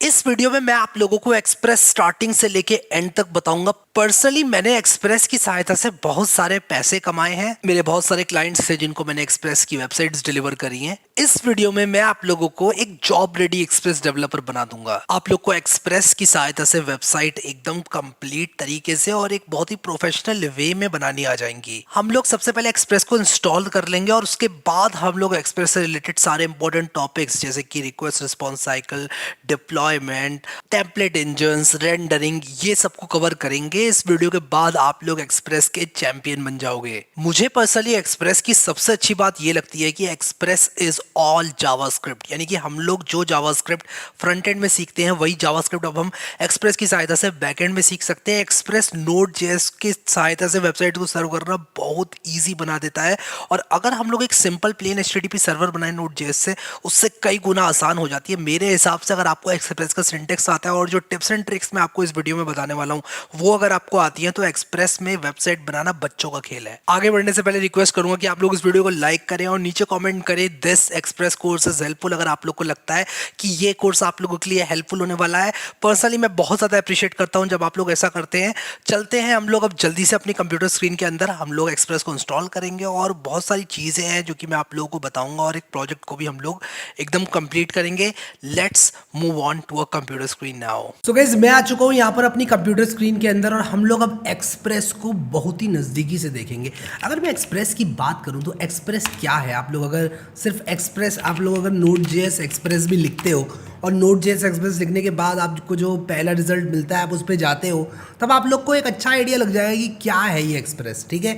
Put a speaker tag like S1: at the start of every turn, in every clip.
S1: इस वीडियो में मैं आप लोगों को एक्सप्रेस स्टार्टिंग से लेके एंड तक बताऊंगा। पर्सनली मैंने एक्सप्रेस की सहायता से बहुत सारे पैसे कमाए हैं। मेरे बहुत सारे क्लाइंट्स थे जिनको मैंने एक्सप्रेस की वेबसाइट्स डिलीवर करी हैं। इस वीडियो में मैं आप लोगों को एक जॉब रेडी एक्सप्रेस डेवलपर बना दूंगा। आप लोग को एक्सप्रेस की सहायता से वेबसाइट एकदम कंप्लीट तरीके से और एक बहुत ही प्रोफेशनल वे में बनानी आ जाएंगी। हम लोग सबसे पहले एक्सप्रेस को इंस्टॉल कर लेंगे और उसके बाद हम लोग एक्सप्रेस से रिलेटेड सारे इंपॉर्टेंट टॉपिक्स जैसे कि request response cycle, deployment, template engines, rendering, ये सबको कवर करेंगे। इस वीडियो के बाद आप लोग एक्सप्रेस के चैंपियन बन जाओगे। मुझे पर्सनली एक्सप्रेस की सबसे अच्छी बात ये लगती है कि एक्सप्रेस इज ऑल जावास्क्रिप्ट, यानी कि हम लोग जो जावास्क्रिप्ट फ्रंट एंड में सीखते हैं वही जावास्क्रिप्ट अब हम एक्सप्रेस की सहायता से बैक एंड में सीख सकते हैं। एक्सप्रेस नोड जेएस की सहायता से वेबसाइट को सर्व करना बहुत ईजी बना देता है, और अगर हम लोग एक सिंपल प्लेन एचटीटीपी सर्वर बनाए नोड जेएस से, उससे कई गुना आसान हो जाती है मेरे हिसाब से। अगर आपको एक्सप्रेस का सिंटेक्स आता है और जो टिप्स एंड ट्रिक्स मैं आपको इस वीडियो में बताने वाला हूं वो अगर आपको आती है तो एक्सप्रेस में वेबसाइट बनाना बच्चों का खेल है। आगे बढ़ने से पहले रिक्वेस्ट करूंगा कि आप लोग इस वीडियो को लाइक करें और नीचे कमेंट करें this express course is helpful, अगर आप लोग को लगता है कि ये कोर्स आप लोगों के लिए हेल्पफुल होने वाला है। पर्सनली मैं बहुत ज्यादा अप्रिशिएट करता हूं जब आप लोग ऐसा करते हैं। चलते हैं हम लोग अब जल्दी से अपनी कंप्यूटर स्क्रीन के अंदर, हम लोग एक्सप्रेस को इंस्टॉल करेंगे और बहुत सारी चीजें हैं जो कि मैं आप लोगों को बताऊंगा और एक प्रोजेक्ट को भी हम लोग एकदम कंप्लीट करेंगे। Let's move on to a computer screen now. So guys, मैं आ चुका हूं यहां पर अपनी कंप्यूटर स्क्रीन के अंदर और हम लोग अब एक्सप्रेस को बहुत ही नजदीकी से देखेंगे। अगर मैं एक्सप्रेस की बात करूं तो एक्सप्रेस क्या है, आप लोग अगर सिर्फ एक्सप्रेस, आप लोग अगर नोड जेएस एक्सप्रेस भी लिखते हो और नोड जेएस एक्सप्रेस लिखने के बाद आपको जो पहला रिजल्ट मिलता है आप उस पर जाते हो, तब आप लोग को एक अच्छा आइडिया लग जाएगा कि क्या है ये एक्सप्रेस। ठीक है,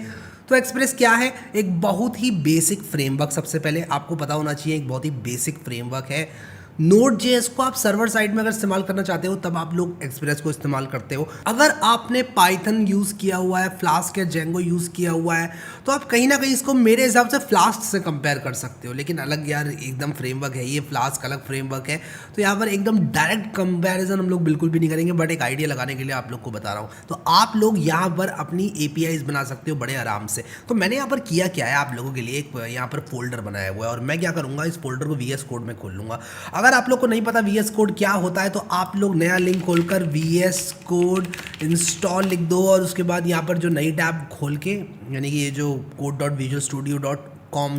S1: तो एक्सप्रेस क्या है? एक बहुत ही बेसिक फ्रेमवर्क, सबसे पहले आपको पता होना चाहिए, एक बहुत ही बेसिक फ्रेमवर्क है। नोड जेएस को आप सर्वर साइड में अगर इस्तेमाल करना चाहते हो तब आप लोग एक्सप्रेस को इस्तेमाल करते हो। अगर आपने पाइथन यूज़ किया हुआ है, फ्लास्क या जेंगो यूज़ किया हुआ है, तो आप कहीं ना कहीं इसको मेरे हिसाब से फ्लास्क से कंपेयर कर सकते हो। लेकिन अलग यार एकदम फ्रेमवर्क है ये, फ्लास्क अलग फ्रेमवर्क है, तो यहाँ पर एकदम डायरेक्ट कंपेरिजन हम लोग बिल्कुल भी नहीं करेंगे, बट एक आइडिया लगाने के लिए आप लोग को बता रहा हूँ। तो आप लोग यहाँ पर अपनी एपीआईज बना सकते हो बड़े आराम से। तो मैंने यहाँ पर किया क्या है, आप लोगों के लिए एक यहाँ पर फोल्डर बनाया हुआ है और मैं क्या करूँगा, इस फोल्डर को वीएस कोड में खोल लूँगा। अगर आप लोग को नहीं पता वीएस कोड क्या होता है तो आप लोग नया लिंक खोलकर वीएस कोड इंस्टॉल लिख दो और उसके बाद यहाँ पर जो नई टैब खोल के, यानी कि ये जो code.visualstudio.com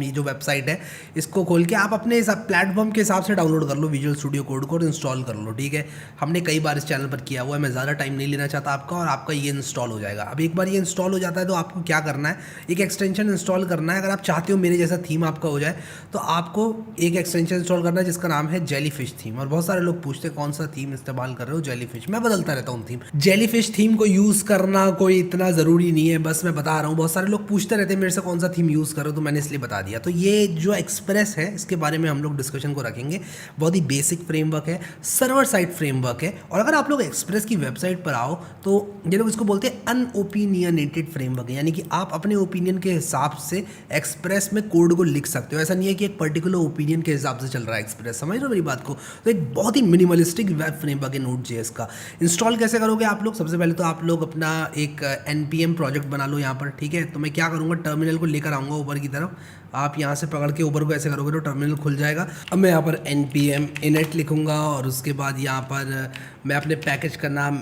S1: ये जो वेबसाइट है, इसको खोल के आप अपने प्लेटफॉर्म के हिसाब से डाउनलोड कर लो विजुअल स्टूडियो कोड को और इंस्टॉल कर लो। ठीक है, हमने कई बार इस चैनल पर किया हुआ है, मैं ज़्यादा टाइम नहीं लेना चाहता आपका, और आपका ये इंस्टॉल हो जाएगा। अब एक बार ये इंस्टॉल हो जाता है तो आपको क्या करना है, एक एक्सटेंशन इंस्टॉल करना है। अगर आप चाहते हो मेरे जैसा थीम आपका हो जाए तो आपको एक एक्सटेंशन इंस्टॉल करना है जिसका नाम है जेलीफिश थीम। और बहुत सारे लोग पूछते हैं कौन सा थीम इस्तेमाल कर रहे हो, जेलीफिश। मैं बदलता रहता हूँ थीम। जेलीफिश थीम को यूज़ करना कोई इतना ज़रूरी नहीं है, बस मैं बता रहा हूँ। बहुत सारे लोग पूछते रहते हैं मेरे से कौन सा थीम यूज़ करो, तो मैंने इसलिए बता दिया। तो ये जो एक्सप्रेस है इसके बारे में हम लोग डिस्कशन को रखेंगे। बहुत ही बेसिक फ्रेमवर्क है, सर्वर साइड फ्रेमवर्क है। और अगर आप लोग एक्सप्रेस की वेबसाइट पर आओ तो ये लोग इसको बोलते हैं अनओपिनियनेटेड फ्रेमवर्क है, यानी कि आप अपने ओपिनियन के हिसाब से एक्सप्रेस में कोड को लिख सकते हो। ऐसा नहीं है कि एक पर्टिकुलर ओपिनियन के हिसाब से चल रहा है एक्सप्रेस, समझ रहे हो मेरी बात को। तो एक बहुत ही मिनिमलिस्टिक वेब फ्रेमवर्क है नोड जेएस का। इंस्टॉल कैसे करोगे आप लोग? सबसे पहले तो आप लोग अपना एक npm प्रोजेक्ट बना लो यहाँ पर। ठीक है, तो मैं क्या करूँगा, टर्मिनल को लेकर आऊँगा ऊपर की तरफ। आप यहाँ से पकड़ के ऊपर को ऐसे करोगे तो टर्मिनल खुल जाएगा। अब मैं यहाँ पर npm init लिखूँगा और उसके बाद यहाँ पर मैं अपने पैकेज का नाम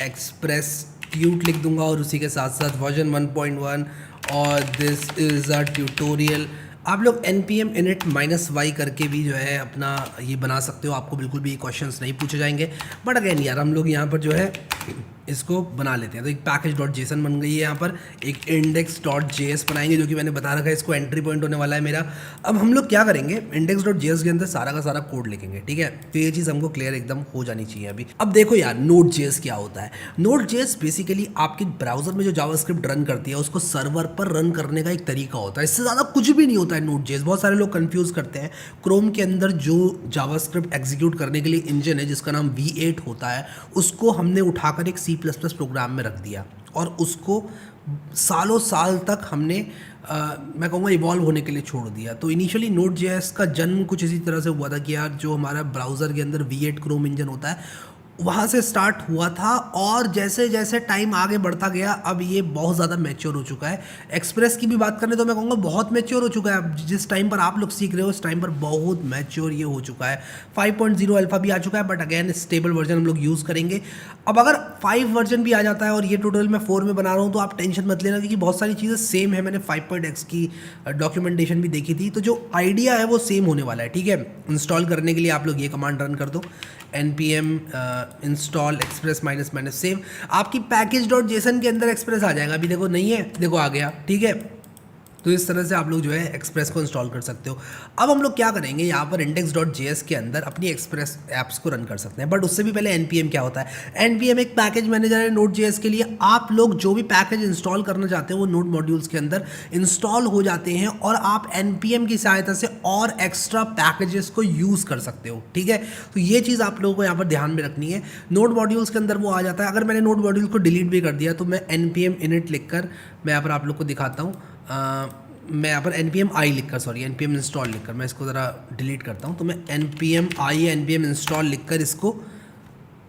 S1: एक्सप्रेस ट्यूट लिख दूँगा और उसी के साथ साथ वर्जन 1.1 और दिस इज़ अ ट्यूटोरियल। आप लोग npm init -y करके भी जो है अपना ये बना सकते हो, आपको बिल्कुल भी क्वेश्चंस नहीं पूछे जाएंगे। बट अगेन यार हम लोग यहाँ पर जो है इसको बना लेते हैं। तो एक पैकेज.json बन गई है, यहाँ पर एक index.js बनाएंगे जो कि मैंने बता रखा है, इसको एंट्री पॉइंट होने वाला है मेरा। अब हम लोग क्या करेंगे, index.js के अंदर सारा का सारा कोड लिखेंगे। ठीक है, तो ये चीज़ हमको क्लियर एकदम हो जानी चाहिए अभी। अब देखो यार, Node.js क्या होता है। Node.js बेसिकली आपके ब्राउजर में जो जावास्क्रिप्ट रन करती है उसको सर्वर पर रन करने का एक तरीका होता है, इससे ज़्यादा कुछ भी नहीं होता है Node.js। बहुत सारे लोग कंफ्यूज करते हैं। क्रोम के अंदर जो जावास्क्रिप्ट एग्जीक्यूट करने के लिए इंजन है जिसका नाम V8 होता है, उसको हमने उठाकर एक C++ प्रोग्राम में रख दिया और उसको सालों साल तक हमने मैं कहूँगा इवॉल्व होने के लिए छोड़ दिया। तो इनिशियली Node.js का जन्म कुछ इसी तरह से हुआ था कि यार जो हमारा ब्राउज़र के अंदर V8 क्रोम इंजन होता है वहाँ से स्टार्ट हुआ था और जैसे जैसे टाइम आगे बढ़ता गया अब ये बहुत ज़्यादा मैच्योर हो चुका है। एक्सप्रेस की भी बात करें तो मैं कहूँगा बहुत मैच्योर हो चुका है। अब जिस टाइम पर आप लोग सीख रहे हो उस टाइम पर बहुत मैच्योर ये हो चुका है। 5.0 अल्फा भी आ चुका है, बट अगेन स्टेबल वर्जन हम लोग यूज़ करेंगे। अब अगर 5 वर्जन भी आ जाता है और ये टोटल मैं 4 में बना रहा हूँ तो आप टेंशन मत लेना, क्योंकि बहुत सारी चीज़ें सेम है। मैंने 5.x की डॉक्यूमेंटेशन भी देखी थी, तो जो आइडिया है वो सेम होने वाला है। ठीक है, इंस्टॉल करने के लिए आप लोग ये कमांड रन कर दो, npm install express minus minus save. आपकी पैकेज डॉट जेसन के अंदर एक्सप्रेस आ जाएगा। अभी देखो नहीं है, देखो आ गया। ठीक है, तो इस तरह से आप लोग जो है एक्सप्रेस को इंस्टॉल कर सकते हो। अब हम लोग क्या करेंगे, यहाँ पर index.js के अंदर अपनी एक्सप्रेस ऐप्स को रन कर सकते हैं, बट उससे भी पहले npm क्या होता है। npm एक पैकेज मैनेजर है Node.js के लिए। आप लोग जो भी पैकेज इंस्टॉल करना चाहते हो वो नोड मॉड्यूल्स के अंदर इंस्टॉल हो जाते हैं और आप npm की सहायता से और एक्स्ट्रा पैकेजेस को यूज़ कर सकते हो। ठीक है, तो ये चीज़ आप लोगों को यहाँ पर ध्यान में रखनी है। नोड मॉड्यूल्स के अंदर वो आ जाता है। अगर मैंने नोड मॉड्यूल को डिलीट भी कर दिया तो मैं npm init लिखकर मैं यहाँ पर आप लोग को दिखाता हूँ। मैं यहाँ पर npm i लिखकर, सॉरी npm इंस्टॉल लिखकर, मैं इसको ज़रा डिलीट करता हूँ। तो मैं npm i npm इंस्टॉल लिखकर इसको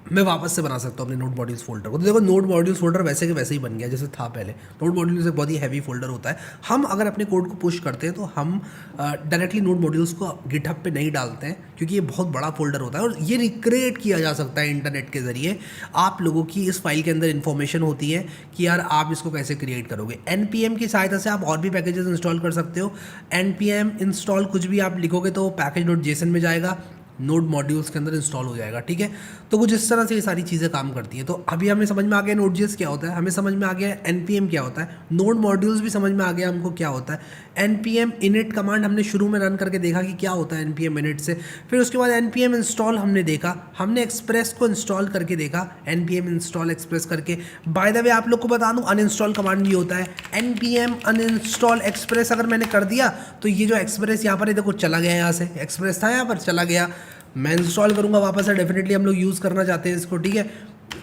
S1: मैं वापस से बना सकता हूँ अपने नोड मॉड्यूल्स फोल्डर को। तो देखो नोड मॉड्यूल्स फोल्डर वैसे के वैसे ही बन गया जैसे था पहले। नोड मॉड्यूल्स एक बहुत ही हैवी फोल्डर होता है। हम अगर अपने कोड को पुश करते हैं तो हम डायरेक्टली नोड मॉड्यूल्स को गिटहब पे नहीं डालते हैं, क्योंकि ये बहुत बड़ा फोल्डर होता है और ये रिक्रिएट किया जा सकता है इंटरनेट के ज़रिए। आप लोगों की इस फाइल के अंदर इन्फॉर्मेशन होती है कि यार आप इसको कैसे क्रिएट करोगे। npm की सहायता से आप और भी पैकेजेस इंस्टॉल कर सकते हो। npm इंस्टॉल कुछ भी आप लिखोगे तो पैकेज डॉट जेसन में जाएगा, नोड मॉड्यूल्स के अंदर इंस्टॉल हो जाएगा। ठीक है, तो कुछ इस तरह से ये सारी चीज़ें काम करती हैं। तो अभी हमें समझ में आ गया Node.js क्या होता है, हमें समझ में आ गया npm क्या होता है, नोड मॉड्यूल्स भी समझ में आ गया हमको क्या होता है। npm init कमांड हमने शुरू में रन करके देखा कि क्या होता है npm init से। फिर उसके बाद npm इंस्टॉल हमने देखा, हमने एक्सप्रेस को इंस्टॉल करके देखा, npm इंस्टॉल एक्सप्रेस करके। बाय द वे आप लोग को बता दूं अनइंस्टॉल कमांड भी होता है, npm अनइंस्टॉल एक्सप्रेस अगर मैंने कर दिया तो ये जो एक्सप्रेस यहाँ पर है देखो चला गया, यहाँ से एक्सप्रेस था यहाँ पर चला गया। मैं इंस्टॉल करूँगा वापस से, डेफिनेटली हम लोग यूज़ करना चाहते हैं इसको। ठीक है,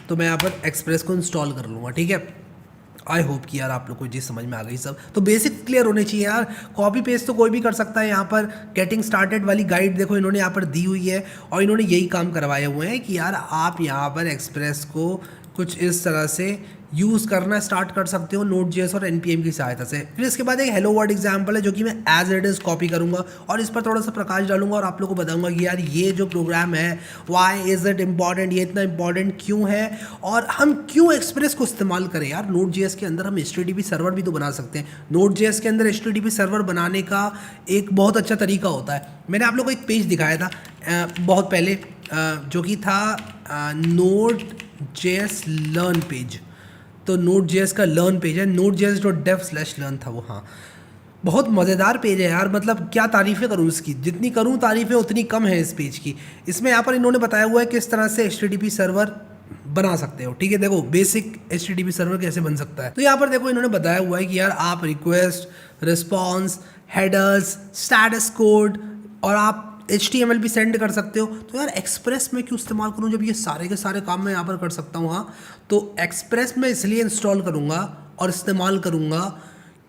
S1: तो मैं यहाँ पर एक्सप्रेस को इंस्टॉल कर लूँगा। ठीक है, आई होप कि यार आप लोग को चीज़ समझ में आ गई। सब तो बेसिक क्लियर होने चाहिए यार। कॉपी पेस्ट तो कोई भी कर सकता है। यहाँ पर गेटिंग स्टार्टेड वाली गाइड देखो इन्होंने यहाँ पर दी हुई है और इन्होंने यही काम करवाए हुए हैं कि यार आप यहाँ पर एक्सप्रेस को कुछ इस तरह से यूज़ करना स्टार्ट कर सकते हो Node.js और npm की सहायता से। फिर इसके बाद एक हेलो वर्ल्ड एग्जाम्पल है जो कि मैं एज इट इज़ कॉपी करूँगा और इस पर थोड़ा सा प्रकाश डालूंगा और आप लोगों को बताऊंगा कि यार ये जो प्रोग्राम है वाई इज़ इट इम्पॉर्टेंट, ये इतना इंपॉर्टेंट क्यों है और हम क्यों एक्सप्रेस को इस्तेमाल करें। यार Node.js के अंदर हम HTTP सर्वर भी तो बना सकते हैं। Node.js के अंदर HTTP सर्वर बनाने का एक बहुत अच्छा तरीका होता है। मैंने आप लोगों को एक पेज दिखाया था बहुत पहले जो कि था Node.js लर्न पेज। तो Node.js का लर्न पेज है, nodejs.dev/learn था वो। हाँ, बहुत मज़ेदार पेज है यार, मतलब क्या तारीफ़ें करूँ इसकी, जितनी करूँ तारीफ़ें उतनी कम है इस पेज की। इसमें यहाँ पर इन्होंने बताया हुआ है किस तरह से HTTP सर्वर बना सकते हो। ठीक है, देखो बेसिक HTTP सर्वर कैसे बन सकता है। तो यहाँ पर देखो इन्होंने बताया हुआ है कि यार आप request, response, headers, status code और आप HTML भी सेंड कर सकते हो। तो यार एक्सप्रेस में क्यों इस्तेमाल करूँ जब ये सारे के सारे काम मैं यहाँ पर कर सकता हूँ। हाँ, तो एक्सप्रेस में इसलिए इंस्टॉल करूँगा और इस्तेमाल करूँगा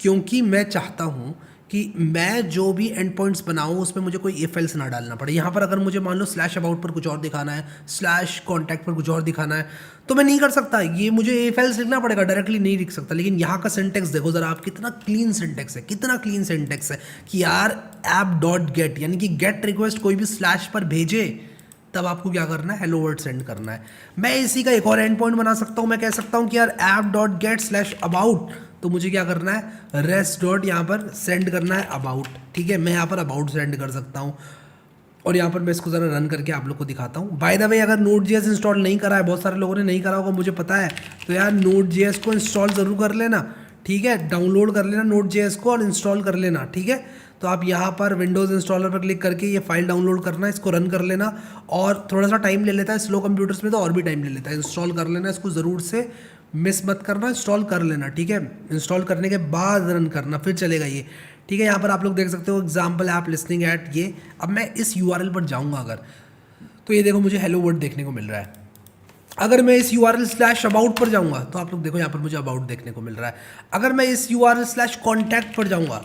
S1: क्योंकि मैं चाहता हूँ कि मैं जो भी एंड पॉइंट्स बनाऊँ उसमें मुझे कोई इफ एल्स ना डालना पड़े। यहाँ पर अगर मुझे मान लो /about पर कुछ और दिखाना है, /contact पर कुछ और दिखाना है तो मैं नहीं कर सकता। ये मुझे इफ एल्स लिखना पड़ेगा, डायरेक्टली नहीं लिख सकता। लेकिन यहाँ का सिंटेक्स देखो ज़रा आप, कितना क्लीन सिंटेक्स है, कितना क्लीन सिंटेक्स है कि यार app.get यानी कि गेट रिक्वेस्ट कोई भी स्लैश पर भेजे तब आपको क्या करना है, हेलो वर्ड सेंड करना है। मैं इसी का एक और एंड पॉइंट बना सकता हूँ। मैं कह सकता हूँ कि यार app.get/about, तो मुझे क्या करना है, रेस्ट डॉट यहाँ पर सेंड करना है अबाउट। ठीक है, मैं यहाँ पर अबाउट सेंड कर सकता हूँ और यहाँ पर मैं इसको ज़रा रन करके आप लोग को दिखाता हूँ। बाय द वे अगर Node.js इंस्टॉल नहीं करा है, बहुत सारे लोगों ने नहीं करा होगा मुझे पता है, तो यार Node.js को इंस्टॉल ज़रूर कर लेना। ठीक है, डाउनलोड कर लेना Node.js को और इंस्टॉल कर लेना। ठीक है, तो आप यहाँ पर विंडोज़ इंस्टॉलर पर क्लिक करके ये फाइल डाउनलोड करना है, इसको रन कर लेना। और थोड़ा सा टाइम ले लेता है, स्लो कंप्यूटर्स में तो और भी टाइम ले लेता है। इंस्टॉल कर लेना, इसको ज़रूर से मिस मत करना, इंस्टॉल कर लेना। ठीक है, इंस्टॉल करने के बाद रन करना, फिर चलेगा ये। ठीक है, यहाँ पर आप लोग देख सकते हो एग्जाम्पल ऐप लिसनिंग एट ये। अब मैं इस URL पर जाऊँगा अगर, तो ये देखो मुझे हेलो वर्ड देखने को मिल रहा है। अगर मैं इस URL/about पर जाऊँगा तो आप लोग देखो यहाँ पर मुझे अबाउट देखने को मिल रहा है। अगर मैं इस URL/contact पर जाऊँगा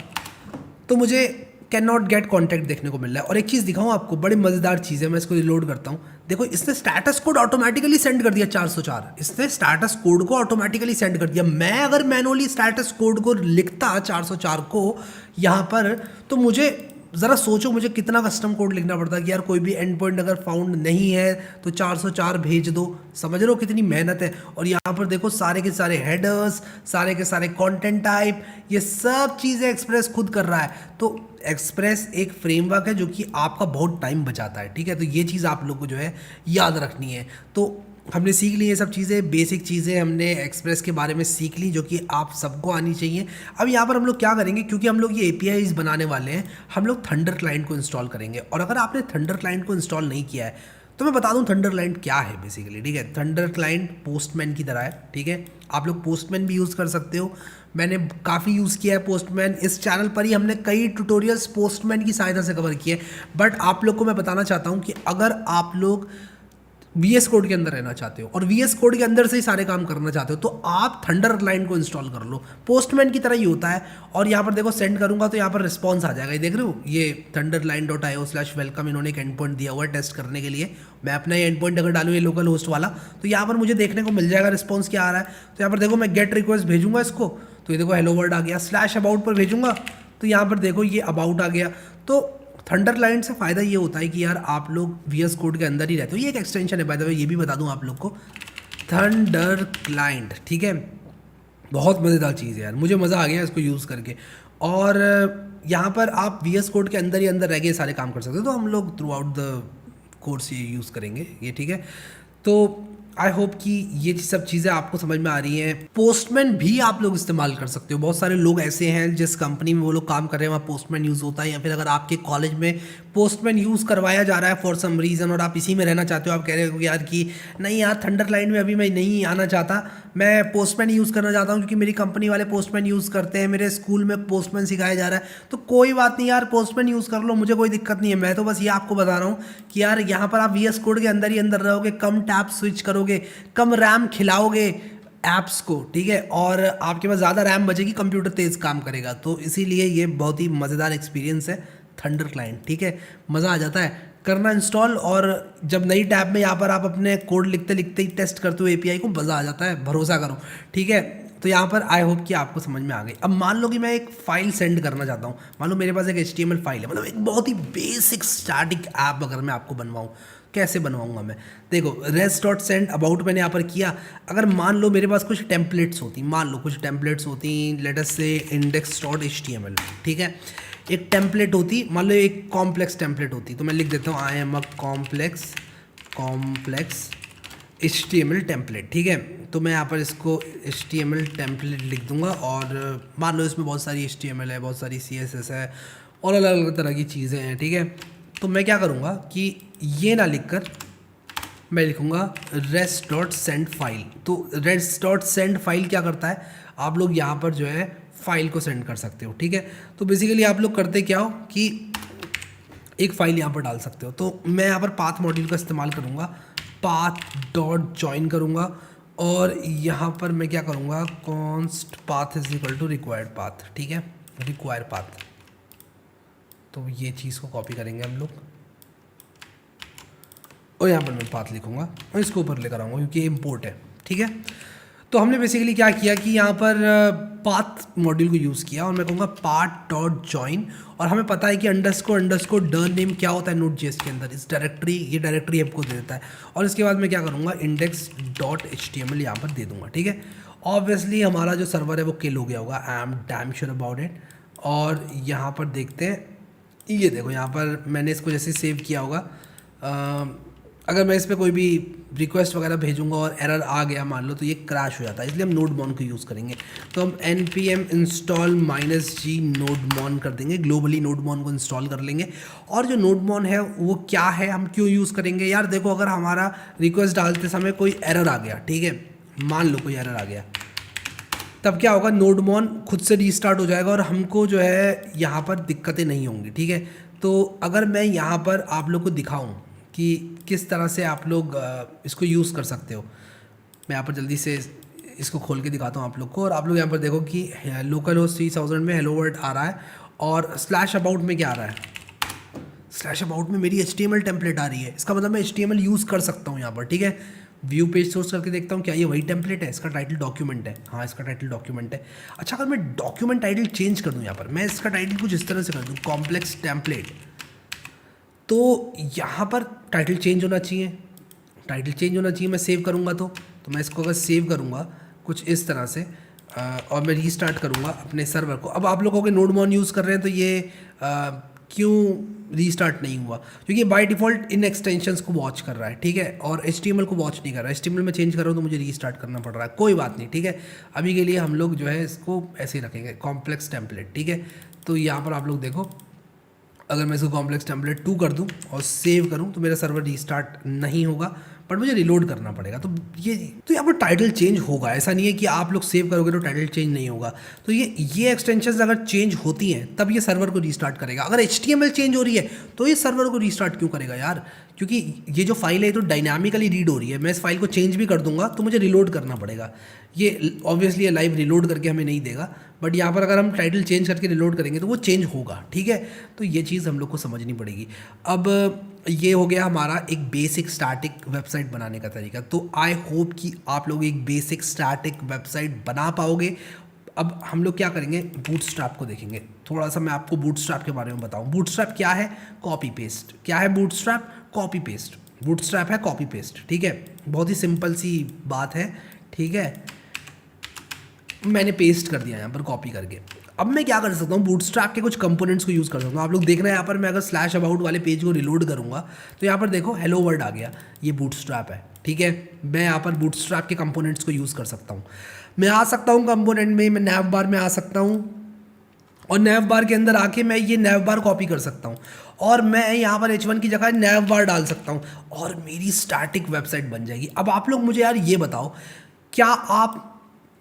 S1: तो मुझे कैन नॉट गेट कॉन्टैक्ट देखने को मिल रहा है। और एक चीज़ दिखाऊँ आपको, बड़ी मज़ेदार चीज़ है, मैं इसको रिलोड करता हूँ। देखो इसने स्टेटस कोड ऑटोमेटिकली सेंड कर दिया 404, इसने स्टेटस कोड को ऑटोमेटिकली सेंड कर दिया। मैं अगर मैनुअली स्टेटस कोड को लिखता 404 को यहाँ पर, तो मुझे ज़रा सोचो मुझे कितना कस्टम कोड लिखना पड़ता कि यार कोई भी एंड पॉइंट अगर फाउंड नहीं है तो 404 भेज दो। समझ रहे हो कितनी मेहनत है। और यहाँ पर देखो सारे के सारे हेडर्स, सारे के सारे कंटेंट टाइप, ये सब चीज़ें एक्सप्रेस खुद कर रहा है। तो एक्सप्रेस एक फ्रेमवर्क है जो कि आपका बहुत टाइम बचाता है, ठीक है। तो ये चीज़ आप लोग को जो है याद रखनी है। तो हमने सीख ली ये सब चीज़ें, बेसिक चीज़ें हमने एक्सप्रेस के बारे में सीख ली जो कि आप सबको आनी चाहिए। अब यहाँ पर हम लोग क्या करेंगे, क्योंकि हम लोग ये एपीआईज बनाने वाले हैं, हम लोग थंडर क्लाइंट को इंस्टॉल करेंगे। और अगर आपने थंडर क्लाइंट को इंस्टॉल नहीं किया है तो मैं बता दूं थंडर क्लाइंट क्या है बेसिकली, ठीक है। थंडर क्लाइंट पोस्टमैन की तरह है, ठीक है। आप लोग पोस्टमैन भी यूज़ कर सकते हो, मैंने काफ़ी यूज़ किया है पोस्टमैन। इस चैनल पर ही हमने कई ट्यूटोरियल्स पोस्टमैन की सहायता से कवर किए। बट आप लोग को मैं बताना चाहता हूँ कि अगर आप लोग VS कोड के अंदर रहना चाहते हो और VS कोड के अंदर से ही सारे काम करना चाहते हो तो आप थंडर क्लाइंट को इंस्टॉल कर लो। पोस्टमैन की तरह ही होता है। और यहाँ पर देखो सेंड करूँगा तो यहाँ पर रिस्पॉन्स आ जाएगा, ये देख रहे हो, ये thunderclient.io/welcome इन्होंने एक एंड पॉइंट दिया हुआ है टेस्ट करने के लिए। मैं अपना ये एंड पॉइंट अगर डालूँ ये लोकल होस्ट वाला तो यहाँ पर मुझे देखने को मिल जाएगा रिस्पॉन्स क्या आ रहा है। तो यहाँ पर देखो मैं गेट रिक्वेस्ट भेजूंगा इसको, तो ये देखो हेलो वर्ल्ड आ गया। /about पर भेजूंगा तो यहाँ पर देखो ये अबाउट आ गया। तो थंडर क्लाइंट से फ़ायदा ये होता है कि यार आप लोग VS कोड के अंदर ही रहते हो। ये एक एक्सटेंशन है बाय द वे, ये भी बता दूं आप लोग को, थंडर क्लाइंट, ठीक है। बहुत मज़ेदार चीज़ है यार, मुझे मज़ा आ गया इसको यूज़ करके। और यहाँ पर आप VS कोड के अंदर ही अंदर रह के सारे काम कर सकते हो। तो हम लोग थ्रू आउट द कोर्स ये यूज़ करेंगे ये, ठीक है। तो आई होप कि ये सब चीज़ें आपको समझ में आ रही हैं। पोस्टमैन भी आप लोग इस्तेमाल कर सकते हो। बहुत सारे लोग ऐसे हैं जिस कंपनी में वो लोग काम कर रहे हैं वहाँ पोस्टमैन यूज़ होता है, या फिर अगर आपके कॉलेज में पोस्टमैन यूज़ करवाया जा रहा है फॉर सम रीज़न और आप इसी में रहना चाहते हो, आप कह रहे हो यार कि नहीं यार थंडर क्लाइंट में अभी मैं नहीं आना चाहता, मैं पोस्टमैन यूज़ करना चाहता हूँ क्योंकि मेरी कंपनी वाले पोस्टमैन यूज़ करते हैं, मेरे स्कूल में पोस्टमैन सिखाया जा रहा है। तो कोई बात नहीं यार, पोस्टमैन यूज़ कर लो, मुझे कोई दिक्कत नहीं है। मैं तो बस ये आपको बता रहा हूँ कि यार यहाँ पर आप VS कोड के अंदर ही अंदर रहोगे, कम टैब स्विच करोगे, कम रैम खिलाओगे ऐप्स को, ठीक है। और आपके पास ज़्यादा रैम बचेगी, कंप्यूटर तेज़ काम करेगा। तो इसीलिए ये बहुत ही मज़ेदार एक्सपीरियंस है थंडर क्लाइंट, ठीक है। मज़ा आ जाता है करना इंस्टॉल। और जब नई टैब में यहाँ पर आप अपने कोड लिखते लिखते ही टेस्ट करते हो API को, मज़ा आ जाता है, भरोसा करो, ठीक है। तो यहाँ पर आई होप कि आपको समझ में आ गई। अब मान लो कि मैं एक फ़ाइल सेंड करना चाहता हूँ, मान लो मेरे पास एक HTML फाइल है, मतलब एक बहुत ही बेसिक स्टैटिक ऐप अगर मैं आपको बनवाऊँ, कैसे बनवाऊंगा मैं, देखो res.send अबाउट मैंने यहाँ पर किया। अगर मान लो मेरे पास कुछ टेम्पलेट्स होती, मान लो कुछ टेम्पलेट्स होती, लेट अस से index.html, ठीक है। एक टेम्पलेट होती, मान लो एक कॉम्प्लेक्स टेम्पलेट होती, तो मैं लिख देता हूँ I am a complex HTML template, ठीक है। तो मैं यहाँ पर इसको HTML टेम्पलेट लिख दूंगा। और मान लो इसमें बहुत सारी HTML है, बहुत सारी CSS है और अलग अलग तरह की चीज़ें हैं, ठीक है। तो मैं क्या करूँगा कि ये ना लिखकर मैं लिखूँगा res.send फाइल। तो res.send फाइल क्या करता है, आप लोग यहाँ पर जो है फाइल को सेंड कर सकते हो, ठीक है। तो बेसिकली आप लोग करते क्या हो कि एक फ़ाइल यहाँ पर डाल सकते हो। तो मैं यहाँ पर पाथ मॉड्यूल का इस्तेमाल करूँगा, path.join करूँगा और यहाँ पर मैं क्या करूँगा, const path is equal to required path, ठीक है, रिक्वायर पाथ। तो ये चीज़ को कॉपी करेंगे हम लोग और यहाँ पर मैं पाथ लिखूँगा और इसको ऊपर लेकर आऊँगा क्योंकि ये इम्पोर्ट है, ठीक है। तो हमने बेसिकली क्या किया कि यहाँ पर पाथ मॉड्यूल को यूज़ किया और मैं कहूँगा path.join। और हमें पता है कि अंडरस्कोर डर नेम क्या होता है Node.js के अंदर, इस डायरेक्टरी, ये डायरेक्टरी आपको दे देता है। और इसके बाद मैं क्या करूँगा, index.html यहाँ पर दे दूँगा, ठीक है। ऑब्वियसली हमारा जो सर्वर है वो किल हो गया होगा, I am damn sure about it. और यहाँ पर देखते हैं, ये देखो यहाँ पर मैंने इसको जैसे सेव किया होगा, अगर मैं इस पर कोई भी रिक्वेस्ट वगैरह भेजूंगा और एरर आ गया मान लो तो ये क्रैश हो जाता है, इसलिए हम nodemon को यूज़ करेंगे। तो हम npm install -g nodemon कर देंगे, ग्लोबली nodemon को इंस्टॉल कर लेंगे। और जो nodemon है वो क्या है, हम क्यों यूज़ करेंगे, यार देखो अगर हमारा रिक्वेस्ट डालते समय कोई एरर आ गया, ठीक है, मान लो कोई एरर आ गया, तब क्या होगा, nodemon खुद से रीस्टार्ट हो जाएगा और हमको जो है यहाँ पर दिक्कतें नहीं होंगी, ठीक है। तो अगर मैं यहाँ पर आप लोग को दिखाऊँ कि किस तरह से आप लोग इसको यूज़ कर सकते हो, मैं यहाँ पर जल्दी से इसको खोल के दिखाता हूँ आप लोग को। और आप लोग यहाँ पर देखो कि लोकल होस्ट 3000 में हेलो वर्ल्ड आ रहा है और स्लैश अबाउट में क्या आ रहा है, स्लैश अबाउट में मेरी HTML टेम्पलेट आ रही है, इसका मतलब मैं HTML यूज़ कर सकता हूँ यहाँ पर, ठीक है। व्यू पेज सोर्स करके देखता हूँ क्या ये वही टेम्पलेट है, इसका टाइटल डॉक्यूमेंट है, हाँ इसका टाइटल डॉक्यूमेंट है। अच्छा अगर मैं डॉक्यूमेंट टाइटल चेंज कर दूँ यहाँ पर, मैं इसका टाइटल कुछ इस तरह से कर दूँ कॉम्प्लेक्स टेम्पलेट, तो यहाँ पर टाइटल चेंज होना चाहिए, टाइटल चेंज होना चाहिए। मैं सेव करूँगा तो मैं इसको अगर सेव करूँगा कुछ इस तरह से और मैं रीस्टार्ट करूँगा अपने सर्वर को। अब आप लोग कहोगे नोडमॉन यूज़ कर रहे हैं तो ये क्यों रीस्टार्ट नहीं हुआ, क्योंकि बाय डिफ़ॉल्ट इन एक्सटेंशंस को वॉच कर रहा है, ठीक है, और HTML को वॉच नहीं कर रहा है। HTML में चेंज कर रहा हूँ तो मुझे रीस्टार्ट करना पड़ रहा है, कोई बात नहीं, ठीक है। अभी के लिए हम लोग जो है इसको ऐसे ही रखेंगे कॉम्प्लेक्स टेम्पलेट, ठीक है। तो यहाँ पर आप लोग देखो, अगर मैं इसको कॉम्प्लेक्स टेम्पलेट 2 कर दूं और सेव करूं तो मेरा सर्वर रीस्टार्ट नहीं होगा, बट मुझे रिलोड करना पड़ेगा। तो यहाँ पर टाइटल चेंज होगा, ऐसा नहीं है कि आप लोग सेव करोगे तो टाइटल चेंज नहीं होगा। तो ये एक्सटेंशंस अगर चेंज होती हैं तब ये सर्वर को रीस्टार्ट करेगा। अगर HTML चेंज हो रही है तो ये सर्वर को रीस्टार्ट क्यों करेगा यार, क्योंकि ये जो फाइल है तो डायनामिकली रीड हो रही है। मैं इस फाइल को चेंज भी कर दूंगा तो मुझे रिलोड करना पड़ेगा। ये ऑब्वियसली ये लाइव रिलोड करके हमें नहीं देगा, बट यहाँ पर अगर हम टाइटल चेंज करके रिलोड करेंगे तो वो चेंज होगा, ठीक है। तो ये चीज़ हम लोग को समझनी पड़ेगी। अब ये हो गया हमारा एक बेसिक स्टैटिक वेबसाइट बनाने का तरीका। तो आई होप कि आप लोग एक बेसिक स्टैटिक वेबसाइट बना पाओगे। अब हम लोग क्या करेंगे, बूटस्ट्रैप को देखेंगे। थोड़ा सा मैं आपको बूटस्ट्रैप के बारे में बताऊं। बूटस्ट्रैप क्या है, कॉपी पेस्ट। क्या है बूटस्ट्रैप, कॉपी पेस्ट। बूटस्ट्रैप है कॉपी पेस्ट, ठीक है। बहुत ही सिंपल सी बात है, ठीक है। मैंने पेस्ट कर दिया यहाँ पर कॉपी करके। अब मैं क्या कर सकता हूँ, बूटस्ट्रैप के कुछ कंपोनेंट्स को यूज़ कर सकता हूँ। आप लोग देख रहे हैं यहाँ पर, मैं अगर स्लैश अबाउट वाले पेज को रिलोड करूँगा तो यहाँ पर देखो हेलो वर्ल्ड आ गया, ये बूटस्ट्रैप है, ठीक है। मैं यहाँ पर बूटस्ट्रैप के कंपोनेंट्स को यूज़ कर सकता हूँ। मैं आ सकता हूँ कंपोनेंट में, मैं नैव बार में आ सकता हूँ और नैव बार के अंदर आके मैं ये नैव बार कॉपी कर सकता हूँ और मैं यहाँ पर H1 की जगह नैव बार डाल सकता हूँ और मेरी स्टैटिक वेबसाइट बन जाएगी। अब आप लोग मुझे यार ये बताओ, क्या आप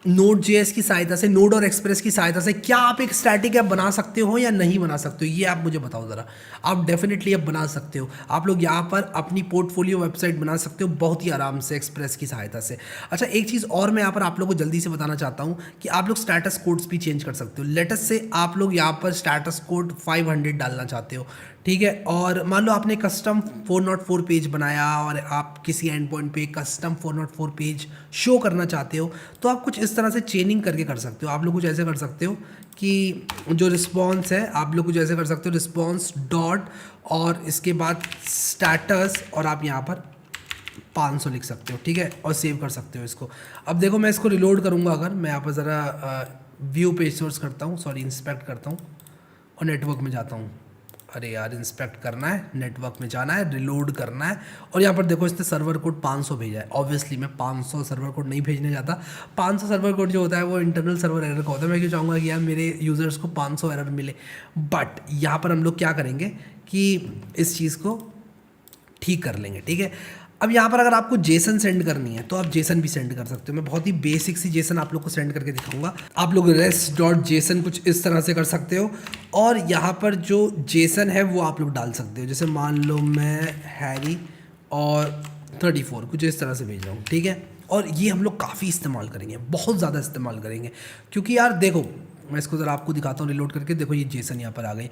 S1: Node.js की सहायता से, नोड और एक्सप्रेस की सहायता से क्या आप एक स्टैटिक ऐप बना सकते हो या नहीं बना सकते हो, ये आप मुझे बताओ ज़रा। आप डेफिनेटली अब बना सकते हो। आप लोग यहाँ पर अपनी पोर्टफोलियो वेबसाइट बना सकते हो बहुत ही आराम से एक्सप्रेस की सहायता से। अच्छा एक चीज़ और मैं यहाँ पर आप लोगों को जल्दी से बताना चाहता हूँ कि आप लोग स्टेटस कोड्स भी चेंज कर सकते हो। लेटेस्ट से आप लोग यहाँ पर स्टेटस कोड 500 डालना चाहते हो, ठीक है, और मान लो आपने कस्टम 404 पेज बनाया और आप किसी एंड पॉइंट पे कस्टम 404 पेज शो करना चाहते हो, तो आप कुछ इस तरह से चेनिंग करके कर सकते हो। आप लोग कुछ ऐसे कर सकते हो कि जो रिस्पॉन्स है, आप लोग कुछ ऐसे कर सकते हो, रिस्पॉन्स डॉट और इसके बाद स्टेटस और आप यहाँ पर 500 लिख सकते हो, ठीक है, और सेव कर सकते हो इसको। अब देखो मैं इसको रिलोड करूँगा, अगर मैं यहाँ पर ज़रा व्यू पेज सोर्स करता हूँ, सॉरी इंस्पेक्ट करता हूँ और नेटवर्क में जाता हूँ। अरे यार इंस्पेक्ट करना है, नेटवर्क में जाना है, रिलोड करना है और यहाँ पर देखो इसने सर्वर कोड 500 भेजा है। ऑब्वियसली मैं 500 सर्वर कोड नहीं भेजने जाता। 500 सर्वर कोड जो होता है वो इंटरनल सर्वर एरर का होता है। मैं क्यों चाहूँगा कि यार मेरे यूज़र्स को 500 एरर मिले, बट यहाँ पर हम लोग क्या करेंगे कि इस चीज़ को ठीक कर लेंगे, ठीक है। अब यहाँ पर अगर आपको जेसन सेंड करनी है तो आप जेसन भी सेंड कर सकते हो। मैं बहुत ही बेसिक सी जेसन आप लोग को सेंड करके दिखाऊंगा। आप लोग res.json कुछ इस तरह से कर सकते हो और यहाँ पर जो जेसन है वो आप लोग डाल सकते हो। जैसे मान लो मैं हैरी और 34 कुछ इस तरह से भेज रहा हूँ, ठीक है। और ये हम लोग काफ़ी इस्तेमाल करेंगे, बहुत ज़्यादा इस्तेमाल करेंगे, क्योंकि यार देखो मैं इसको ज़रा आपको दिखाता हूँ रिलोड करके। देखो ये जेसन यहाँ पर आ गई।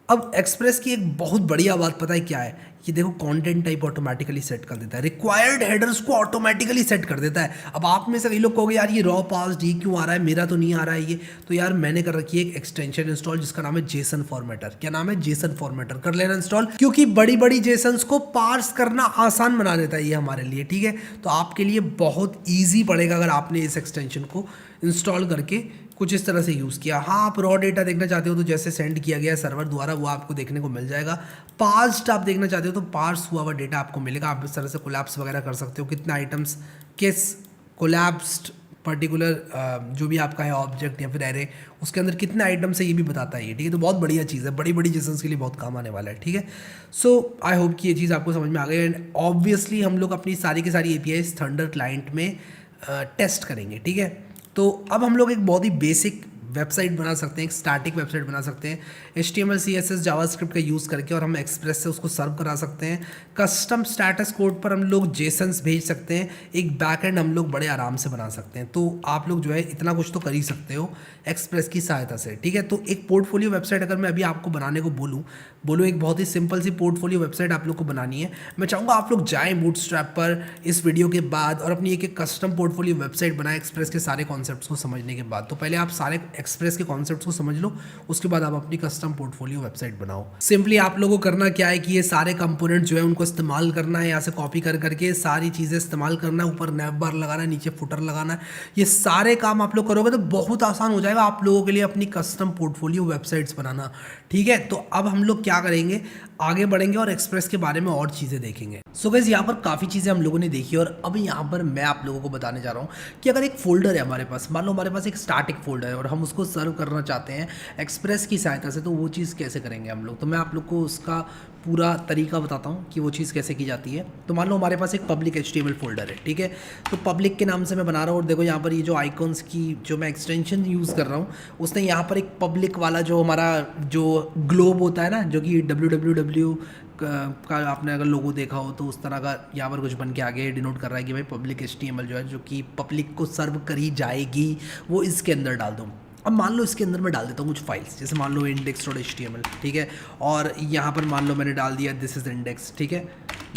S1: अब एक्सप्रेस की एक बहुत बढ़िया बात पता है क्या है, ये देखो कंटेंट टाइप ऑटोमेटिकली सेट कर देता है, रिक्वायर्ड हेडर्स को ऑटोमेटिकली सेट कर देता है। अब आप में से कई लोग कहोगे यार ये रॉ पार्स्ड ये क्यों आ रहा है, मेरा तो नहीं आ रहा है ये। तो यार मैंने कर रखी है एक एक्सटेंशन इंस्टॉल जिसका नाम है जेसन फॉर्मेटर। क्या नाम है, जेसन फॉर्मेटर। कर लेना इंस्टॉल, क्योंकि बड़ी बड़ी जेसन्स को पार्स करना आसान बना देता है ये हमारे लिए, ठीक है। तो आपके लिए बहुत ईजी पड़ेगा अगर आपने इस एक्सटेंशन को इंस्टॉल करके कुछ इस तरह से यूज़ किया। हाँ आप रॉ डेटा देखना चाहते हो तो जैसे सेंड किया गया है सर्वर द्वारा वो आपको देखने को मिल जाएगा। पार्स्ड आप देखना चाहते हो तो पार्स हुआ हुआ डेटा आपको मिलेगा। आप इस तरह से कोलैप्स वगैरह कर सकते हो, कितना आइटम्स किस कोलैप्स्ड पर्टिकुलर जो भी आपका है ऑब्जेक्ट या फिर एरे उसके अंदर कितने आइटम्स है ये भी बताता है ये, ठीक है। तो बहुत बढ़िया चीज़ है, बड़ी बड़ी जेसन्स के लिए बहुत काम आने वाला है, ठीक है। सो आई होप कि ये चीज़ आपको समझ में आ गई। एंड ऑब्वियसली हम लोग अपनी सारी की सारी APIs थंडर क्लाइंट में टेस्ट करेंगे, ठीक है। तो अब हम लोग एक बहुत ही बेसिक वेबसाइट बना सकते हैं, एक स्टैटिक वेबसाइट बना सकते हैं HTML CSS जावास्क्रिप्ट का यूज़ करके, और हम एक्सप्रेस से उसको सर्व करा सकते हैं। कस्टम स्टेटस कोड पर हम लोग जेसन्स भेज सकते हैं, एक बैकएंड हम लोग बड़े आराम से बना सकते हैं। तो आप लोग जो है इतना कुछ तो कर ही सकते हो एक्सप्रेस की सहायता से, ठीक है। तो एक पोर्टफोलियो वेबसाइट अगर मैं अभी आपको बनाने को बोलूँ एक बहुत ही सिंपल सी पोर्टफोलियो वेबसाइट आप लोग को बनानी है। मैं चाहूँगा आप लोग जाएँ बूटस्ट्रैप पर इस वीडियो के बाद और अपनी एक कस्टम पोर्टफोलियो वेबसाइट बनाएं एक्सप्रेस के सारे कॉन्सेप्ट्स को समझने के बाद। तो पहले आप सारे एक्सप्रेस के कॉन्सेप्ट्स को समझ लो, उसके बाद आप अपनी कस्टम पोर्टफोलियो वेबसाइट बनाओ। सिंपली आप लोगों को करना क्या है कि ये सारे कंपोनेंट जो है उनको इस्तेमाल करना है, यहाँ से कॉपी कर करके सारी चीज़ें इस्तेमाल करना है। ऊपर नैव बार लगाना है, नीचे फुटर लगाना है। ये सारे काम आप लोग करोगे तो बहुत आसान हो जाएगा आप लोगों के लिए अपनी कस्टम पोर्टफोलियो वेबसाइट्स बनाना, ठीक है। तो अब हम लोग क्या करेंगे, आगे बढ़ेंगे और एक्सप्रेस के बारे में और चीज़ें देखेंगे। सो गाइस यहाँ पर काफ़ी चीज़ें हम लोगों ने देखी, और अब यहाँ पर मैं आप लोगों को बताने जा रहा हूँ कि अगर एक फोल्डर है हमारे पास, मान लो हमारे पास एक स्टैटिक फोल्डर है और हम उसको सर्व करना चाहते हैं एक्सप्रेस की सहायता से, तो वो चीज़ कैसे करेंगे हम लोग। तो मैं आप लोग को उसका पूरा तरीका बताता हूँ कि वो चीज़ कैसे की जाती है। तो मान लो हमारे पास एक पब्लिक HTML फोल्डर है, ठीक है। तो पब्लिक के नाम से मैं बना रहा हूँ, और देखो यहाँ पर ये जो आइकॉन्स की जो मैं एक्सटेंशन यूज़ कर रहा हूँ, उसने यहाँ पर एक पब्लिक वाला जो हमारा जो ग्लोब होता है ना, जो कि www का आपने अगर लोगो देखा हो तो उस तरह का यहाँ पर कुछ बन के आगे डिनोट कर रहा है कि भाई पब्लिक HTML जो है, जो कि पब्लिक को सर्व करी जाएगी, वो इसके अंदर डाल दूँ। अब मान लो इसके अंदर मैं डाल देता हूँ कुछ फाइल्स, जैसे मान लो index.html, ठीक है। और यहाँ पर मान लो मैंने डाल दिया दिस इज़ इंडेक्स, ठीक है,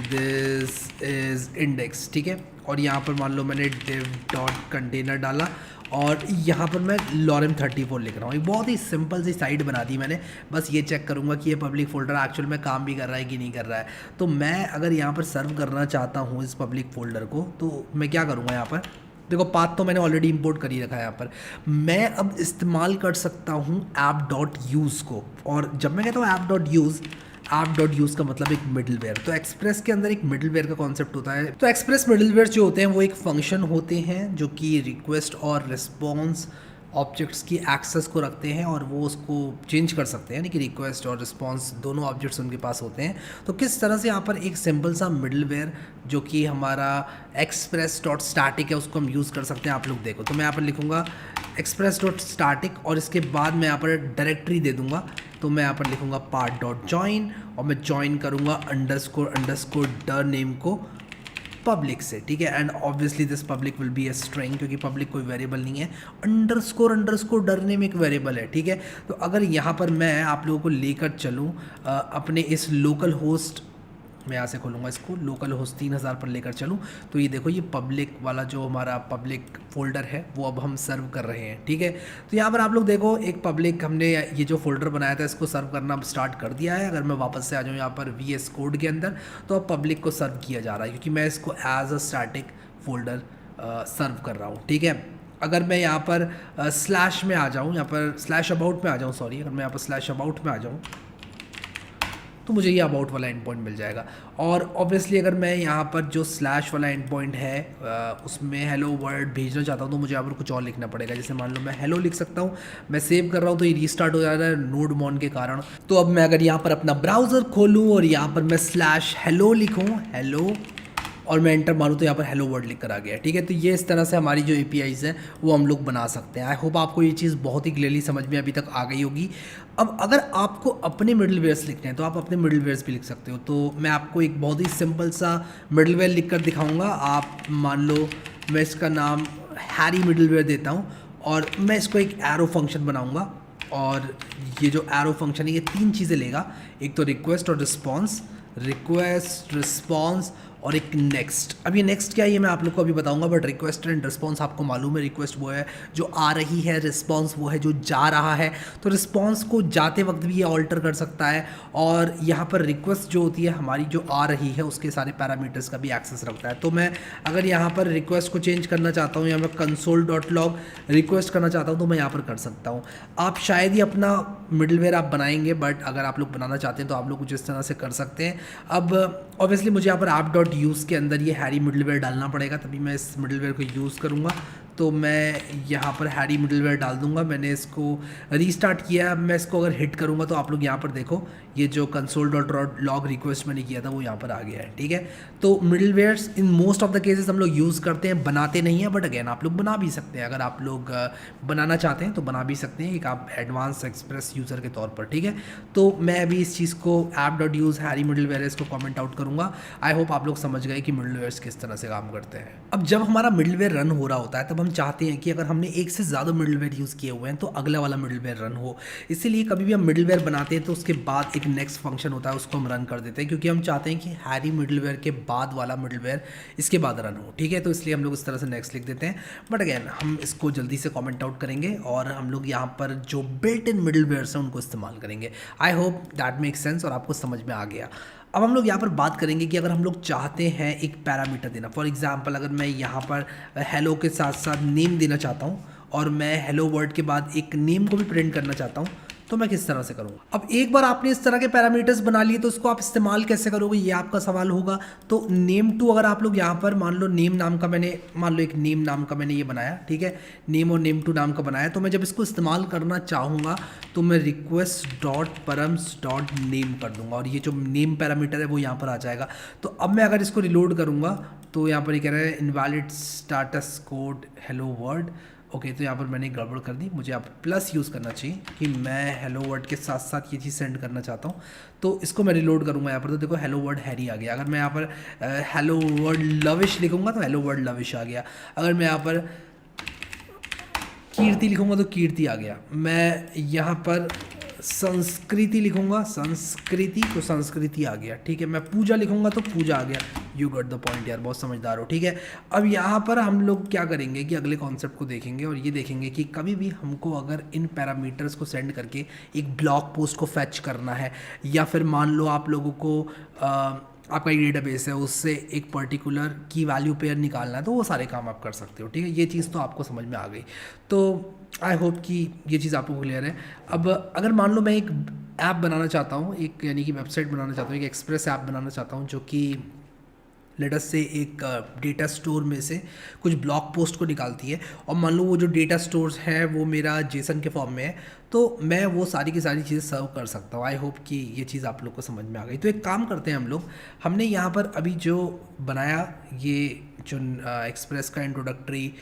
S1: दिस इज़ इंडेक्स, ठीक है। और यहाँ पर मान लो मैंने div.container डाला, और यहाँ पर मैं lorem 34 लिख रहा हूँ। एक बहुत ही सिंपल सी साइट बना दी मैंने, बस ये चेक करूँगा कि ये पब्लिक फोल्डर एक्चुअल में काम भी कर रहा है कि नहीं कर रहा है। तो मैं अगर यहाँ पर सर्व करना चाहता हूँ इस पब्लिक फोल्डर को, तो मैं क्या करूँगा, यहाँ पर देखो पाथ तो मैंने ऑलरेडी इंपोर्ट कर ही रखा है। यहाँ पर मैं अब इस्तेमाल कर सकता हूँ app.use को, और जब मैं कहता हूँ app.use का मतलब एक मिडलवेयर। तो एक्सप्रेस के अंदर एक मिडलवेयर का कॉन्सेप्ट होता है। तो एक्सप्रेस मिडलवेयर जो होते हैं वो एक फंक्शन होते हैं जो कि रिक्वेस्ट और रिस्पॉन्स ऑब्जेक्ट्स की एक्सेस को रखते हैं, और वो उसको चेंज कर सकते हैं, यानी कि रिक्वेस्ट और रिस्पॉन्स दोनों ऑब्जेक्ट्स उनके पास होते हैं। तो किस तरह से यहाँ पर एक सिंपल सा मिडलवेयर जो कि हमारा express.static है उसको हम यूज़ कर सकते हैं, आप लोग देखो। तो मैं यहाँ पर लिखूँगा express.static, और इसके बाद मैं यहाँ पर डायरेक्टरी दे दूँगा। तो मैं यहाँ पर लिखूँगा part.join, और मैं ज्वाइन करूँगा _ डर नेम को पब्लिक से, ठीक है। And obviously this public will be a string, क्योंकि पब्लिक कोई वेरिएबल नहीं है, _ डर नेम एक वेरिएबल है, ठीक है। तो अगर यहाँ पर मैं आप लोगों को लेकर चलूँ अपने इस लोकल होस्ट, मैं यहाँ से खोलूँगा इसको, लोकल होस्ट 3000 पर लेकर चलूँ, तो ये देखो ये पब्लिक वाला जो हमारा पब्लिक फोल्डर है वो अब हम सर्व कर रहे हैं, ठीक है। तो यहाँ पर आप लोग देखो एक पब्लिक हमने ये जो फोल्डर बनाया था इसको सर्व करना स्टार्ट कर दिया है। अगर मैं वापस से आ जाऊँ यहाँ पर VS कोड के अंदर, तो अब पब्लिक को सर्व किया जा रहा है, क्योंकि मैं इसको एज अ स्टैटिक फोल्डर सर्व कर रहा हूँ, ठीक है। अगर मैं यहाँ पर स्लैश में आ जाऊँ, यहाँ पर स्लैश अबाउट में आ जाऊँ, सॉरी, अगर मैं यहाँ पर स्लैश अबाउट में आ जाऊँ तो मुझे ये अबाउट वाला एंड पॉइंट मिल जाएगा। और ऑब्वियसली अगर मैं यहाँ पर जो स्लैश वाला एंड पॉइंट है उसमें हेलो वर्ल्ड भेजना चाहता हूँ, तो मुझे यहाँ पर कुछ और लिखना पड़ेगा। जैसे मान लो मैं हेलो लिख सकता हूँ, मैं सेव कर रहा हूँ तो ये रीस्टार्ट हो जा रहा है नोड मॉन के कारण। तो अब मैं अगर यहाँ पर अपना ब्राउज़र खोलूँ और यहाँ पर मैं स्लैश हेलो लिखूँ, हेलो, और मैं एंटर मारूँ तो यहाँ पर हेलो वर्ड लिख कर आ गया, ठीक है। तो ये इस तरह से हमारी जो APIs हैं वो हम लोग बना सकते हैं। आई होप आपको ये चीज़ बहुत ही क्लियरली समझ में अभी तक आ गई होगी। अब अगर आपको अपने मिडलवेयर्स लिखने हैं तो आप अपने मिडलवेयर्स भी लिख सकते हो। तो मैं आपको एक बहुत ही सिंपल सा मिडलवेयर लिख कर दिखाऊँगा। आप मान लो मैं इसका नाम हैरी मिडलवेयर देता हूँ, और मैं इसको एक एरो फंक्शन बनाऊँगा, और ये जो एरो फंक्शन है ये 3 चीज़ें लेगा, एक तो रिक्वेस्ट और रिस्पॉन्स और एक नेक्स्ट। अब ये नेक्स्ट क्या है ये मैं आप लोग को अभी बताऊंगा, बट रिक्वेस्ट एंड रिस्पॉन्स आपको मालूम है, रिक्वेस्ट वो है जो आ रही है, रिस्पॉन्स वो है जो जा रहा है। तो रिस्पॉन्स को जाते वक्त भी ये ऑल्टर कर सकता है, और यहाँ पर रिक्वेस्ट जो होती है हमारी जो आ रही है उसके सारे पैरामीटर्स का भी एक्सेस रखता है। तो मैं अगर यहाँ पर रिक्वेस्ट को चेंज करना चाहता हूँ या मैं console.log रिक्वेस्ट करना चाहता हूँ तो मैं यहाँ पर कर सकता हूँ। आप शायद ही अपना मिडलवेयर आप बनाएंगे, बट अगर आप लोग बनाना चाहते हैं तो आप लोग कुछ इस तरह से कर सकते हैं। अब ऑब्वियसली मुझे यहाँ पर यूज़ के अंदर ये हैरी मिडलवेयर डालना पड़ेगा, तभी मैं इस मिडलवेयर को यूज़ करूँगा। तो मैं यहाँ पर हैरी मिडलवेयर डाल दूंगा। मैंने इसको रीस्टार्ट किया है। अब मैं इसको अगर हिट करूँगा तो आप लोग यहाँ पर देखो, ये जो console.log रिक्वेस्ट मैंने किया था वो यहाँ पर आ गया है, ठीक है। तो middlewares in most of the cases हम लोग यूज़ करते हैं, बनाते नहीं हैं, बट अगेन आप लोग बना भी सकते हैं। अगर आप लोग बनाना चाहते हैं तो बना भी सकते हैं, एक आप एडवांस एक्सप्रेस यूज़र के तौर पर, ठीक है। तो मैं अभी इस चीज़ को app.use हैरी मिडलवेयर इसको कमेंट आउट करूँगा। आई होप आप लोग समझ गए कि मिडलवेयर्स किस तरह से काम करते हैं। अब जब हमारा मिडलवेयर रन हो रहा होता है तब हम चाहते हैं कि अगर हमने एक से ज़्यादा मिडलवेयर यूज़ किए हुए हैं तो अगला वाला मिडलवेयर रन हो। इसीलिए कभी भी हम मिडलवेयर बनाते हैं तो उसके बाद एक नेक्स्ट फंक्शन होता है, उसको हम रन कर देते हैं, क्योंकि हम चाहते हैं कि हैरी मिडलवेयर के बाद वाला मिडलवेयर इसके बाद रन हो, ठीक है। तो इसलिए हम लोग इस तरह से नेक्स्ट लिख देते हैं। बट अगेन हम इसको जल्दी से कमेंट आउट करेंगे और हम लोग यहाँ पर जो बिल्ट इन मिडलवेयर्स हैं उनको इस्तेमाल करेंगे। I hope that make sense और आपको समझ में आ गया। अब हम लोग यहाँ पर बात करेंगे कि अगर हम लोग चाहते हैं एक पैरामीटर देना, फॉर एग्जांपल अगर मैं यहाँ पर हेलो के साथ साथ नेम देना चाहता हूँ और मैं हेलो वर्ड के बाद एक नेम को भी प्रिंट करना चाहता हूँ, तो मैं किस तरह से करूँगा। अब एक बार आपने इस तरह के पैरामीटर्स बना लिए तो उसको आप इस्तेमाल कैसे करोगे, ये आपका सवाल होगा। तो नेम टू अगर आप लोग यहाँ पर मान लो नेम नाम का मैंने एक नेम नाम का मैंने ये बनाया, ठीक है, नेम और नेम टू नाम का बनाया, तो मैं जब इसको इस्तेमाल करना चाहूँगा तो मैं request.params.name कर दूंगा और ये जो नेम पैरामीटर है वो यहाँ पर आ जाएगा। तो अब मैं अगर इसको रिलोड करूँगा तो यहाँ पर ये कह रहा है invalid status code hello word. Okay, तो यहाँ पर मैंने गड़बड़ कर दी, मुझे आप प्लस यूज़ करना चाहिए कि मैं हेलो वर्ड के साथ साथ ये चीज़ सेंड करना चाहता हूँ। तो इसको मैं रिलोड करूँगा यहाँ पर, तो देखो हेलो वर्ड हैरी आ गया। अगर मैं यहाँ पर हेलो वर्ड लविश लिखूँगा तो हेलो वर्ड लविश आ गया। अगर मैं यहाँ पर कीर्ति लिखूँगा तो कीर्ति आ गया। मैं यहाँ पर संस्कृति लिखूँगा संस्कृति तो संस्कृति आ गया, ठीक है। मैं पूजा लिखूँगा तो पूजा आ गया। यू गॉट द पॉइंट यार, बहुत समझदार हो, ठीक है। अब यहाँ पर हम लोग क्या करेंगे कि अगले कॉन्सेप्ट को देखेंगे और ये देखेंगे कि कभी भी हमको अगर इन पैरामीटर्स को सेंड करके एक ब्लॉग पोस्ट को फैच करना है, या फिर मान लो आप लोगों को आपका एक डेटाबेस है उससे एक पर्टिकुलर की वैल्यू पेयर निकालना है, तो वो सारे काम आप कर सकते हो, ठीक है। ये चीज़ तो आपको समझ में आ गई। तो आई होप कि ये चीज़ आपको क्लियर है। अब अगर मान लो मैं एक ऐप बनाना चाहता हूँ, एक यानी कि वेबसाइट बनाना चाहता हूँ, एक एक्सप्रेस ऐप बनाना चाहता हूँ जो कि लेटस से एक डेटा स्टोर में से कुछ ब्लॉग पोस्ट को निकालती है, और मान लो वो जो डेटा स्टोर्स है वो मेरा जेसन के फॉर्म में है, तो मैं वो सारी की सारी चीज़ें सर्व कर सकता हूँ। आई होप कि ये चीज़ आप लोग को समझ में आ गई। तो एक काम करते हैं हम लोग, हमने यहाँ पर अभी जो बनाया ये जो एक्सप्रेस का इंट्रोडक्टरी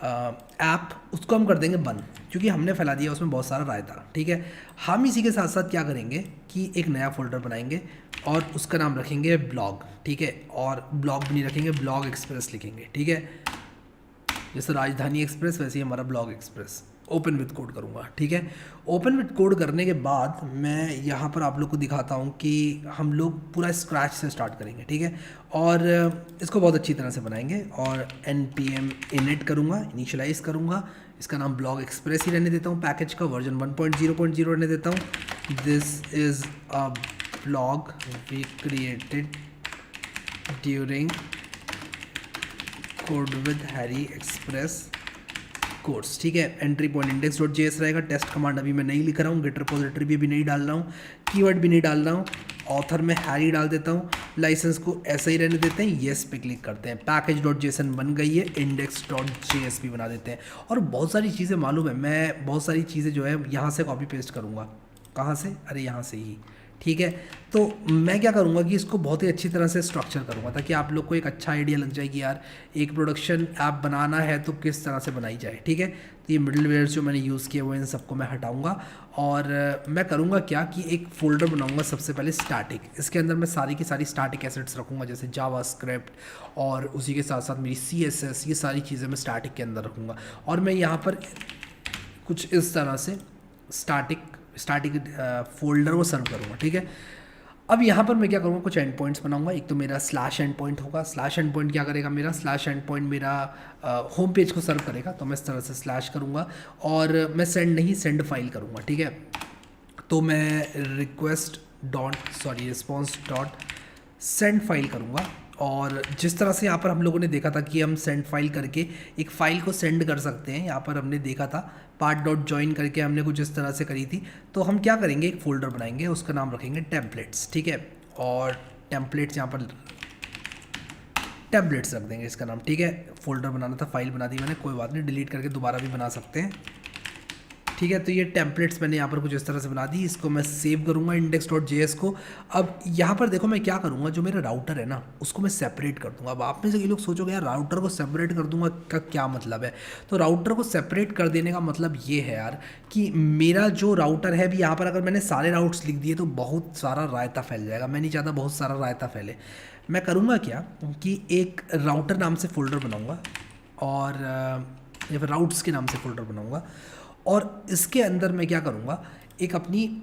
S1: ऐप, उसको हम कर देंगे बंद, क्योंकि हमने फैला दिया उसमें बहुत सारा रायता, ठीक है। हम इसी के साथ साथ क्या करेंगे कि एक नया फोल्डर बनाएंगे और उसका नाम रखेंगे ब्लॉग, ठीक है। और ब्लॉग भी नहीं रखेंगे, ब्लॉग एक्सप्रेस लिखेंगे, ठीक है। जैसे राजधानी एक्सप्रेस वैसे ही हमारा blog express. Open with code करूँगा, ठीक है। ओपन विद कोड करने के बाद मैं यहाँ पर आप लोग को दिखाता हूँ कि हम लोग पूरा स्क्रैच से स्टार्ट करेंगे, ठीक है। और इसको बहुत अच्छी तरह से बनाएंगे और npm init करूँगा, इनिशियलाइज करूँगा। इसका नाम ब्लॉग एक्सप्रेस ही रहने देता हूँ, पैकेज का वर्जन 1.0.0 रहने देता हूँ। This is a blog we created during code with Harry express course, ठीक है। एंट्री पॉइंट index.js रहेगा। टेस्ट कमांड अभी मैं नहीं लिख रहा हूँ, गिट रिपोजिटरी भी अभी नहीं डाल रहा हूँ, कीवर्ड भी नहीं डाल रहा हूँ। ऑथर में हैरी डाल देता हूँ, लाइसेंस को ऐसे ही रहने देते हैं, येस पे क्लिक करते हैं। पैकेज.json बन गई है, index.js भी बना देते हैं। और बहुत सारी चीज़ें मालूम है, मैं बहुत सारी चीज़ें जो है यहाँ से कॉपी पेस्ट करूँगा। कहाँ से? अरे यहाँ से ही, ठीक है। तो मैं क्या करूँगा कि इसको बहुत ही अच्छी तरह से स्ट्रक्चर करूँगा ताकि आप लोग को एक अच्छा आइडिया लग जाए कि यार एक प्रोडक्शन ऐप बनाना है तो किस तरह से बनाई जाए, ठीक है। तो ये मिडलवेयर जो मैंने यूज़ किए हुए इन सबको मैं हटाऊँगा और मैं करूँगा क्या कि एक फ़ोल्डर बनाऊँगा सबसे पहले स्टैटिक। इसके अंदर मैं सारी की सारी स्टैटिक एसेट्स रखूँगा, जैसे जावास्क्रिप्ट और उसी के साथ साथ मेरी CSS, ये सारी चीज़ें मैं स्टैटिक के अंदर रखूँगा। और मैं यहाँ पर कुछ इस तरह से स्टैटिक फोल्डर को सर्व करूँगा, ठीक है। अब यहाँ पर मैं क्या करूँगा, कुछ एंड पॉइंट्स बनाऊँगा। एक तो मेरा स्लैश एंड पॉइंट होगा। स्लैश एंड पॉइंट क्या करेगा, मेरा स्लैश एंड पॉइंट मेरा होम पेज को सर्व करेगा। तो मैं इस तरह से स्लैश करूँगा और मैं सेंड नहीं सेंड फाइल करूँगा, ठीक है। तो मैं रिस्पॉन्स डॉट सेंड फाइल करूँगा। और जिस तरह से यहाँ पर हम लोगों ने देखा था कि हम सेंड फाइल करके एक फ़ाइल को सेंड कर सकते हैं, यहाँ पर हमने देखा था part.join करके हमने कुछ इस तरह से करी थी। तो हम क्या करेंगे, एक फ़ोल्डर बनाएंगे, उसका नाम रखेंगे टेम्पलेट्स, ठीक है। और टेम्पलेट्स यहाँ पर टेम्पलेट्स रख देंगे इसका नाम, ठीक है। फोल्डर बनाना था, फाइल बना दी मैंने, कोई बात नहीं, डिलीट करके दोबारा भी बना सकते हैं, ठीक है। तो ये टेम्पलेट्स मैंने यहाँ पर कुछ इस तरह से बना दी, इसको मैं सेव करूँगा index.js को। अब यहाँ पर देखो मैं क्या करूँगा, जो मेरा राउटर है ना उसको मैं सेपरेट कर दूँगा। अब आप में से ये लोग सोचोगे यार राउटर को सेपरेट कर दूँगा का क्या मतलब है। तो राउटर को सेपरेट कर देने का मतलब ये है यार कि मेरा जो राउटर है, अभी यहाँ पर अगर मैंने सारे राउट्स लिख दिए तो बहुत सारा रायता फैल जाएगा, मैं नहीं चाहता बहुत सारा रायता फैले। मैं करूँगा क्या कि एक राउटर नाम से फ़ोल्डर बनाऊँगा, और या फिर राउट्स के नाम से फ़ोल्डर बनाऊँगा, और इसके अंदर मैं क्या करूँगा, एक अपनी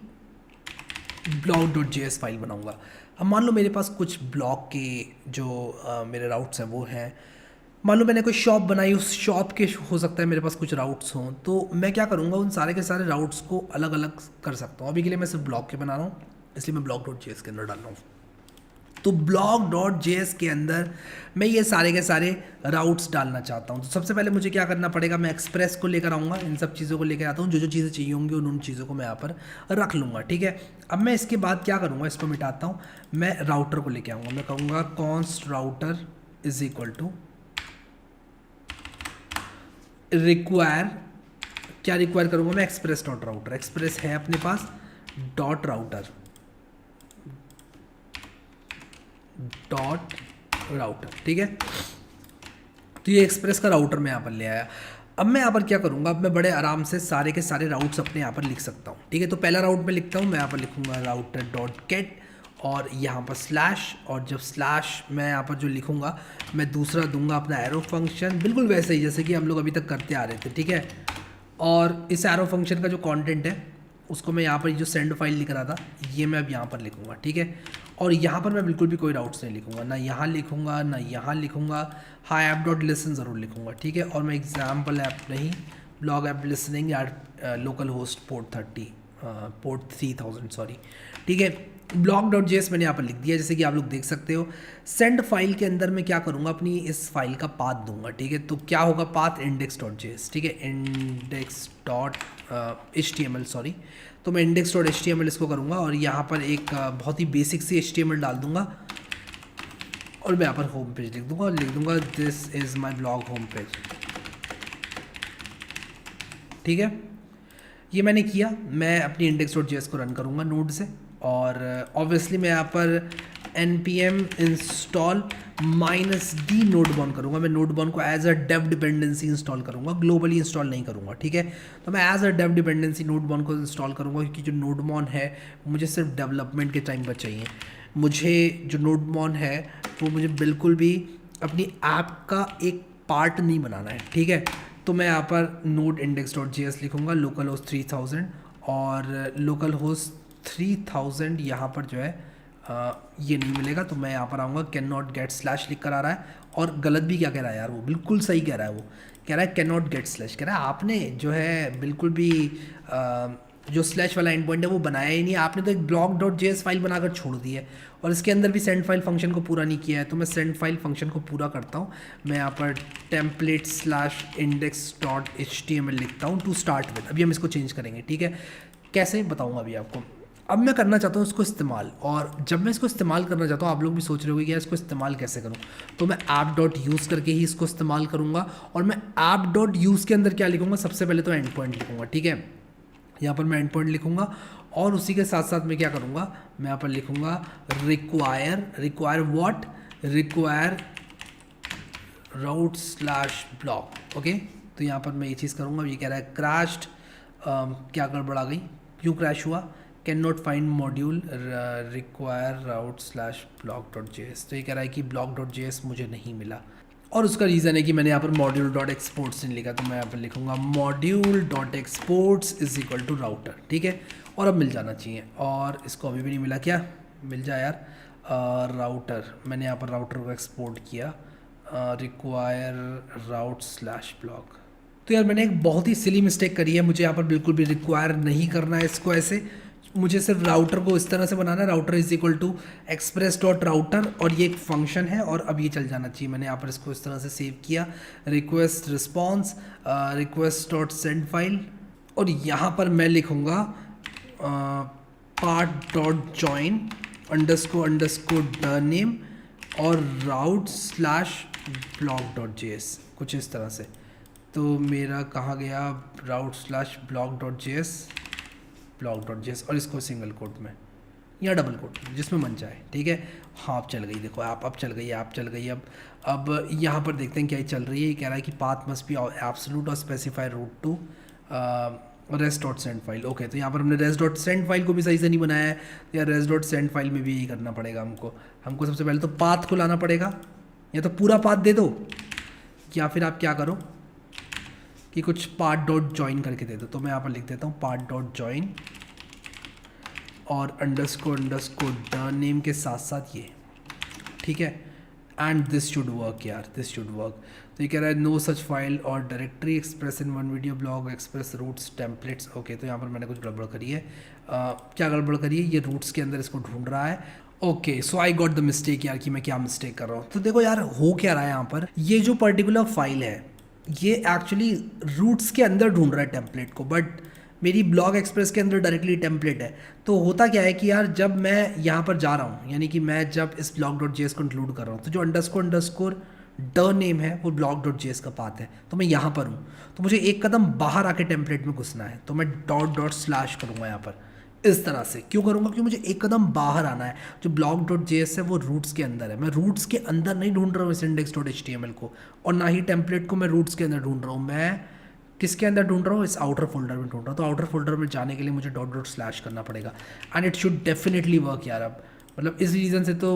S1: blog.js फाइल बनाऊँगा। अब मान लो मेरे पास कुछ ब्लॉग के जो मेरे राउट्स हैं वो हैं, मान लो मैंने कोई शॉप बनाई, उस शॉप के हो सकता है मेरे पास कुछ राउट्स हों, तो मैं क्या करूँगा उन सारे के सारे राउट्स को अलग अलग कर सकता हूँ। अभी के लिए मैं सिर्फ ब्लॉग के बना रहा हूँ, इसलिए मैं blog.js के अंदर डाल रहा हूँ। तो blog.js के अंदर मैं ये सारे के सारे राउट्स डालना चाहता हूँ। तो सबसे पहले मुझे क्या करना पड़ेगा, मैं एक्सप्रेस को लेकर आऊँगा, इन सब चीज़ों को लेकर आता हूँ, जो जो चीज़ें चाहिए होंगी उन चीज़ों को मैं यहाँ पर रख लूँगा, ठीक है। अब मैं इसके बाद क्या करूँगा, इसको मिटाता हूँ, मैं राउटर को लेके आऊँगा, मैं कहूँगा const router is equal to require, क्या रिक्वायर करूँगा मैं, एक्सप्रेस डॉट राउटर, एक्सप्रेस है अपने पास डॉट राउटर, ठीक है। तो ये एक्सप्रेस का राउटर मैं यहाँ पर ले आया। अब मैं यहाँ पर क्या करूँगा, अब मैं बड़े आराम से सारे के सारे राउट्स अपने यहाँ पर लिख सकता हूँ, ठीक है। तो पहला राउट मैं लिखता हूँ, मैं यहाँ पर लिखूँगा राउटर डॉट गेट, और यहाँ पर स्लैश, और जब स्लैश मैं यहाँ पर जो लिखूँगा मैं दूसरा दूंगा अपना एरो फंक्शन, बिल्कुल वैसे ही जैसे कि हम लोग अभी तक करते आ रहे थे, ठीक है। और इस एरो फंक्शन का जो कंटेंट है उसको मैं यहाँ पर जो सेंड फाइल लिख रहा था ये मैं अब यहाँ पर लिखूँगा, ठीक है। और यहाँ पर मैं बिल्कुल भी कोई राउट्स नहीं लिखूँगा, ना यहाँ लिखूँगा ना यहाँ लिखूँगा, हाँ ऐप डॉट लिसन ज़रूर लिखूँगा, ठीक है। और मैं एग्जाम्पल ऐप नहीं, ब्लॉग ऐप लिसनिंग या लोकल होस्ट पोर्ट 3000 सॉरी, ठीक है। blog.js मैंने यहाँ पर लिख दिया, जैसे कि आप लोग देख सकते हो। सेंड फाइल के अंदर मैं क्या करूँगा, अपनी इस फाइल का पाथ दूंगा, ठीक है। तो क्या होगा, पाथ index.js, ठीक है, index.html सॉरी। तो मैं index.html इसको करूँगा, और यहाँ पर एक बहुत ही बेसिक सी HTML डाल दूँगा, और मैं यहाँ पर होम पेज लिख दूँगा, और लिख दूँगा this is my blog home page, ठीक है। ये मैंने किया, मैं अपनी index.js को रन करूँगा नोड से, और ऑब्वियसली मैं यहाँ पर npm इंस्टॉल -d नोडबॉन करूँगा। मैं नोडबॉन को as a dev dependency install करूँगा, ग्लोबली इंस्टॉल नहीं करूँगा, ठीक है। तो मैं as a dev dependency nodemon को इंस्टॉल करूँगा, क्योंकि जो नोडबॉन है मुझे सिर्फ डेवलपमेंट के टाइम पर चाहिए। मुझे जो नोडबॉन है वो मुझे बिल्कुल भी अपनी ऐप का एक पार्ट नहीं बनाना है, ठीक है। तो मैं यहाँ पर नोड index.js लिखूँगा, लोकल होस्ट 3000, और लोकल होस्ट 3000 यहाँ पर जो है ये नहीं मिलेगा, तो मैं यहाँ पर आऊँगा कैन नॉट गेट स्लैश लिख कर आ रहा है। और गलत भी क्या कह रहा है यार, वो बिल्कुल सही कह रहा है, वो कह रहा है कैन नॉट गेट स्लैश, कह रहा है आपने जो है बिल्कुल भी जो स्लैश वाला एंड पॉइंट है वो बनाया ही नहीं, आपने तो एक blog.js फाइल बनाकर छोड़ दी है, और इसके अंदर भी सेंड फाइल फंक्शन को पूरा नहीं किया है। तो मैं सेंड फाइल फंक्शन को पूरा करता हूँ, मैं यहाँ पर template/index.html लिखता हूँ टू स्टार्ट विद। अभी हम इसको चेंज करेंगे, ठीक है, कैसे बताऊँगा अभी आपको। अब मैं करना चाहता हूँ इसको इस्तेमाल, और जब मैं इसको इस्तेमाल करना चाहता हूँ आप लोग भी सोच रहे होगे कि यार इसको इस्तेमाल कैसे करूँ, तो मैं app.use करके ही इसको इस्तेमाल करूँगा। और मैं app.use के अंदर क्या लिखूँगा, सबसे पहले तो एंड पॉइंट लिखूँगा, ठीक है। यहाँ पर मैं एंड पॉइंट लिखूँगा, और उसी के साथ साथ मैं क्या करूँगा, मैं यहाँ पर लिखूँगा require what, require route/block, okay. तो यहाँ पर मैं ये चीज़ करूँगा। ये कह रहा है क्रैश्ड, क्या गड़बड़ आ गई, क्यों क्रैश हुआ, can not find module require route/block.js। तो ये कह रहा है कि block.js मुझे नहीं मिला, और उसका रीज़न है कि मैंने यहाँ पर module.exports नहीं लिखा। तो मैं यहाँ पर लिखूँगा module.exports is equal to router, ठीक है। और अब मिल जाना चाहिए, और इसको अभी भी नहीं मिला, क्या मिल जाए यार, राउटर, मैंने यहाँ पर राउटर को एक्सपोर्ट किया, रिक्वायर route/block। तो यार मैंने एक बहुत ही सिली मिस्टेक करी है, मुझे यहाँ पर बिल्कुल भी रिक्वायर नहीं करना है इसको ऐसे, मुझे सिर्फ राउटर को इस तरह से बनाना है, router is equal to express.router, और ये एक फंक्शन है, और अब ये चल जाना चाहिए। मैंने यहाँ पर इसको इस तरह से सेव किया, रिक्वेस्ट रिस्पॉन्स request.send फाइल, और यहाँ पर मैं लिखूँगा part.join __the name, और route slash block dot J S, कुछ इस तरह से। तो मेरा कहाँ गया, route slash block dot J S, block dot J S, और इसको सिंगल कोट में या डबल कोट जिसमें मन चाहे, ठीक है। हाँ अब चल गई, देखो आप अब चल गई, आप चल गई। अब यहाँ पर देखते हैं क्या चल रही है। ये कह रहा है कि पाथ मस्ट बी एब्सोल्यूट और specify root to rest dot send file. Okay, तो यहाँ पर हमने रेस्ट डॉट सेंड फाइल को भी सही से नहीं बनाया है, या रेस्ट डॉट सेंड फाइल में भी यही करना पड़ेगा हमको सबसे पहले तो पाथ को लाना पड़ेगा, या तो पूरा पाथ दे दो, या फिर आप क्या करो कि कुछ पार्ट डॉट ज्वाइन करके दे दो। तो मैं यहाँ पर लिख देता हूँ पार्ट डॉट ज्वाइन और अंडरस्कोर डन नेम के साथ साथ ये, ठीक है। एंड दिस शुड वर्क यार, दिस शुड वर्क। तो ये कह रहा है नो सच फाइल और directory express in one video blog express routes templates. Okay, तो यहाँ पर मैंने कुछ गड़बड़ करी है। क्या गड़बड़ करी है, ये रूट्स के अंदर इसको ढूंढ रहा है। Okay, so I got the mistake यार, कि मैं क्या मिस्टेक कर रहा हूँ। तो देखो यार हो क्या रहा है यहाँ पर, ये जो पर्टिकुलर फाइल है ये एक्चुअली रूट्स के अंदर ढूंढ रहा है टेम्पलेट को, बट मेरी ब्लॉग एक्सप्रेस के अंदर डायरेक्टली टेम्पलेट है। तो होता क्या है कि यार जब मैं यहाँ पर जा रहा हूँ, यानी कि मैं जब इस ब्लॉग डॉट जेएस को इंक्लूड कर रहा हूँ, तो जो अंडरस्कोर ड नेम है वो ब्लॉग डॉट जेएस का पाथ है। तो मैं यहाँ पर हूँ, तो मुझे एक कदम बाहर आके टेम्पलेट में घुसना है, तो मैं डॉट डॉट स्लैश करूँगा यहाँ पर इस तरह से। क्यों करूँगा, क्योंकि मुझे एक कदम बाहर आना है। जो ब्लॉग डॉट जेएस है वो रूट्स के अंदर है, मैं रूट्स के अंदर नहीं ढूंढ रहा हूँ इस इंडेक्स डॉट एचटीएमएल को, और ना ही टेम्पलेट को मैं रूट्स के अंदर ढूंढ रहा हूँ। मैं किसके अंदर ढूंढ रहा हूँ, इस आउटर फोल्डर में ढूंढ रहा हूँ। तो आउटर फोल्डर में जाने के लिए मुझे डॉट डॉट स्लैश करना पड़ेगा, and it should definitely work यार। अब मतलब इस रीज़न से तो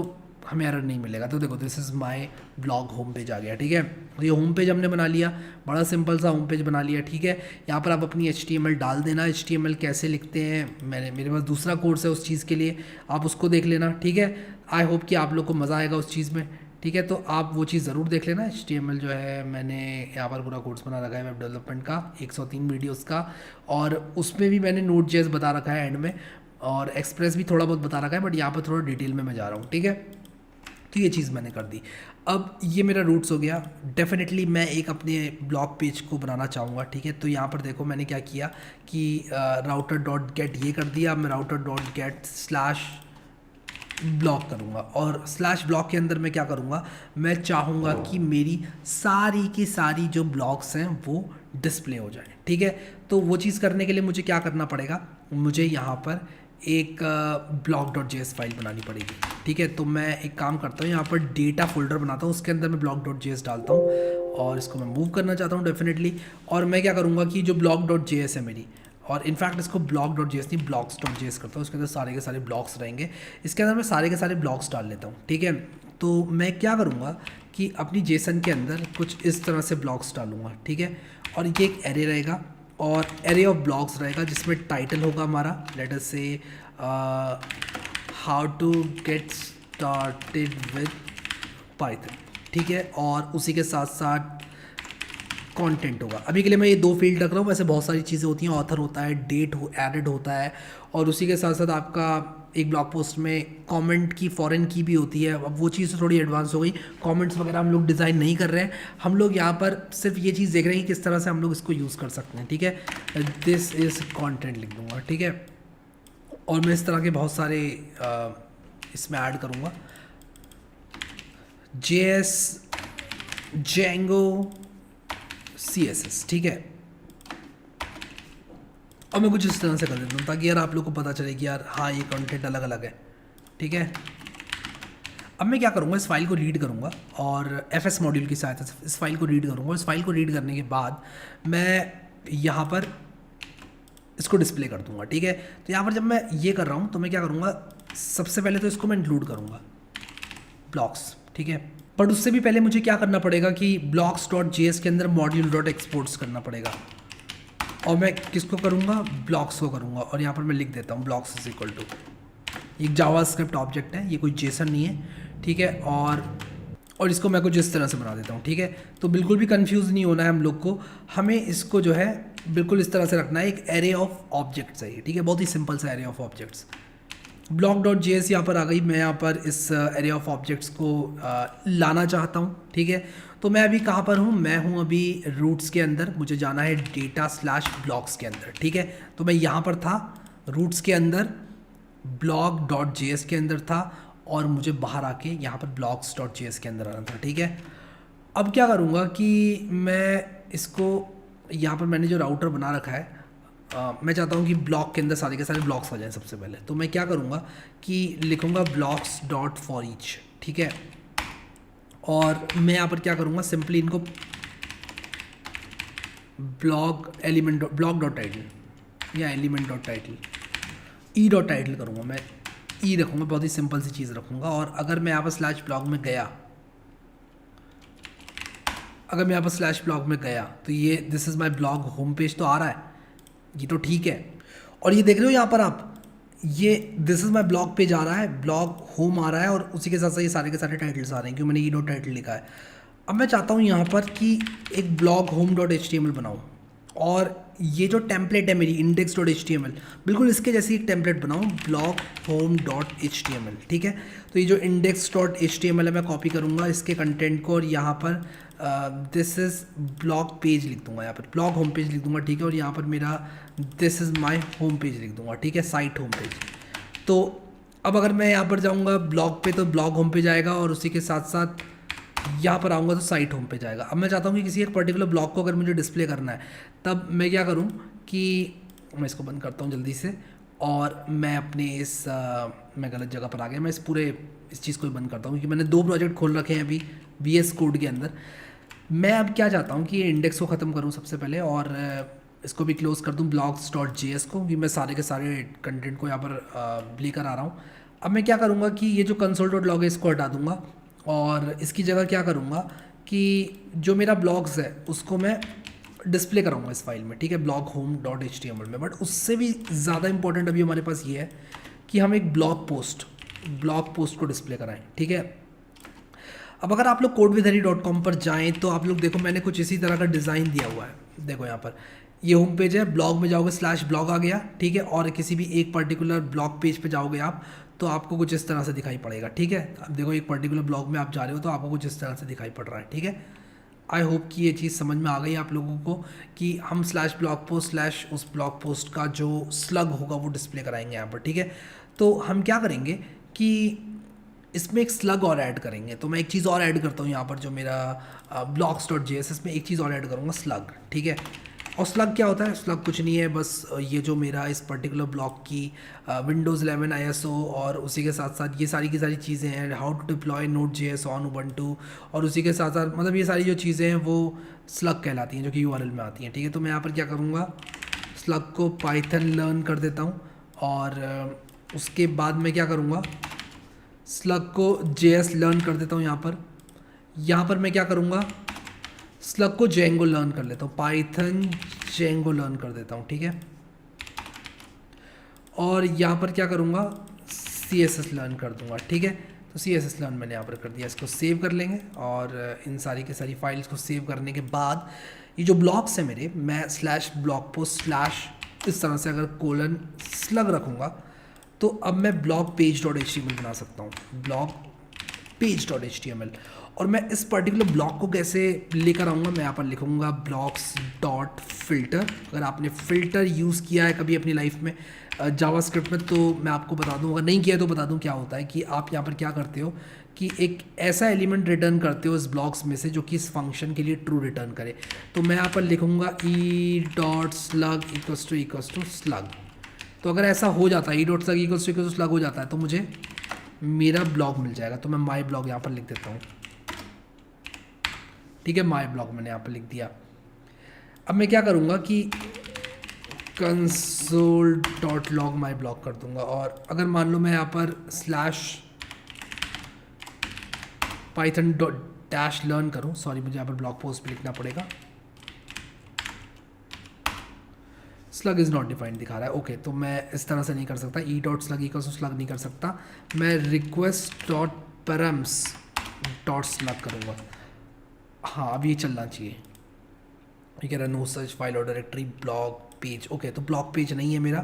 S1: हमें एरर नहीं मिलेगा। तो देखो this is my blog home page आ गया, ठीक है। तो ये होम पेज हमने बना लिया, बड़ा सिंपल सा होम पेज बना लिया, ठीक है। यहाँ पर आप अपनी HTML डाल देना। HTML कैसे लिखते हैं, मेरे पास दूसरा कोर्स है उस चीज़ के लिए, आप उसको देख लेना, ठीक है। आई होप कि आप लोग को मज़ा आएगा उस चीज़ में, ठीक है। तो आप वो चीज़ ज़रूर देख लेना। HTML जो है मैंने यहाँ पर पूरा कोर्स बना रखा है वेब डेवलपमेंट का, 103 वीडियोस का, और उसमें भी मैंने Node.js बता रखा है एंड में, और एक्सप्रेस भी थोड़ा बहुत बता रखा है, बट यहाँ पर थोड़ा डिटेल में मैं जा रहा हूँ, ठीक है। तो ये चीज़ मैंने कर दी। अब ये मेरा रूट्स हो गया। डेफिनेटली मैं एक अपने ब्लॉग पेज को बनाना चाहूँगा, ठीक है। तो यहाँ पर देखो मैंने क्या किया कि राउटर डॉट गेट ये कर दिया। मैं router dot gate slash block करूँगा, और स्लैश ब्लॉक के अंदर मैं क्या करूँगा, मैं चाहूँगा कि मेरी सारी की सारी जो ब्लॉक्स हैं वो डिस्प्ले हो जाए, ठीक है। तो वो चीज़ करने के लिए मुझे क्या करना पड़ेगा, मुझे यहाँ पर एक ब्लॉग डॉट जेएस फाइल बनानी पड़ेगी, ठीक है। तो मैं एक काम करता हूँ, यहाँ पर डेटा फोल्डर बनाता हूँ, उसके अंदर मैं ब्लॉग डॉट जेएस डालता हूँ, और इसको मैं मूव करना चाहता हूँ डेफिनेटली। और मैं क्या करूँगा कि जो ब्लॉग डॉट जेएस है मेरी, और इनफैक्ट इसको ब्लॉग डॉट जेएस नहीं ब्लॉग्स डॉट जेएस करता हूँ, उसके अंदर सारे के सारे ब्लॉग्स रहेंगे। इसके अंदर मैं सारे के सारे ब्लॉग्स डाल लेता हूँ, ठीक है। तो मैं क्या करूँगा कि अपनी जेसन के अंदर कुछ इस तरह से ब्लॉग्स डालूंगा, ठीक है। और ये एक एरे रहेगा, और एरे ऑफ ब्लॉग्स रहेगा, जिसमें टाइटल होगा हमारा, let us see how to get started with Python, ठीक है। और उसी के साथ साथ कंटेंट होगा। अभी के लिए मैं ये 2 फील्ड रख रहा हूँ, वैसे बहुत सारी चीज़ें होती हैं, ऑथर होता है, डेट एडेड होता है, और उसी के साथ साथ आपका एक ब्लॉग पोस्ट में कमेंट की फॉरेन की भी होती है। अब वो चीज़ थोड़ी एडवांस हो गई, कमेंट्स वगैरह हम लोग डिज़ाइन नहीं कर रहे हैं, हम लोग यहाँ पर सिर्फ ये चीज़ देख रहे हैं कि किस तरह से हम लोग इसको यूज़ कर सकते हैं, ठीक है। दिस इज़ कंटेंट लिख दूँगा, ठीक है। और मैं इस तरह के बहुत सारे इसमें ऐड करूँगा, JS, Django, CSS, ठीक है। और मैं कुछ इस तरह से कर देता हूँ ताकि यार आप लोग को पता चले कि यार हाँ ये कंटेंट अलग अलग है, ठीक है। अब मैं क्या करूँगा, इस फाइल को रीड करूँगा, और FS मॉड्यूल की सहायता से इस फाइल को रीड करूँगा। इस फाइल को रीड करने के बाद मैं यहाँ पर इसको डिस्प्ले कर दूँगा, ठीक है। तो यहाँ पर जब मैं ये कर रहा हूँ तो मैं क्या करूँगा, सबसे पहले तो इसको मैं इंक्लूड करूँगा ब्लॉक्स, ठीक है। बट उससे भी पहले मुझे क्या करना पड़ेगा कि ब्लॉक्स डॉट जेएस के अंदर मॉड्यूल डॉट एक्सपोर्ट्स करना पड़ेगा, और मैं किसको करूँगा, ब्लॉक्स को करूँगा। और यहाँ पर मैं लिख देता हूँ ब्लॉक्स इज इक्वल टू, एक जावास्क्रिप्ट ऑब्जेक्ट है, ये कोई जेसन नहीं है, ठीक है। और इसको मैं कुछ इस तरह से बना देता हूँ, ठीक है। तो बिल्कुल भी कंफ्यूज नहीं होना है हम लोग को, हमें इसको जो है बिल्कुल इस तरह से रखना है, एक एरे ऑफ ऑब्जेक्ट्स है ये, ठीक है। बहुत ही सिंपल सा array of objects. Block dot JS यहाँ पर आ गई, मैं यहाँ पर इस एरे ऑफ ऑब्जेक्ट्स को लाना चाहता हूँ, ठीक है। तो मैं अभी कहाँ पर हूँ, मैं हूँ अभी रूट्स के अंदर, मुझे जाना है डेटा स्लैश ब्लॉक्स के अंदर, ठीक है। तो मैं यहाँ पर था रूट्स के अंदर, ब्लॉग डॉट जेएस के अंदर था, और मुझे बाहर आके यहाँ पर blocks.js के अंदर आना था, ठीक है। अब क्या करूँगा कि मैं इसको यहाँ पर मैंने जो राउटर बना रखा है, मैं चाहता हूँ कि ब्लॉक के अंदर सारे के सारे ब्लॉक्स आ जाएं सबसे पहले। तो मैं क्या करूँगा कि लिखूँगा blocks.forEach, ठीक है। और मैं यहाँ पर क्या करूँगा, सिंपली इनको block.title या element.title e.title करूँगा, मैं ई रखूँगा, बहुत ही सिंपल सी चीज़ रखूँगा। और अगर मैं यहाँ पर /blog में गया, तो ये this is my blog home page तो आ रहा है, ये तो ठीक है। और ये देख रहे हो यहाँ पर आप, ये this is my blog page आ रहा है, ब्लॉग होम आ रहा है, और उसी के साथ साथ ये सारे के सारे टाइटल्स आ रहे हैं क्योंकि मैंने e.title लिखा है। अब मैं चाहता हूँ यहाँ पर कि एक ब्लॉग home.html बनाऊँ, और ये जो टेम्पलेट है मेरी index.html, बिल्कुल इसके जैसी एक टेम्पलेट बनाऊँ blog home.html, ठीक है। तो ये जो index.html है मैं कॉपी करूँगा इसके कंटेंट को, और यहाँ पर दिस इज़ ब्लॉग पेज लिख दूँगा, यहाँ पर ब्लॉग होम पेज लिख दूँगा, ठीक है। और यहाँ पर मेरा this is my home page लिख दूँगा, ठीक है, साइट होम पेज। तो अब अगर मैं यहाँ पर जाऊँगा ब्लॉग पे तो ब्लॉग होम पेज आएगा, और उसी के साथ साथ यहाँ पर आऊँगा तो साइट होम पे जाएगा। अब मैं चाहता हूँ कि किसी एक पर्टिकुलर ब्लॉक को अगर मुझे डिस्प्ले करना है, तब मैं क्या करूँ कि मैं इसको बंद करता हूँ जल्दी से, और मैं अपने मैं गलत जगह पर आ गया, मैं इस चीज़ को ही बंद करता हूँ क्योंकि मैंने 2 प्रोजेक्ट खोल रखे हैं अभी VS कोड के अंदर। मैं अब क्या चाहता हूँ कि ये इंडेक्स को ख़त्म करूँ सबसे पहले, और इसको भी क्लोज़ कर दूँ blocks.js को, कि मैं सारे के सारे कंटेंट को यहाँ पर लेकर आ रहा हूँ। अब मैं क्या करूँगा कि ये जो console.log है इसको हटा दूँगा, और इसकी जगह क्या करूँगा कि जो मेरा ब्लॉग्स है उसको मैं डिस्प्ले कराऊँगा इस फाइल में, ठीक है, blog home.html में। बट उससे भी ज़्यादा इंपॉर्टेंट अभी हमारे पास ये है कि हम एक ब्लॉग पोस्ट को डिस्प्ले कराएं, ठीक है। अब अगर आप लोग codewithhari.com पर जाएं तो आप लोग देखो मैंने कुछ इसी तरह का डिज़ाइन दिया हुआ है। देखो यहाँ पर ये होम पेज है, ब्लॉग में जाओगे /blog आ गया, ठीक है। और किसी भी एक पर्टिकुलर ब्लॉग पेज पे जाओगे आप तो आपको कुछ इस तरह से दिखाई पड़ेगा, ठीक है। अब देखो एक पर्टिकुलर ब्लॉग में आप जा रहे हो तो आपको कुछ इस तरह से दिखाई पड़ रहा है, ठीक है। आई होप कि ये चीज़ समझ में आ गई आप लोगों को कि हम /blog post उस ब्लॉग पोस्ट का जो स्लग होगा वो डिस्प्ले कराएंगे यहाँ पर, ठीक है। तो हम क्या करेंगे कि इसमें एक स्लग और ऐड करेंगे। तो मैं एक चीज़ और ऐड करता हूँ यहाँ पर, जो मेरा blocks.js इसमें एक चीज़ और ऐड करूँगा, स्लग, ठीक है। और स्लग क्या होता है? स्लग कुछ नहीं है, बस ये जो मेरा इस पर्टिकुलर ब्लॉक की विंडोज़ 11 ISO और उसी के साथ साथ ये सारी की सारी चीज़ें हैं, how to deploy Node.js on Ubuntu, और उसी के साथ साथ मतलब ये सारी जो चीज़ें हैं वो स्लग कहलाती हैं, जो कि URL में आती हैं, ठीक है। तो मैं यहाँ पर क्या करूँगा, स्लग को पाइथन लर्न कर देता हूँ, और उसके बाद मैं क्या करूँगा, स्लग को JS लर्न कर देता हूँ। यहाँ पर मैं क्या करूँगा, स्लग को जेंगो लर्न कर लेता हूँ, पाइथन जेंगो लर्न कर देता हूँ, ठीक है। और यहाँ पर क्या करूँगा, CSS लर्न कर दूँगा, ठीक है। तो CSS लर्न मैंने यहाँ पर कर दिया, इसको सेव कर लेंगे, और इन सारी की सारी फाइल्स को सेव करने के बाद ये जो ब्लॉक्स है मेरे, मैं /blog post इस तरह से अगर कोलन स्लग रखूँगा तो अब मैं blog page.html बना सकता हूँ, blog page.html। और मैं इस पर्टिकुलर ब्लॉक को कैसे लेकर आऊँगा, मैं यहाँ पर लिखूँगा blocks.filter। अगर आपने फ़िल्टर यूज़ किया है कभी अपनी लाइफ में जावास्क्रिप्ट में तो मैं आपको बता दूँ, अगर नहीं किया तो बता दूँ क्या होता है कि आप यहाँ पर क्या करते हो कि एक ऐसा एलिमेंट रिटर्न करते हो इस ब्लॉक्स में से जो कि इस फंक्शन के लिए ट्रू रिटर्न करे। तो मैं यहाँ पर लिखूँगा e.slug = slug। तो अगर ऐसा हो जाता है e.slug = slug हो जाता है तो मुझे मेरा ब्लॉग मिल जाएगा। तो मैं माई ब्लॉग यहाँ पर लिख देता हूँ, ठीक है, माई ब्लॉग मैंने यहाँ पर लिख दिया। अब मैं क्या करूँगा कि console.log माई ब्लॉग कर दूँगा, और अगर मान लो मैं यहाँ पर /python-learn करूँ, सॉरी मुझे यहाँ पर ब्लॉग पोस्ट भी लिखना पड़ेगा, slug इज़ नॉट डिफाइंड दिखा रहा है, ओके। तो मैं इस तरह से नहीं कर सकता, e.slug = slug नहीं कर सकता, मैं request.params.slug करूँगा। हाँ अब ये चलना चाहिए, ये कह रहा है नो सच फाइल और डायरेक्टरी ब्लॉग पेज, ओके। तो ब्लॉग पेज नहीं है मेरा,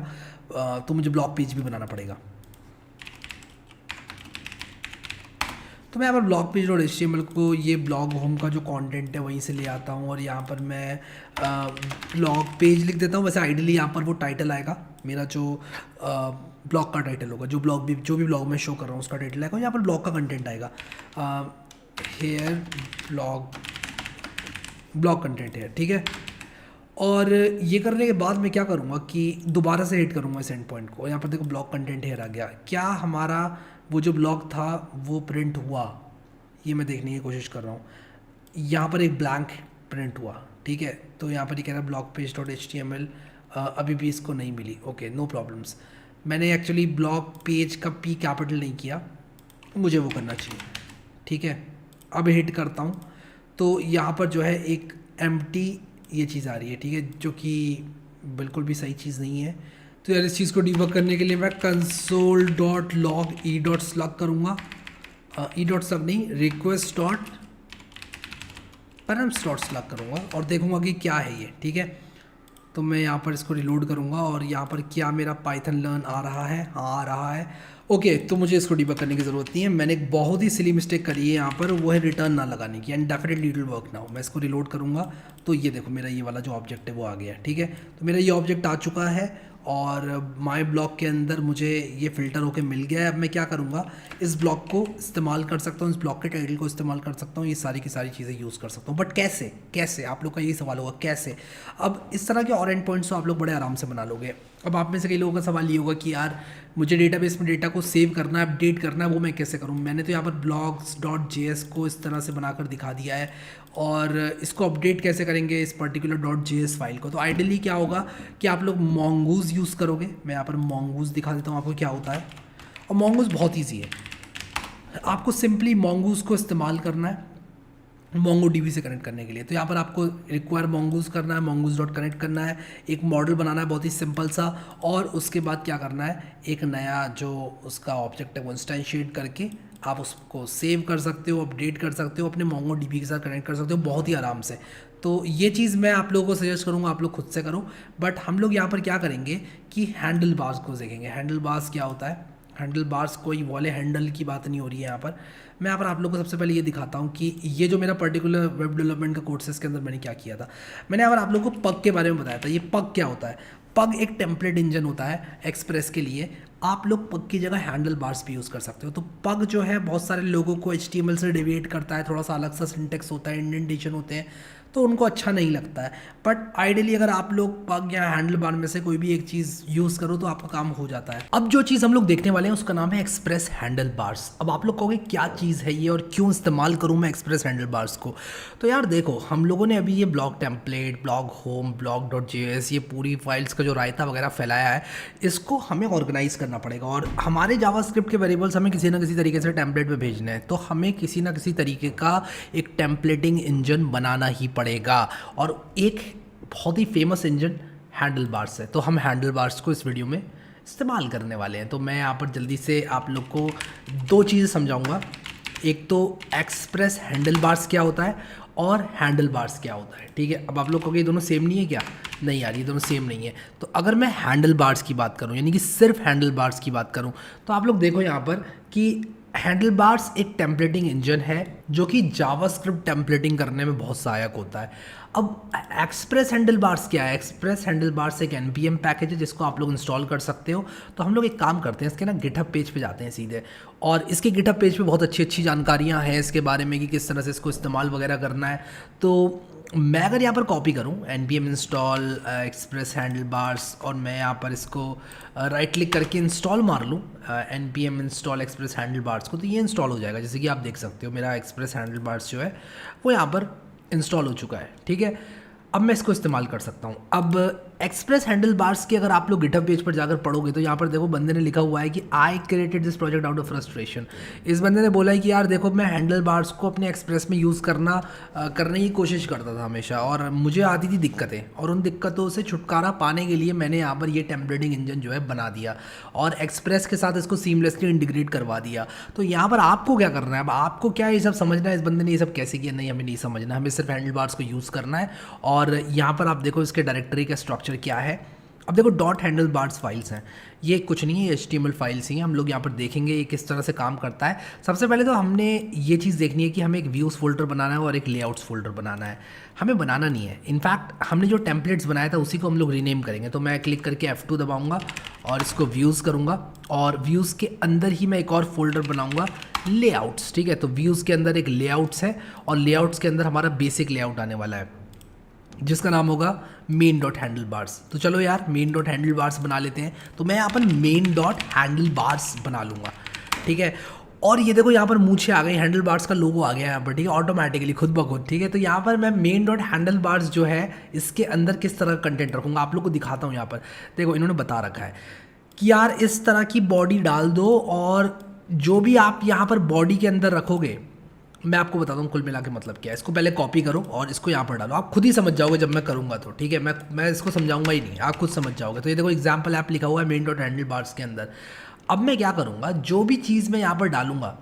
S1: तो मुझे ब्लॉग पेज भी बनाना पड़ेगा। तो मैं यहाँ पर ब्लॉग पेज डॉट HTML को ये ब्लॉग होम का जो कंटेंट है वहीं से ले आता हूँ और यहाँ पर मैं ब्लॉग पेज लिख देता हूँ। वैसे आइडियली यहाँ पर वो टाइटल आएगा मेरा जो ब्लॉग का टाइटल होगा, जो भी ब्लॉग में शो कर रहा हूँ उसका टाइटल आएगा। यहाँ पर ब्लॉग का कंटेंट आएगा, हेयर ब्लॉग कंटेंट है, ठीक है। और ये करने के बाद मैं क्या करूँगा कि दोबारा से हिट करूँगा इस एंड पॉइंट को। यहाँ पर देखो ब्लॉग कंटेंट हेयर आ गया। क्या हमारा वो जो ब्लॉग था वो प्रिंट हुआ, ये मैं देखने की कोशिश कर रहा हूँ। यहाँ पर एक ब्लैंक प्रिंट हुआ, ठीक है। तो यहाँ पर ये कह रहा है ब्लॉग पेज डॉट HTML अभी भी इसको नहीं मिली। Okay, no problems. मैंने एक्चुअली ब्लॉग पेज का P कैपिटल नहीं किया, मुझे वो करना चाहिए, ठीक है। अब हिट करता हूँ तो यहाँ पर जो है एक एम्प्टी ये चीज़ आ रही है, ठीक है, जो कि बिल्कुल भी सही चीज़ नहीं है। तो यार इस चीज़ को डिबग करने के लिए मैं console.log e.slug करूँगा, e.slug नहीं, request.params.slug करूँगा और देखूँगा कि क्या है ये, ठीक है। तो मैं यहाँ पर इसको रिलोड करूँगा और यहाँ पर क्या मेरा पाइथन लर्न आ रहा है? हाँ, आ रहा है। ओके, तो मुझे इसको डिबग करने की ज़रूरत नहीं है। मैंने एक बहुत ही सिली मिस्टेक करी है यहाँ पर, वो है रिटर्न ना लगाने की, and definitely it will work now. मैं इसको रिलोड करूँगा तो ये देखो मेरा ये वाला जो ऑब्जेक्ट है वो आ गया, ठीक है। तो मेरा ये ऑब्जेक्ट आ चुका है और माय ब्लॉक के अंदर मुझे ये फ़िल्टर होके मिल गया है। अब मैं क्या करूँगा, इस ब्लॉक को इस्तेमाल कर सकता हूँ, इस ब्लॉक के टाइटल को इस्तेमाल कर सकता हूँ, ये सारी की सारी चीज़ें यूज़ कर सकता हूँ। बट कैसे आप लोग का यही सवाल होगा, कैसे? अब इस तरह के और एंड पॉइंट्स तो आप लोग बड़े आराम से बना लोगे। अब आप में से कई लोगों का सवाल ये होगा कि यार मुझे डेटाबेस में डेटा को सेव करना है, अपडेट करना है, वो मैं कैसे करूँ? मैंने तो यहाँ पर blogs.js को इस तरह से बनाकर दिखा दिया है। और इसको अपडेट कैसे करेंगे इस पर्टिकुलर .js फाइल को? तो आइडियली क्या होगा कि आप लोग mongoose यूज़ करोगे। मैं यहाँ पर mongoose दिखा देता हूँ आपको क्या होता है। और mongoose बहुत ईजी है, आपको सिंपली mongoose को इस्तेमाल करना है MongoDB से कनेक्ट करने के लिए। तो यहाँ पर आपको रिक्वायर mongoose करना है, mongoose.connect करना है, एक मॉडल बनाना है बहुत ही सिंपल सा, और उसके बाद क्या करना है, एक नया जो उसका ऑब्जेक्ट है वो इंस्टेंशिएट करके आप उसको सेव कर सकते हो, अपडेट कर सकते हो, अपने MongoDB के साथ कनेक्ट कर सकते हो बहुत ही आराम से। तो ये चीज़ मैं आप लोगों को सजेस्ट करूँगा, आप लोग खुद से करो। बट हम लोग यहाँ पर क्या करेंगे कि हैंडल बार्स को देखेंगे। हैंडल बार्स क्या होता है? हैंडल बार्स कोई वाले हैंडल की बात नहीं हो रही है यहाँ पर। मैं यहाँ पर आप लोगों को सबसे पहले ये दिखाता हूँ कि ये जो मेरा पर्टिकुलर वेब डेवलपमेंट का कोर्सेज के अंदर मैंने क्या किया था। मैंने यहाँ पर आप लोगों को पग के बारे में बताया था। ये पग क्या होता है? पग एक टेम्पलेट इंजन होता है एक्सप्रेस के लिए। आप लोग पग की जगह हैंडल बार्स भी यूज़ कर सकते हो। तो पग जो है बहुत सारे लोगों को HTML से डेविएट करता है, थोड़ा सा अलग सा सिंटेक्स होता है, इंडेंटेशन होते हैं, तो उनको अच्छा नहीं लगता है। बट आइडियली अगर आप लोग पग या हैंडल बार में से कोई भी एक चीज़ यूज़ करो तो आपका काम हो जाता है। अब जो चीज़ हम लोग देखने वाले हैं उसका नाम है एक्सप्रेस हैंडल बार्स। अब आप लोग कहोगे क्या चीज़ है ये और क्यों इस्तेमाल करूँ मैं एक्सप्रेस हैंडल बार्स को? तो यार देखो, हम लोगों ने अभी ये blog template, blog home, blog.js, ये पूरी फाइल्स का जो रायता वगैरह फैलाया है, इसको हमें ऑर्गेनाइज करना पड़ेगा। और हमारे जावास्क्रिप्ट के वेरिएबल्स हमें किसी ना किसी तरीके से टेम्पलेट में भेजने हैं, तो हमें किसी ना किसी तरीके का एक टेम्पलेटिंग इंजन बनाना ही पड़ेगा। और एक बहुत ही फेमस इंजन हैंडल बार्स है। तो हम हैंडल बार्स को इस वीडियो में इस्तेमाल करने वाले हैं। तो मैं यहाँ पर जल्दी से आप लोग को दो चीज़ें समझाऊंगा। एक तो एक्सप्रेस हैंडल बार्स क्या होता है और हैंडल बार्स क्या होता है, ठीक है। अब आप लोग कहोगे ये दोनों सेम नहीं है क्या? नहीं यार, ये दोनों सेम नहीं है। तो अगर मैं हैंडल बार्स की बात करूँ, यानी कि सिर्फ हैंडल बार्स की बात करूँ, तो आप लोग देखो यहाँ पर कि हैंडल बार्स एक टेम्पलेटिंग इंजन है जो कि जावास्क्रिप्ट टेम्पलेटिंग करने में बहुत सहायक होता है। अब एक्सप्रेस हैंडल बार्स क्या है? एक्सप्रेस हैंडल बार्स एक npm पैकेज है जिसको आप लोग इंस्टॉल कर सकते हो। तो हम लोग एक काम करते हैं, इसके ना गिटहब पेज पे जाते हैं सीधे, और इसके गिटहब पेज पे बहुत अच्छी अच्छी जानकारियाँ हैं इसके बारे में कि किस तरह से इसको इस्तेमाल वगैरह करना है। तो मैं अगर यहाँ पर कॉपी करूँ npm install express handle bars, और मैं यहाँ पर इसको राइट क्लिक करके इंस्टॉल मार लूँ npm install express handle bars को, तो ये इंस्टॉल हो जाएगा। जैसे कि आप देख सकते हो मेरा एक्सप्रेस हैंडल बार्स जो है वो यहाँ पर इंस्टॉल हो चुका है, ठीक है। अब मैं इसको इस्तेमाल कर सकता हूँ। अब एक्सप्रेस हैंडल बार्स के अगर आप लोग गिटहब पेज पर जाकर पढ़ोगे तो यहाँ पर देखो बंदे ने लिखा हुआ है कि I created this project out of frustration. इस बंदे ने बोला है कि यार देखो, मैं हैंडल बार्स को अपने एक्सप्रेस में यूज़ करने की कोशिश करता था हमेशा, और मुझे आती थी दिक्कतें, और उन दिक्कतों से छुटकारा पाने के लिए मैंने यहाँ पर ये टेम्पलेटिंग इंजन जो है बना दिया और एक्सप्रेस के साथ इसको सीमलेसली इंटीग्रेट करवा दिया। तो यहाँ पर आपको क्या करना है? अब आपको क्या ये सब समझना है इस बंदे ने ये सब कैसे किया? नहीं, हमें नहीं समझना, हमें सिर्फ हैंडल बार्स को यूज़ करना है। और यहाँ पर आप देखो इसके डायरेक्टरी का स्ट्रक्चर क्या है। अब देखो डॉट हैंडल बार्स फाइल्स हैं, ये कुछ नहीं है, HTML फाइल्स ही हैं। हम लोग यहाँ पर देखेंगे ये किस तरह से काम करता है। सबसे पहले तो हमने ये चीज़ देखनी है कि हमें एक व्यूज़ फोल्डर बनाना है और एक लेआउट्स फोल्डर बनाना है। हमें बनाना नहीं है, इनफैक्ट हमने जो टेम्पलेट्स बनाया था उसी को हम लोग रीनेम करेंगे। तो मैं क्लिक करके F2 दबाऊँगा और इसको व्यूज़ करूँगा, और व्यूज़ के अंदर ही मैं एक और फोल्डर बनाऊँगा लेआउट्स, ठीक है। तो व्यूज़ के अंदर एक लेआउट्स है, और लेआउट्स के अंदर हमारा बेसिक लेआउट आने वाला है जिसका नाम होगा मेन डॉट हैंडल बार्स। तो चलो यार मेन डॉट हैंडल बार्स बना लेते हैं। तो मैं यहाँ पर मेन डॉट हैंडल बार्स बना लूँगा, ठीक है। और ये देखो यहाँ पर मूछें आ गई, हैंडल बार्स का लोगो आ गया यहाँ पर, ठीक है, ऑटोमेटिकली खुद ब खुद, ठीक है। तो यहाँ पर मैं मेन डॉट हैंडल बार्स जो है इसके अंदर किस तरह का कंटेंट रखूँगा आप लोग को दिखाता हूँ। यहाँ पर देखो इन्होंने बता रखा है कि यार इस तरह की बॉडी डाल दो, और जो भी आप यहाँ पर बॉडी के अंदर रखोगे मैं आपको बताता हूँ कुल मिला के मतलब क्या है। इसको पहले कॉपी करो और इसको यहाँ पर डालो, आप खुद ही समझ जाओगे जब मैं करूँगा तो, ठीक है। मैं इसको समझाऊंगा ही नहीं, आप खुद समझ जाओगे। तो ये देखो एग्जाम्पल ऐप लिखा हुआ है मेन डॉट हैंडल बार्स के अंदर। अब मैं क्या करूँगा, जो भी चीज़ मैं यहाँ पर डालूंगा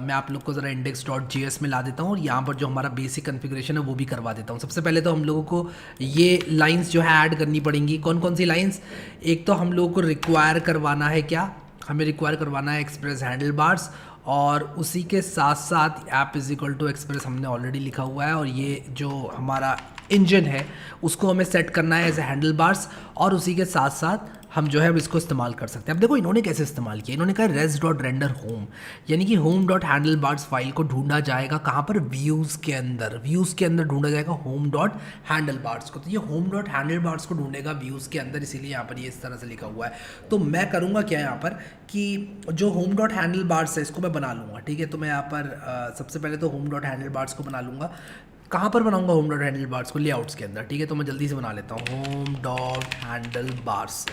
S1: मैं आप लोग को ज़रा index.js में ला देता हूँ, और यहाँ पर जो हमारा बेसिक कॉन्फ़िगरेशन है वो भी करवा देता हूँ। सबसे पहले तो हम लोगों को ये लाइंस जो है ऐड करनी पड़ेंगी। कौन कौन सी लाइंस? एक तो हम लोगों को रिक्वायर करवाना है, क्या हमें रिक्वायर करवाना है एक्सप्रेस हैंडल बार्स, और उसी के साथ साथ app is equal to express हमने ऑलरेडी लिखा हुआ है, और ये जो हमारा इंजन है उसको हमें सेट करना है एज ए हैंडल बार्स, और उसी के साथ साथ हम जो है अब इसको इस्तेमाल कर सकते हैं। अब देखो इन्होंने कैसे इस्तेमाल किया, इन्होंने कहा res डॉट रेंडर होम, यानी कि home dot handle bars file को ढूंढा जाएगा कहाँ पर, व्यूज़ के अंदर। व्यूज़ के अंदर ढूंढा जाएगा होम डॉट हैंडल बार्स को। तो ये होम डॉट हैंडल बार्स को ढूंढेगा व्यूज़ के अंदर, इसीलिए यहाँ पर ये इस तरह से लिखा हुआ है। तो मैं करूँगा क्या यहाँ पर कि जो होम डॉट हैंडल बार्स है इसको मैं बना लूँगा, ठीक है। तो मैं यहाँ पर सबसे पहले तो होम डॉट हैंडल बार्स को बना लूँगा। कहाँ पर बनाऊंगा होम डॉट हैंडल बार्स को? लेआउट्स के अंदर, ठीक है। तो मैं जल्दी से बना लेता हूँ होम डॉट हैंडल बार्स,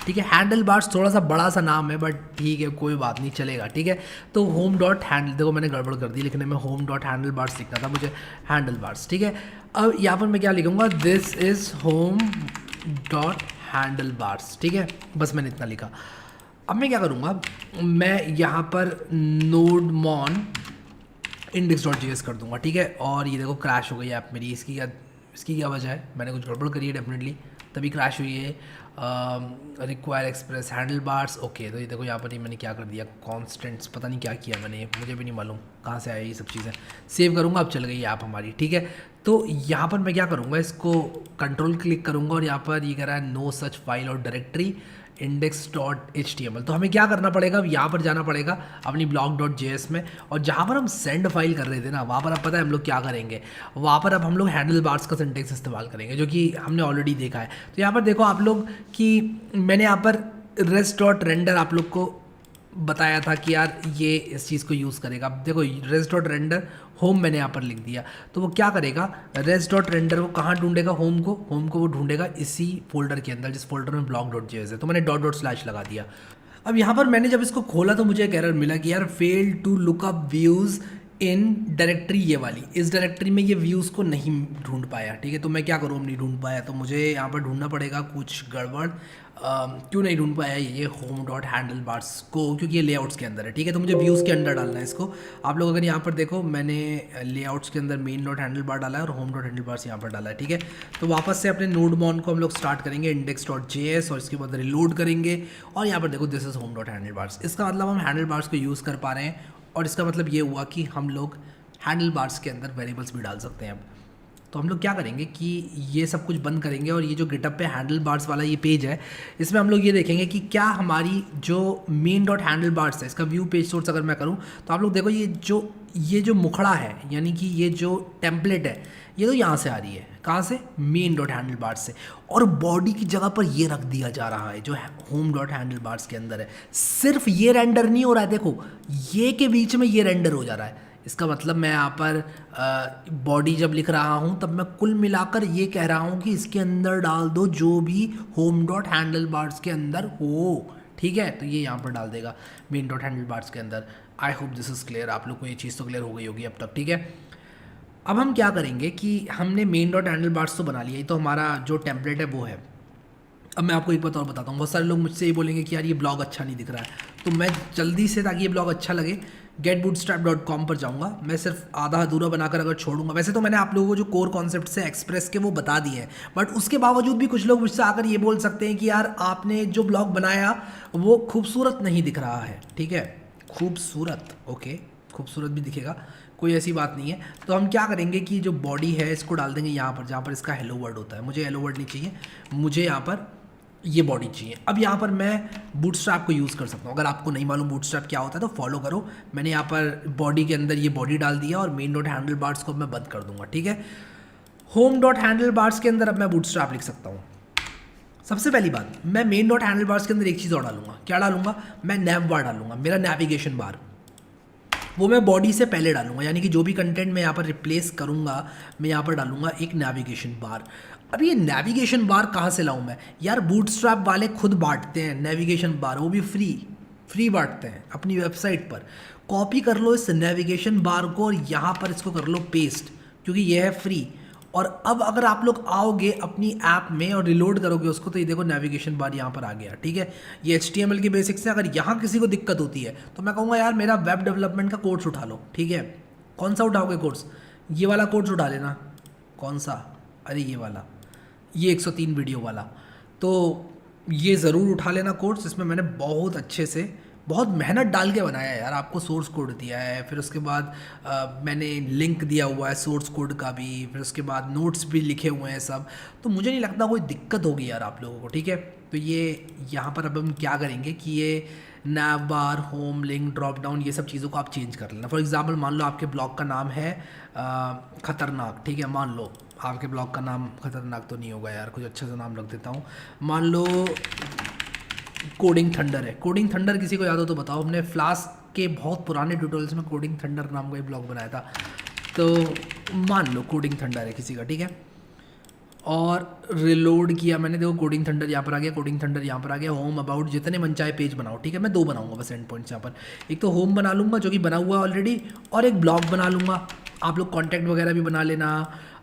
S1: ठीक है। हैंडल बार्स थोड़ा सा बड़ा सा नाम है बट ठीक है कोई बात नहीं, चलेगा, ठीक है। तो होम डॉट हैंडल, देखो मैंने गड़बड़ कर दी लिखने में, होम डॉट हैंडल बार्स लिखना था मुझे हैंडल बार्स, ठीक है। अब यहाँ पर मैं क्या लिखूँगा, this is home dot handle bars, ठीक है। बस मैंने इतना लिखा। अब मैं क्या करूँगा, मैं यहाँ पर नोडमॉन index.js कर दूंगा, ठीक है। और ये देखो क्रैश हो गई ऐप मेरी, इसकी क्या वजह है? मैंने कुछ गड़बड़ करी है डेफिनेटली, तभी क्रैश हुई है। Require express handle bars, okay. तो ये देखो यहाँ पर ही मैंने क्या कर दिया, कॉन्स्टेंट्स, पता नहीं क्या किया मैंने, मुझे भी नहीं मालूम कहाँ से आया ये सब चीज़ें। सेव करूँगा, अब चल गई ऐप हमारी, ठीक है। तो यहाँ पर मैं क्या करूँगा, इसको कंट्रोल क्लिक करूँगा, और यहाँ पर ये कह रहा है नो सच फाइल और डायरेक्टरी index.html। तो हमें क्या करना पड़ेगा, अब यहाँ पर जाना पड़ेगा अपनी blog.js में, और जहाँ पर हम सेंड फाइल कर रहे थे ना वहाँ पर अब पता है हम लोग क्या करेंगे, वहाँ पर अब हम लोग हैंडल बार्स का सिंटेक्स इस्तेमाल करेंगे जो कि हमने ऑलरेडी देखा है। तो यहाँ पर देखो आप लोग कि मैंने यहाँ पर res.render आप लोग को बताया था कि यार ये इस चीज़ को यूज़ करेगा। अब देखो res डॉट रेंडर होम मैंने यहाँ पर लिख दिया, तो वो क्या करेगा, res डॉट रेंडर वो कहाँ ढूंढेगा, होम को वो ढूंढेगा इसी फोल्डर के अंदर जिस फोल्डर में blog.js है। तो मैंने डॉट डॉट स्लैश लगा दिया। अब यहाँ पर मैंने जब इसको खोला तो मुझे एक एरर मिला कि यार fail to look up views in directory, ये वाली, इस डायरेक्टरी में ये व्यूज़ को नहीं ढूंढ पाया, ठीक है। तो मैं क्या करूँ, नहीं ढूंढ पाया, तो मुझे यहाँ पर ढूंढना पड़ेगा कुछ गड़बड़। क्यों नहीं ढूंढ पाया ये होम डॉट हैंडल बार्स को, क्योंकि ये लेआउट्स के अंदर है, ठीक है। तो मुझे व्यूज़ के अंदर डालना है इसको। आप लोग अगर यहाँ पर देखो मैंने लेआउट्स के अंदर मेन डॉट हैंडल बार डाला है और होम डॉट हैंडल बार्स यहाँ पर डाला है, ठीक है। तो वापस से अपने नोडमॉन को हम लोग स्टार्ट करेंगे index.js, और इसके बाद रिलोड करेंगे, और यहाँ पर देखो this is home dot handle bars. इसका मतलब हम हैंडल बार्स को यूज़ कर पा रहे हैं, और इसका मतलब ये हुआ कि हम लोग हैंडल बार्स के अंदर वेरिएबल्स भी डाल सकते हैं। अब तो हम लोग क्या करेंगे कि ये सब कुछ बंद करेंगे, और ये जो गिटअप पे हैंडल बार्स वाला ये पेज है इसमें हम लोग ये देखेंगे कि क्या हमारी जो मेन डॉट हैंडल बार्स है इसका व्यू पेज सोर्स अगर मैं करूँ तो आप लोग देखो ये जो मुखड़ा है, यानी कि ये जो टेम्पलेट है ये तो यहाँ से आ रही है, कहाँ से, मेन डॉट हैंडल बार्स से, और बॉडी की जगह पर ये रख दिया जा रहा है जो होम डॉट हैंडल बार्स के अंदर है। सिर्फ ये रेंडर नहीं हो रहा है, देखो ये के बीच में ये रेंडर हो जा रहा है। इसका मतलब मैं यहाँ पर बॉडी जब लिख रहा हूँ तब मैं कुल मिलाकर ये कह रहा हूँ कि इसके अंदर डाल दो जो भी होम डॉट हैंडल बार्स के अंदर हो, ठीक है। तो ये यहाँ पर डाल देगा मेन डॉट हैंडल बार्स के अंदर। I hope this is clear, आप लोग को ये चीज़ तो क्लियर हो गई होगी अब तक, ठीक है। अब हम क्या करेंगे कि हमने मेन डॉट हैंडल बार्स तो बना लिया, ये तो हमारा जो टेम्पलेट है वो है। अब मैं आपको एक बात और बताता हूँ, बहुत सारे लोग मुझसे ये बोलेंगे कि यार ये ब्लॉग अच्छा नहीं दिख रहा है, तो मैं जल्दी से, ताकि ये ब्लॉग अच्छा लगे, getbootstrap.com पर जाऊंगा। मैं सिर्फ आधा अधूरा बनाकर अगर छोड़ूंगा, वैसे तो मैंने आप लोगों को जो कोर कॉन्सेप्ट से एक्सप्रेस के वो बता दिए हैं, बट उसके बावजूद भी कुछ लोग मुझसे आकर ये बोल सकते हैं कि यार आपने जो ब्लॉग बनाया वो खूबसूरत नहीं दिख रहा है। ठीक है, खूबसूरत, ओके, खूबसूरत भी दिखेगा, कोई ऐसी बात नहीं है। तो हम क्या करेंगे कि जो बॉडी है इसको डाल देंगे यहाँ पर, जहाँ पर इसका हेलो वर्ड होता है। मुझे हेलो वर्ड नहीं चाहिए, मुझे यहाँ पर ये बॉडी चाहिए। अब यहाँ पर मैं बूटस्ट्रैप को यूज़ कर सकता हूँ। अगर आपको नहीं मालूम बूटस्ट्रैप क्या होता है तो फॉलो करो। मैंने यहाँ पर बॉडी के अंदर ये बॉडी डाल दिया और मेन डॉट हैंडल बार्स को मैं बंद कर दूंगा। ठीक है, होम डॉट हैंडल बार्स के अंदर अब मैं बूटस्ट्रैप लिख सकता हूँ। सबसे पहली बात, मैं मेन डॉट हैंडल बार्स के अंदर एक चीज़ और डालूंगा। क्या डालूंगा? मैं नैव बार डालूंगा, मेरा नेविगेशन बार, वो मैं बॉडी से पहले डालूंगा। यानी कि जो भी कंटेंट मैं यहाँ पर रिप्लेस करूँगा मैं यहाँ पर डालूंगा एक नेविगेशन बार। अब ये नेविगेशन बार कहाँ से लाऊं मैं? यार बूटस्ट्रैप वाले खुद बांटते हैं नेविगेशन बार, वो भी फ्री बांटते हैं अपनी वेबसाइट पर। कॉपी कर लो इस नेविगेशन बार को और यहाँ पर इसको कर लो पेस्ट, क्योंकि ये है फ्री। और अब अगर आप लोग आओगे अपनी ऐप में और रिलोड करोगे उसको तो ये देखो नेविगेशन बार यहाँ पर आ गया। ठीक है, ये HTML के बेसिक्स से अगर यहाँ किसी को दिक्कत होती है तो मैं कहूँगा यार मेरा वेब डेवलपमेंट का कोर्स उठा लो। ठीक है, कौन सा उठाओगे कोर्स? ये वाला कोर्स उठा लेना। कौन सा? अरे ये वाला, ये 103 वीडियो वाला। तो ये ज़रूर उठा लेना कोर्स, इसमें मैंने बहुत अच्छे से बहुत मेहनत डाल के बनाया है यार। आपको सोर्स कोड दिया है, फिर उसके बाद मैंने लिंक दिया हुआ है सोर्स कोड का भी, फिर उसके बाद नोट्स भी लिखे हुए हैं सब। तो मुझे नहीं लगता कोई दिक्कत होगी यार आप लोगों को। ठीक है, तो ये यहाँ पर अब हम क्या करेंगे कि ये नैव बार, होम, लिंक, ड्रॉप डाउन, ये सब चीज़ों को आप चेंज कर लेना। फॉर एग्जांपल मान लो आपके ब्लॉग का नाम है खतरनाक। ठीक है, मान लो आपके ब्लॉग का नाम खतरनाक तो नहीं होगा यार, कुछ अच्छा सा नाम रख देता हूँ। मान लो कोडिंग थंडर है। कोडिंग थंडर किसी को याद हो तो बताओ। हमने फ्लास्क के बहुत पुराने ट्यूटोरियल्स में कोडिंग थंडर नाम का एक ब्लॉग बनाया था। तो मान लो कोडिंग थंडर है किसी का। ठीक है, और रिलोड किया मैंने, देखो कोडिंग थंडर यहाँ पर आ गया, कोडिंग थंडर यहाँ पर आ गया। होम, अबाउट, जितने मन चाहे पेज बनाओ। ठीक है, मैं 2 बनाऊंगा बस एंड पॉइंट्स यहाँ पर। एक तो होम बना लूँगा जो कि बना हुआ है ऑलरेडी, और एक ब्लॉग बना लूँगा। आप लोग कॉन्टैक्ट वगैरह भी बना लेना।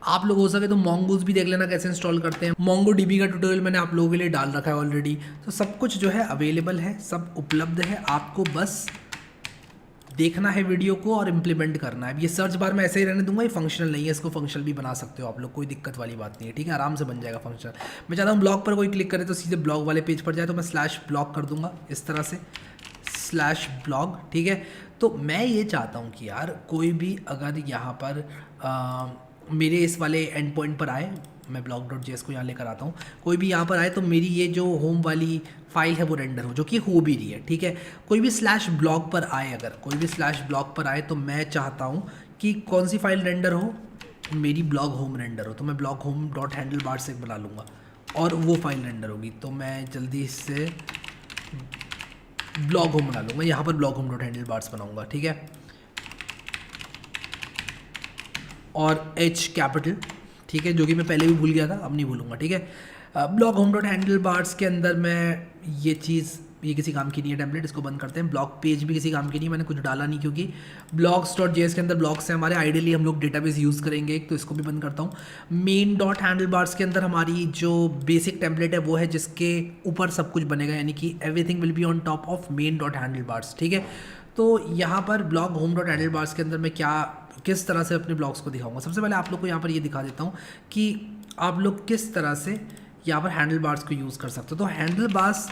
S1: आप लोग हो सके तो मोंगोज भी देख लेना कैसे इंस्टॉल करते हैं। मोंगो डीबी का ट्यूटोरियल मैंने आप लोगों के लिए डाल रखा है ऑलरेडी। तो सब कुछ जो है अवेलेबल है, सब उपलब्ध है, आपको बस देखना है वीडियो को और इम्प्लीमेंट करना है। ये सर्च बार में ऐसे ही रहने दूंगा, ये फंक्शनल नहीं है, इसको फंक्शनल भी बना सकते हो आप लोग, कोई दिक्कत वाली बात नहीं है। ठीक है, आराम से बन जाएगा फंक्शनल। मैं चाहता हूँ ब्लॉग पर कोई क्लिक करे तो सीधे ब्लॉग वाले पेज पर जाए, तो मैं /blog कर दूंगा इस तरह से /blog। ठीक है, तो मैं ये चाहता हूँ कि यार कोई भी अगर यहाँ पर मेरे इस वाले एंड पॉइंट पर आए, मैं blog.js को यहाँ लेकर आता हूँ, कोई भी यहाँ पर आए तो मेरी ये जो होम वाली फाइल है वो रेंडर हो, जो कि हो भी रही है। ठीक है, कोई भी /blog पर आए, अगर कोई भी /blog पर आए तो मैं चाहता हूँ कि कौन सी फाइल रेंडर हो? मेरी ब्लॉग होम रेंडर हो। तो मैं blog home dot handle bar से बना लूँगा और वो फाइल रेंडर होगी। तो मैं जल्दी से ब्लॉग होम बना लूँगा, यहाँ पर blog home dot handle bars बनाऊँगा। ठीक है, और H कैपिटल। ठीक है, जो कि मैं पहले भी भूल गया था, अब नहीं भूलूंगा। ठीक है, blog home dot handle bars के अंदर मैं ये चीज़, ये किसी काम की नहीं है टेम्पलेट, इसको बंद करते हैं। ब्लॉग पेज भी किसी काम की नहीं, मैंने कुछ डाला नहीं, क्योंकि blogs.js के अंदर ब्लॉग्स हैं हमारे, आइडियली हम लोग डेटाबेस यूज़ करेंगे, तो इसको भी बंद करता हूँ। मेन डॉट हैंडल बार्स के अंदर हमारी जो बेसिक टेम्पलेट है वो है, जिसके ऊपर सब कुछ बनेगा, यानी कि everything will be on top of main dot handle bars. ठीक है, तो यहाँ पर blog home dot handle bars के अंदर मैं किस तरह से अपने ब्लॉग्स को दिखाऊंगा। सबसे पहले आप लोग को यहाँ पर ये दिखा देता हूँ कि आप लोग किस तरह से यहाँ पर हैंडल बार्स को यूज़ कर सकते हो। तो हैंडल बार्स,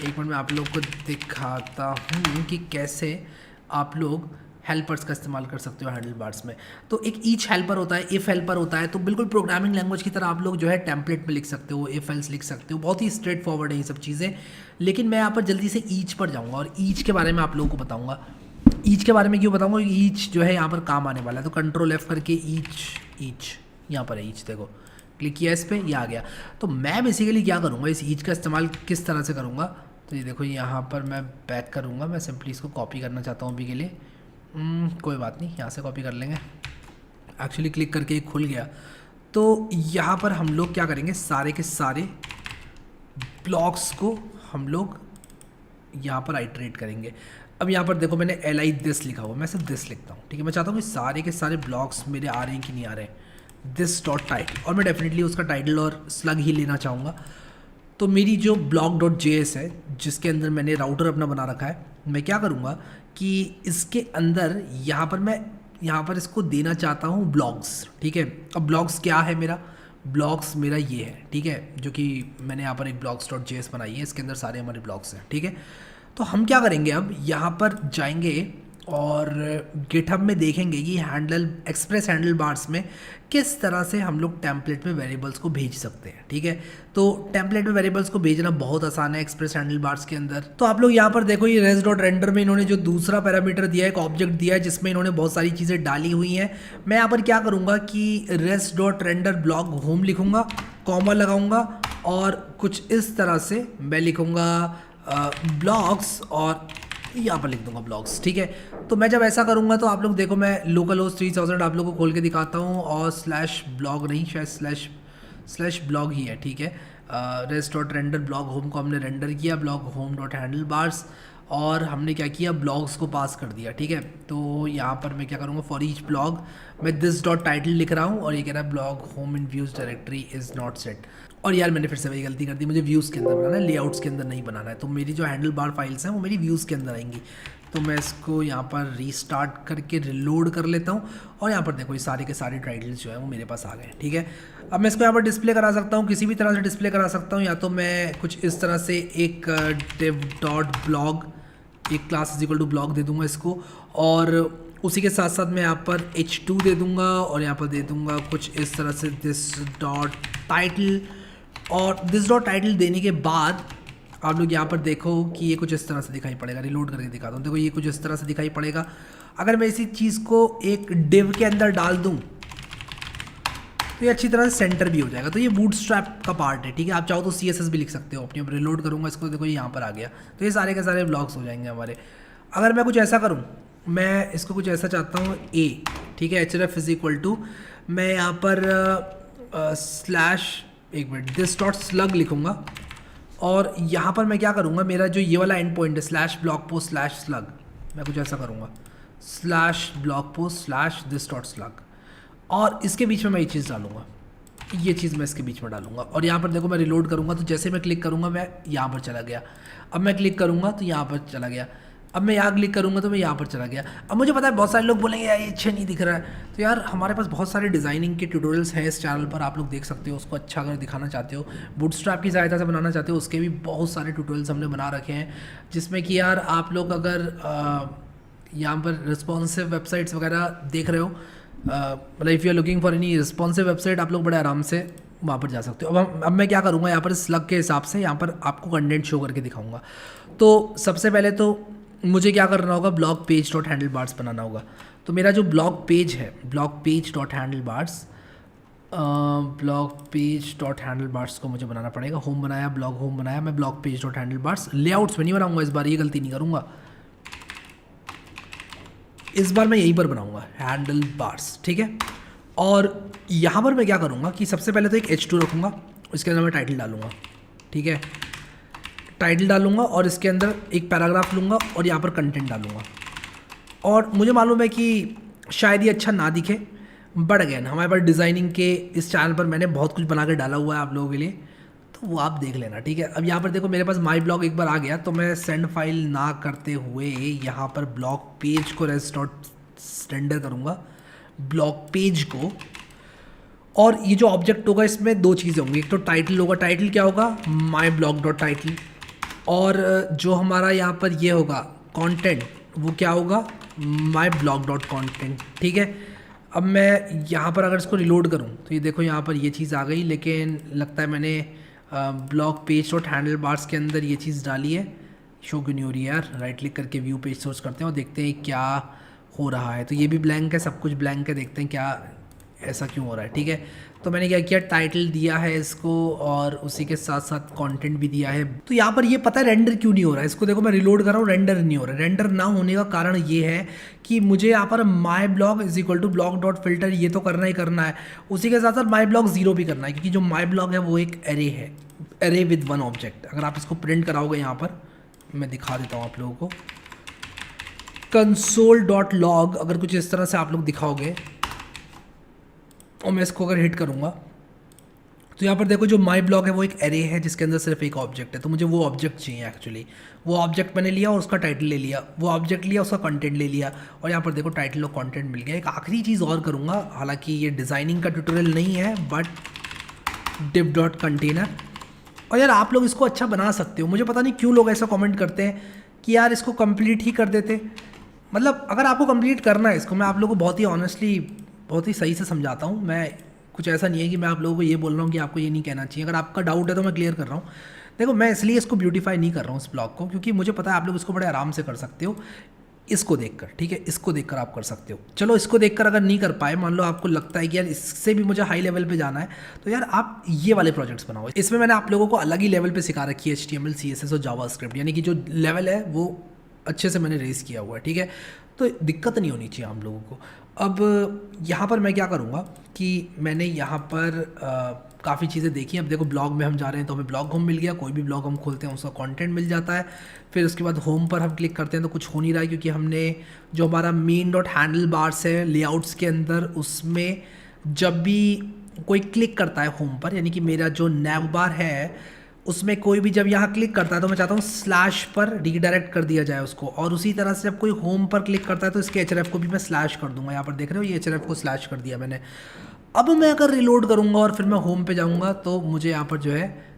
S1: एक मिनट में आप लोग को दिखाता हूँ कि कैसे आप लोग हेल्पर्स का इस्तेमाल कर सकते हो हैंडल बार्स में। तो एक ईच हेल्पर होता है, इफ़ हेल्पर होता है, तो बिल्कुल प्रोग्रामिंग लैंग्वेज की तरह आप लोग जो है टेम्पलेट में लिख सकते हो, इफ एल्स लिख सकते हो, बहुत ही स्ट्रेट फॉरवर्ड है ये सब चीज़ें। लेकिन मैं यहाँ पर जल्दी से ईच पर जाऊँगा और ईच के बारे में आप लोगों को बताऊँगा। ईच के बारे में क्यों बताऊँगा? ईच जो है यहाँ पर काम आने वाला है। तो कंट्रोल F करके ईच यहाँ पर है, ईच देखो, क्लिक किया इस पर, ये आ गया। तो मैं बेसिकली क्या करूँगा, इस ईच का इस्तेमाल किस तरह से करूँगा, तो ये देखो यहाँ पर मैं बैक करूँगा। मैं सिंपली इसको कॉपी करना चाहता हूँ अभी के लिए, कोई बात नहीं, यहाँ से कॉपी कर लेंगे। एक्चुअली क्लिक करके ये खुल गया। तो यहाँ पर हम लोग क्या करेंगे, सारे के सारे ब्लॉक्स को हम लोग यहाँ पर आइटरेट करेंगे। अब यहाँ पर देखो मैंने li दिस लिखा हुआ, मैं सिर्फ दिस लिखता हूँ। ठीक है, मैं चाहता हूँ कि सारे के सारे ब्लॉक्स मेरे आ रहे हैं कि नहीं आ रहे हैं, दिस डॉट टाइटल, और मैं डेफिनेटली उसका टाइटल और स्लग ही लेना चाहूँगा। तो मेरी जो blog.js है, जिसके अंदर मैंने राउटर अपना बना रखा है, मैं क्या करूँगा कि इसके अंदर यहाँ पर मैं यहाँ पर इसको देना चाहता हूँ ब्लॉग्स, ठीक है। अब ब्लॉग्स क्या है मेरा, ब्लॉग्स मेरा ये है, ठीक है, जो कि मैंने यहाँ पर एक blogs.js बनाई है, इसके अंदर सारे हमारे ब्लॉग्स हैं, ठीक है। तो हम क्या करेंगे, अब यहाँ पर जाएंगे और गिटहब में देखेंगे कि हैंडल एक्सप्रेस हैंडल बार्स में किस तरह से हम लोग टेम्पलेट में वेरिएबल्स को भेज सकते हैं, ठीक है। तो टेम्पलेट में वेरिएबल्स को भेजना बहुत आसान है एक्सप्रेस हैंडल बार्स के अंदर। तो आप लोग यहाँ पर देखो, ये res.render में इन्होंने जो दूसरा पैरामीटर दिया है, एक ऑब्जेक्ट दिया है जिसमें इन्होंने बहुत सारी चीज़ें डाली हुई हैं। मैं यहाँ पर क्या करूँगा कि res.render ब्लॉग होम लिखूँगा, कॉमा लगाऊँगा और कुछ इस तरह से मैं लिखूँगा ब्लॉग्स और यहाँ पर लिख दूंगा ब्लॉग्स, ठीक है। तो मैं जब ऐसा करूँगा तो आप लोग देखो, मैं लोकल होस्ट 3000 आप लोगों को खोल के दिखाता हूँ और /blog नहीं, शायद /blog ही है, ठीक है। res.render ब्लॉग होम को हमने रेंडर किया, blog home dot handle bars, और हमने क्या किया, ब्लॉग्स को पास कर दिया, ठीक है। तो यहाँ पर मैं क्या करूँगा, फॉर ईच ब्लॉग मैं दिस डॉट टाइटल लिख रहा हूँ और ये कह रहा है blog home in views directory is not set. और यार मैंने फिर से वही गलती कर दी, मुझे व्यूज़ के अंदर बनाना है, लेआउट्स के अंदर नहीं बनाना है। तो मेरी जो हैंडल बार फाइल्स हैं वो मेरी व्यूज़ के अंदर आएंगी। तो मैं इसको यहाँ पर रीस्टार्ट करके रिलोड कर लेता हूँ और यहाँ पर देखो ये सारे के सारे टाइटल्स जो है वो मेरे पास आ गए, ठीक है। अब मैं इसको यहाँ पर डिस्प्ले करा सकता हूँ, किसी भी तरह से डिस्प्ले करा सकता हूँ, या तो मैं कुछ इस तरह से एक div डॉट ब्लॉग, एक class is equal to blog दे दूंगा इसको, और उसी के साथ साथ मैं यहाँ पर h2 दे दूंगा और यहाँ पर दे दूंगा कुछ इस तरह से दिस डॉट टाइटल। और दिस डॉट टाइटल देने के बाद आप लोग यहाँ पर देखो कि ये कुछ इस तरह से दिखाई पड़ेगा, रिलोड करके दिखाता हूँ, देखो ये कुछ इस तरह से दिखाई पड़ेगा। अगर मैं इसी चीज़ को एक डिव के अंदर डाल दूँ तो ये अच्छी तरह से सेंटर भी हो जाएगा। तो ये बूटस्ट्रैप का पार्ट है, ठीक है। आप चाहो तो CSS भी लिख सकते हो अपनी। अब रिलोड करूँगा इसको, देखो ये यहाँ पर आ गया, तो ये सारे के सारे ब्लॉग्स हो जाएंगे हमारे। अगर मैं कुछ ऐसा करूँ, मैं इसको कुछ ऐसा चाहता हूँ a, ठीक है, href इज इक्वल टू, मैं यहाँ पर दिस डॉट स्लग लिखूँगा और यहाँ पर मैं क्या करूँगा, मेरा जो ये वाला एंड पॉइंट है /blogpost/slug, मैं कुछ ऐसा करूँगा /blogpost/this.slug, और इसके बीच में मैं ये चीज़ डालूंगा, ये चीज़ मैं इसके बीच में डालूंगा। और यहाँ पर देखो मैं रिलोड करूँगा तो जैसे मैं क्लिक करूँगा मैं यहाँ पर चला गया, अब मैं क्लिक करूँगा तो यहाँ पर चला गया, अब मैं यहाँ क्लिक करूँगा तो मैं यहाँ पर चला गया। अब मुझे पता है बहुत सारे लोग बोलेंगे यार ये अच्छा नहीं दिख रहा है, तो यार हमारे पास बहुत सारे डिज़ाइनिंग के ट्यूटोरियल्स हैं इस चैनल पर, आप लोग देख सकते हो। उसको अच्छा अगर दिखाना चाहते हो, बूटस्ट्रैप की सहायता से बनाना चाहते हो, उसके भी बहुत सारे ट्यूटोरियल्स हमने बना रखे हैं, जिसमें कि यार आप लोग अगर यहाँ पर रिस्पॉन्सिव वेबसाइट्स वगैरह देख रहे हो, मतलब if you are looking for any responsive website, आप लोग बड़े आराम से वहाँ पर जा सकते हो। अब मैं क्या करूँगा, यहाँ पर स्लग के हिसाब से यहाँ पर आपको कंटेंट शो करके दिखाऊंगा। तो सबसे पहले तो मुझे क्या करना होगा, blog page dot handlebars बनाना होगा। तो मेरा जो ब्लॉग पेज है, blog page dot handlebars को मुझे बनाना पड़ेगा। होम बनाया, ब्लॉग होम बनाया, मैं blog page dot handle bars layouts में नहीं बनाऊंगा इस बार, ये गलती नहीं करूँगा। इस बार मैं यहीं पर बनाऊंगा हैंडल बार्स, ठीक है। और यहाँ पर मैं क्या करूँगा कि सबसे पहले तो एक h2 रखूँगा, इसके अंदर मैं टाइटल डालूँगा, ठीक है, टाइटल डालूँगा और इसके अंदर एक पैराग्राफ लूँगा और यहाँ पर कंटेंट डालूँगा। और मुझे मालूम है कि शायद ये अच्छा ना दिखे, बट अगेन हमारे पास डिज़ाइनिंग के इस चैनल पर मैंने बहुत कुछ बना के डाला हुआ है आप लोगों के लिए, तो वो आप देख लेना, ठीक है। अब यहाँ पर देखो मेरे पास माई ब्लॉग एक बार आ गया, तो मैं सेंड फाइल ना करते हुए यहाँ पर ब्लॉग पेज को res.render करूँगा, ब्लॉग पेज को। और ये जो ऑब्जेक्ट होगा इसमें दो चीज़ें होंगी, एक तो टाइटल होगा, टाइटल क्या होगा, माई ब्लॉग डॉट टाइटल, और जो हमारा यहाँ पर ये होगा कंटेंट, वो क्या होगा, माई ब्लॉग डॉट कॉन्टेंट, ठीक है। अब मैं यहाँ पर अगर इसको रिलोड करूँ तो ये देखो यहाँ पर ये चीज़ आ गई, लेकिन लगता है मैंने blog page dot handle bars के अंदर ये चीज़ डाली है, शो क्यों नहीं हो रही है यार। राइट क्लिक करके व्यू पेज सोर्स करते हैं और देखते हैं क्या हो रहा है। तो ये भी ब्लैंक है, सब कुछ ब्लैंक है, देखते हैं क्या ऐसा क्यों हो रहा है, ठीक है। तो मैंने क्या किया, टाइटल दिया है इसको और उसी के साथ साथ कंटेंट भी दिया है। तो यहाँ पर ये पता है रेंडर क्यों नहीं हो रहा है, इसको देखो मैं रिलोड कर रहा हूँ, रेंडर नहीं हो रहा है। रेंडर ना होने का कारण ये है कि मुझे यहाँ पर my blog is equal to blog dot filter ये तो करना ही करना है, उसी के साथ साथ माई ब्लॉग 0 भी करना है, क्योंकि जो माई ब्लॉग है वो एक एरे है, एरे विद 1 ऑब्जेक्ट। अगर आप इसको प्रिंट कराओगे, यहाँ पर मैं दिखा देता हूँ आप लोगों को, console.log अगर कुछ इस तरह से आप लोग दिखाओगे और मैं इसको अगर हिट करूँगा तो यहाँ पर देखो जो माई ब्लॉक है वो एक एरे है जिसके अंदर सिर्फ एक ऑब्जेक्ट है, तो मुझे वो ऑब्जेक्ट चाहिए एक्चुअली। वो ऑब्जेक्ट मैंने लिया और उसका टाइटल ले लिया, वो ऑब्जेक्ट लिया उसका कंटेंट ले लिया, और यहाँ पर देखो टाइटल और कंटेंट मिल गया। एक आखिरी चीज़ और करूँगा, हालांकि ये डिज़ाइनिंग का ट्यूटोरियल नहीं है, बट div डॉट कंटेनर। और यार आप लोग इसको अच्छा बना सकते हो, मुझे पता नहीं क्यों लोग ऐसा कमेंट करते हैं कि यार इसको कंप्लीट ही कर देते। मतलब अगर आपको कंप्लीट करना है इसको, मैं आप लोगों को बहुत ही ऑनेस्टली बहुत ही सही से समझाता हूँ। मैं कुछ ऐसा नहीं है कि मैं आप लोगों को ये बोल रहा हूँ कि आपको ये नहीं कहना चाहिए। अगर आपका डाउट है तो मैं क्लियर कर रहा हूँ। देखो मैं इसलिए इसको ब्यूटीफाई नहीं कर रहा हूँ इस ब्लॉग को, क्योंकि मुझे पता है आप लोग इसको बड़े आराम से कर सकते हो इसको देखकर, ठीक है, इसको देखकर आप कर सकते हो। चलो इसको देखकर अगर नहीं कर पाए, मान लो आपको लगता है कि यार इससे भी मुझे हाई लेवल पे जाना है, तो यार आप ये वाले प्रोजेक्ट्स बनाओ। इसमें मैंने आप लोगों को अलग ही लेवल पे सिखा रखी है HTML CSS और जावास्क्रिप्ट, यानी कि जो लेवल है वो अच्छे से मैंने रेस किया हुआ है, ठीक है। तो दिक्कत नहीं होनी चाहिए हम लोगों को। अब यहाँ पर मैं क्या करूँगा कि मैंने यहाँ पर काफ़ी चीज़ें देखी। अब देखो ब्लॉग में हम जा रहे हैं तो हमें ब्लॉग होम मिल गया, कोई भी ब्लॉग हम खोलते हैं उसका कंटेंट मिल जाता है। फिर उसके बाद होम पर हम क्लिक करते हैं तो कुछ हो नहीं रहा है, क्योंकि हमने जो हमारा मेन डॉट हैंडल बार्स है लेआउट्स के अंदर, उसमें जब भी कोई क्लिक करता है होम पर, यानी कि मेरा जो नैव बार है उसमें कोई भी जब यहाँ क्लिक करता है तो मैं चाहता हूँ स्लैश पर रीडायरेक्ट कर दिया जाए उसको। और उसी तरह से जब कोई होम पर क्लिक करता है तो इसके href को भी मैं स्लैश कर दूंगा। यहाँ पर देख रहे हो ये href को स्लैश कर दिया मैंने। अब मैं अगर रिलोड करूँगा और फिर मैं होम पे जाऊँगा तो मुझे यहाँ पर जो है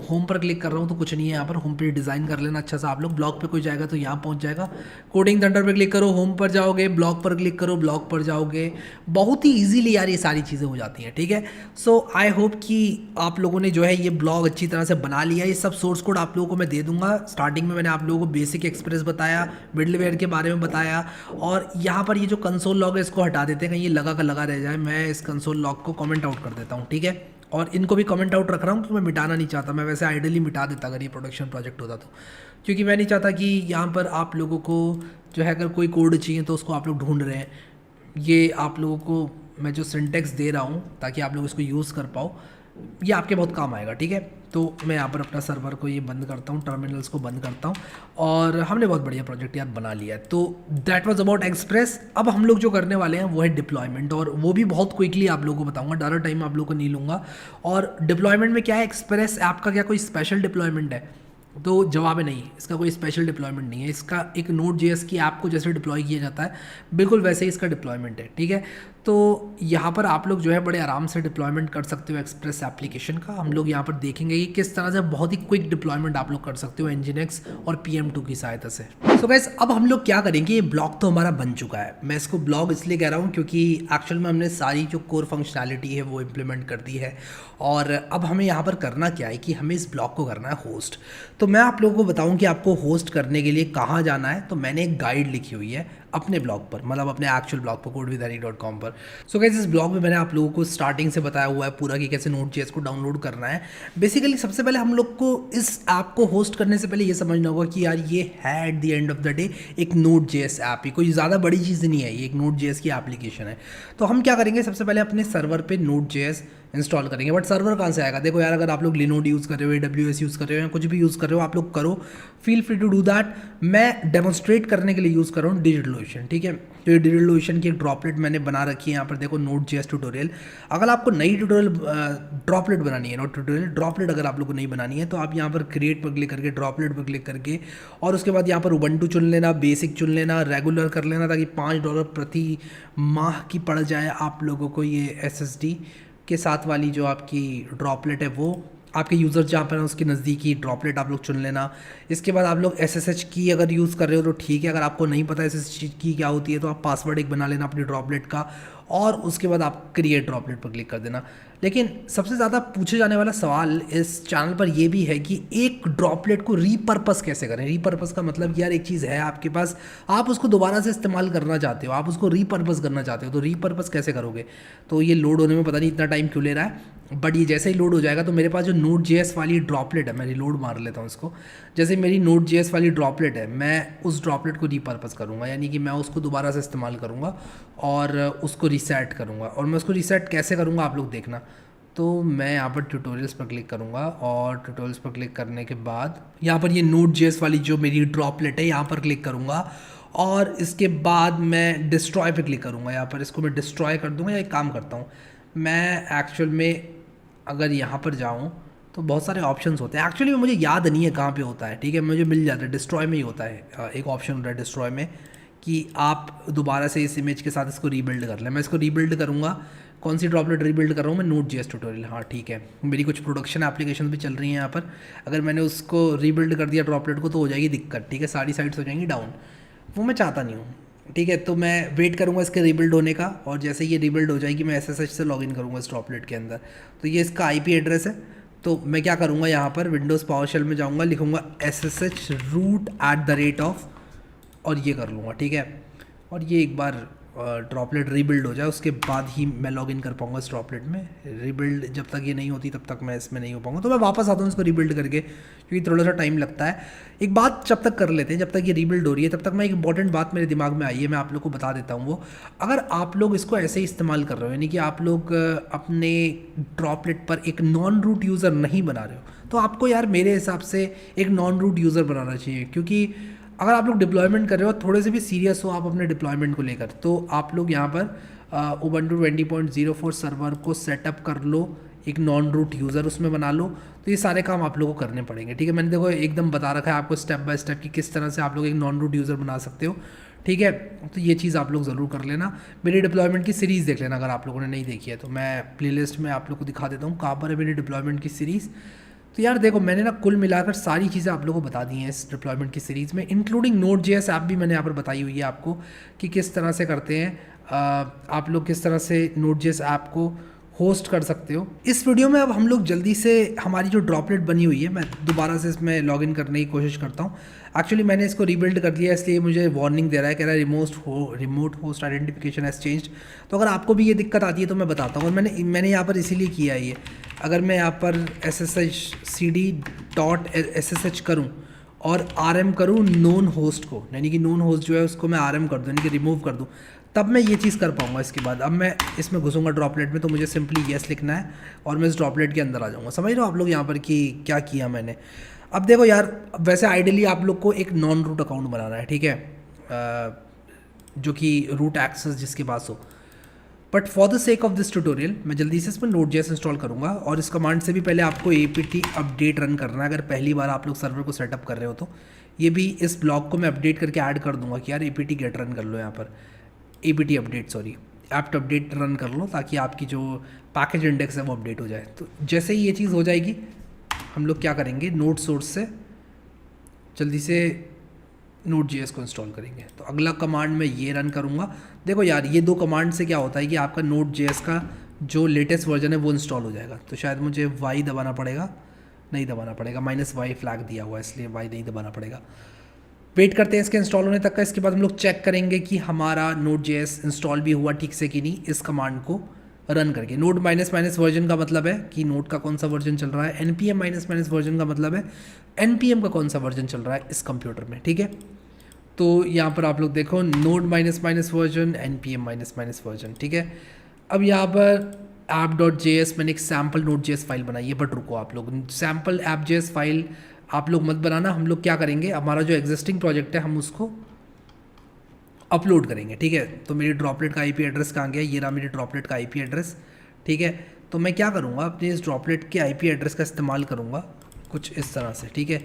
S1: होम पर क्लिक कर रहा हूँ तो कुछ नहीं है यहाँ पर। होम पे डिज़ाइन कर लेना अच्छा सा आप लोग। ब्लॉग पे कोई जाएगा तो यहाँ पहुँच जाएगा। कोडिंग थंडर पे क्लिक करो, होम पर जाओगे, ब्लॉग पर क्लिक करो, ब्लॉग पर जाओगे। बहुत ही इजीली यार ये सारी चीज़ें हो जाती हैं, ठीक है। सो आई होप कि आप लोगों ने जो है ये ब्लॉग अच्छी तरह से बना लिया। ये सब सोर्स कोड आप लोगों को मैं दे दूंगा। स्टार्टिंग में मैंने आप लोगों को बेसिक एक्सप्रेस बताया, मिडलवेयर के बारे में बताया, और यहाँ पर ये जो कंसोल लॉग है इसको हटा देते हैं, कहीं ये लगा का लगा रह जाए। मैं इस कंसोल लॉग को कमेंट आउट कर देता हूँ, ठीक है। और इनको भी कमेंट आउट रख रहा हूँ क्योंकि मैं मिटाना नहीं चाहता। मैं वैसे आइडियली मिटा देता अगर ये प्रोडक्शन प्रोजेक्ट होता तो, क्योंकि मैं नहीं चाहता कि यहाँ पर आप लोगों को जो है अगर कोई कोड चाहिए तो उसको आप लोग ढूंढ रहे हैं। ये आप लोगों को मैं जो सिंटेक्स दे रहा हूँ ताकि आप लोग इसको यूज़ कर पाओ, ये आपके बहुत काम आएगा, ठीक है। तो मैं यहाँ पर अपना सर्वर को ये बंद करता हूँ, टर्मिनल्स को बंद करता हूँ, और हमने बहुत बढ़िया प्रोजेक्ट यार बना लिया है। तो दैट वाज अबाउट एक्सप्रेस। अब हम लोग जो करने वाले हैं वो है डिप्लॉयमेंट, और वो भी बहुत क्विकली आप लोगों को बताऊंगा, ज़्यादा टाइम आप लोग को नहीं लूँगा। और डिप्लॉयमेंट में क्या है, एक्सप्रेस ऐप का क्या कोई स्पेशल डिप्लॉयमेंट है? तो जवाब है नहीं, इसका कोई स्पेशल डिप्लॉयमेंट नहीं है। इसका एक Node.js की ऐप को जैसे डिप्लॉय किया जाता है बिल्कुल वैसे ही इसका डिप्लॉयमेंट है, ठीक है। तो यहाँ पर आप लोग जो है बड़े आराम से डिप्लॉयमेंट कर सकते हो एक्सप्रेस एप्लीकेशन का। हम लोग यहाँ पर देखेंगे कि किस तरह से बहुत ही क्विक डिप्लॉयमेंट आप लोग कर सकते हो Nginx और PM2 की सहायता से। सो गाइस अब हम लोग क्या करेंगे, ये ब्लॉग तो हमारा बन चुका है। मैं इसको ब्लॉग इसलिए कह रहा हूँ क्योंकि एक्चुअल में हमने सारी जो कोर फंक्शनैलिटी है वो इम्प्लीमेंट कर दी है। और अब हमें यहाँ पर करना क्या है कि हमें इस ब्लॉग को करना है होस्ट। तो मैं आप लोगों को बताऊँ कि आपको होस्ट करने के लिए कहाँ जाना है। तो मैंने एक गाइड लिखी हुई है अपने ब्लॉग पर, मतलब अपने एक्चुअल ब्लॉग पर codewithhari.com पर। सो गाइस इस ब्लॉग में मैंने आप लोगों को स्टार्टिंग से बताया हुआ है पूरा कि कैसे Node.js को डाउनलोड करना है। बेसिकली सबसे पहले हम लोग को इस ऐप को होस्ट करने से पहले ये समझना होगा कि यार ये है at the end of the day एक Node.js ऐप ही, कोई ज़्यादा बड़ी चीज़ नहीं है, ये एक Node.js की एप्लीकेशन है। तो हम क्या करेंगे, सबसे पहले अपने सर्वर पर Node.js इंस्टॉल करेंगे। बट सर्वर कहाँ से आएगा? देखो यार अगर आप लोग लिनोड यूज़ कर रहे हो, AWS यूज़ कर रहे हो, या कुछ भी यूज़ कर रहे हो, आप लोग करो, feel free to do that. मैं डेमोन्स्ट्रेट करने के लिए यूज़ कर रहा हूँ DigitalOcean, ठीक है। तो ये DigitalOcean की एक ड्रॉपलेट मैंने बना रखी है। यहाँ पर देखो Node.js ट्यूटोरियल। अगर आपको नई ट्यूटोरियल ड्रॉपलेट बनानी है, नोट ट्यूटोरियल ड्रॉपलेट अगर आप लोग को नहीं बनानी है तो आप यहाँ पर क्रिएट पर क्लिक करके ड्रॉपलेट पर क्लिक करके, और उसके बाद यहाँ पर उबंटू चुन लेना, बेसिक चुन लेना, रेगुलर कर लेना, ताकि $5 प्रति माह की पड़ जाए आप लोगों को ये SSD के साथ वाली जो आपकी ड्रॉपलेट है वो आपके यूज़र जहाँ पर है उसके नज़दीकी ड्रॉपलेट आप लोग चुन लेना। इसके बाद आप लोग SSH की अगर यूज़ कर रहे हो तो ठीक है। अगर आपको नहीं पता SSH की क्या होती है तो आप पासवर्ड एक बना लेना अपनी ड्रॉपलेट का, और उसके बाद आप क्रिएट ड्रॉपलेट पर क्लिक कर देना। लेकिन सबसे ज़्यादा पूछे जाने वाला सवाल इस चैनल पर ये भी है कि एक ड्रॉपलेट को रीपर्पस कैसे करें। रीपर्पस का मतलब कि यार एक चीज़ है आपके पास, आप उसको दोबारा से इस्तेमाल करना चाहते हो, आप उसको रीपर्पस करना चाहते हो, तो रीपर्पस कैसे करोगे? तो ये लोड होने में पता नहीं इतना टाइम क्यों ले रहा है, बट ये जैसे ही लोड हो जाएगा तो मेरे पास जो Node.js वाली ड्रॉपलेट है, मैं रिलोड मार लेता हूँ इसको। जैसे मेरी Node.js वाली ड्रॉपलेट है, मैं उस ड्रॉपलेट को रीपर्पस करूँगा, यानी कि मैं उसको दोबारा से इस्तेमाल करूँगा और उसको रीसेट करूँगा। और मैं उसको रीसेट कैसे करूँगा आप लोग देखना। तो मैं यहाँ पर ट्यूटोरियल्स पर क्लिक करूँगा, और ट्यूटोरियल्स पर क्लिक करने के बाद यहाँ पर ये Node.js वाली जो मेरी ड्रॉपलेट है यहाँ पर क्लिक करूँगा, और इसके बाद मैं डिस्ट्रॉय पे क्लिक करूँगा। यहाँ पर इसको मैं डिस्ट्रॉय कर दूँगा, या एक काम करता हूँ मैं एक्चुअल में अगर यहाँ पर जाऊँ तो बहुत सारे ऑप्शंस होते हैं। एक्चुअली मुझे याद नहीं है कहाँ पे होता है, ठीक है, मुझे मिल जाता है, डिस्ट्रॉय में ही होता है। एक ऑप्शन होता है डिस्ट्रॉय में कि आप दोबारा से इस इमेज के साथ इसको रीबिल्ड कर लें। मैं इसको रीबिल्ड करूँगा। कौन सी ड्रॉपलेट रीबिल्ड कर रहा हूँ मैं? Node.js tutorial. हाँ ठीक है, मेरी कुछ प्रोडक्शन एप्लीकेशन भी चल रही हैं यहाँ पर। अगर मैंने उसको रीबिल्ड कर दिया ड्रॉपलेट को तो हो जाएगी दिक्कत, ठीक है, सारी साइड्स हो जाएंगी डाउन। वो मैं चाहता नहीं हूँ, ठीक है। तो मैं वेट करूँगा इसके रीबिल्ड होने का, और जैसे ये रीबिल्ड हो जाएगी मैं SSH से लॉगिन करूँगा इस ड्रॉपलेट के अंदर। तो ये इसका IP एड्रेस है। तो मैं क्या करूँगा, यहाँ पर विंडोज़ पावरशेल में जाऊँगा, लिखूँगा SSH root @ और ये कर लूँगा, ठीक है। और ये एक बार ड्रॉपलेट रीबिल्ड हो जाए उसके बाद ही मैं लॉगिन कर पाऊँगा इस ड्रॉपलेट में। रीबिल्ड जब तक ये नहीं होती तब तक मैं इसमें नहीं हो पाऊँगा। तो मैं वापस आता हूँ इसको रीबिल्ड करके, क्योंकि थोड़ा सा टाइम लगता है। एक बात जब तक कर लेते हैं, जब तक ये रीबिल्ड हो रही है तब तक मैं एक इंपॉर्टेंट बात मेरे दिमाग में आई है, मैं आप लोग को बता देता हूँ। वो अगर आप लोग इसको ऐसे ही इस्तेमाल कर रहे हो, यानी कि आप लोग अपने ड्रॉपलेट पर एक नॉन रूट यूज़र नहीं बना रहे हो, तो आपको यार मेरे हिसाब से एक नॉन रूट यूज़र बनाना चाहिए। क्योंकि अगर आप लोग डिप्लॉयमेंट कर रहे हो, थोड़े से भी सीरियस हो आप अपने डिप्लॉयमेंट को लेकर, तो आप लोग यहाँ पर Ubuntu 20.04 सर्वर को सेटअप कर लो, एक नॉन रूट यूज़र उसमें बना लो। तो ये सारे काम आप लोगों को करने पड़ेंगे, ठीक है। मैंने देखो एकदम बता रखा है आपको स्टेप बाय स्टेप कि किस तरह से आप लोग एक नॉन रूट यूज़र बना सकते हो, ठीक है। तो ये चीज़ आप लोग ज़रूर कर लेना। मेरी डिप्लॉयमेंट की सीरीज़ देख लेना अगर आप लोगों ने नहीं देखी है, तो मैं प्लेलिस्ट में आप लोग को दिखा देता हूँ कहाँ पर है मेरी डिप्लॉयमेंट की सीरीज़। तो यार देखो, मैंने ना कुल मिलाकर सारी चीज़ें आप लोगों को बता दी हैं इस डिप्लॉयमेंट की सीरीज़ में, इंक्लूडिंग Node.js ऐप भी मैंने यहाँ पर बताई हुई है आपको कि किस तरह से करते हैं। आप लोग किस तरह से Node.js ऐप को होस्ट कर सकते हो। इस वीडियो में अब हम लोग जल्दी से हमारी जो ड्रॉपलेट बनी हुई है, मैं दोबारा से इसमें लॉगिन करने की कोशिश करता हूँ। एक्चुअली मैंने इसको रीबिल्ड कर लिया, इसलिए मुझे वार्निंग दे रहा है, कह रहा है remote host identification has changed. तो अगर आपको भी ये दिक्कत आती है तो मैं बताता हूँ, और मैंने यहाँ पर इसीलिए किया है ये। अगर मैं यहाँ पर cd.ssh करूँ और rm करूँ नोन होस्ट को, यानी कि नोन होस्ट जो है उसको मैं rm कर दूँ, यानी कि रिमूव कर दूँ, तब मैं ये चीज़ कर पाऊँगा। इसके बाद अब मैं इसमें घुसूँगा ड्रॉपलेट में, तो मुझे सिंपली येस लिखना है और मैं इस ड्रॉपलेट के अंदर आ जाऊँगा। समझ रहे हो आप लोग यहाँ पर कि क्या किया मैंने। अब देखो यार, वैसे आइडियली आप लोग को एक नॉन रूट अकाउंट बनाना है, ठीक है, जो कि रूट एक्सेस जिसके पास हो। But for the sake of this tutorial मैं जल्दी से इसमें Node.js इंस्टॉल करूँगा, और इस कमांड से भी पहले आपको apt अपडेट रन करना है। अगर पहली बार आप लोग सर्वर को सेटअप कर रहे हो तो ये भी इस ब्लॉक को मैं अपडेट करके ऐड कर दूंगा कि यार apt गेट रन कर लो, यहाँ पर apt update apt update run कर लो, ताकि आपकी जो पैकेज इंडेक्स है वो अपडेट हो जाए। तो जैसे ही ये चीज़ हो जाएगी, हम लोग क्या करेंगे, नोड सोर्स से जल्दी से Node.js को इंस्टॉल करेंगे। तो अगला कमांड मैं ये रन करूँगा। देखो यार, ये दो कमांड से क्या होता है कि आपका Node.js का जो लेटेस्ट वर्जन है वो इंस्टॉल हो जाएगा। तो शायद मुझे y दबाना पड़ेगा, नहीं दबाना पड़ेगा, -y फ्लैग दिया हुआ है इसलिए y नहीं दबाना पड़ेगा। वेट करते हैं इसके इंस्टॉल होने तक का। इसके बाद हम लोग चेक करेंगे कि हमारा Node.js इंस्टॉल भी हुआ ठीक से कि नहीं, इस कमांड को रन करके। नोड -- वर्जन का मतलब है कि नोड का कौन सा वर्जन चल रहा है, npm -- वर्जन का मतलब है npm का कौन सा वर्जन चल रहा है इस कंप्यूटर में, ठीक है। तो यहाँ पर आप लोग देखो नोड -- वर्जन, npm -- वर्जन, ठीक है। अब यहाँ पर app.js मैंने एक सैम्पल Node.js फाइल बनाई है, बट रुको आप लोग, सैम्पल app.js फाइल आप लोग मत बनाना। हम लोग क्या करेंगे, हमारा जो एग्जिस्टिंग प्रोजेक्ट है हम उसको अपलोड करेंगे, ठीक है। तो मेरी ड्रॉपलेट का IP एड्रेस कहाँ गया, ये रहा मेरी ड्रॉपलेट का IP एड्रेस, ठीक है। तो मैं क्या करूँगा, अपने इस ड्रॉपलेट के IP एड्रेस का इस्तेमाल करूँगा कुछ इस तरह से, ठीक है।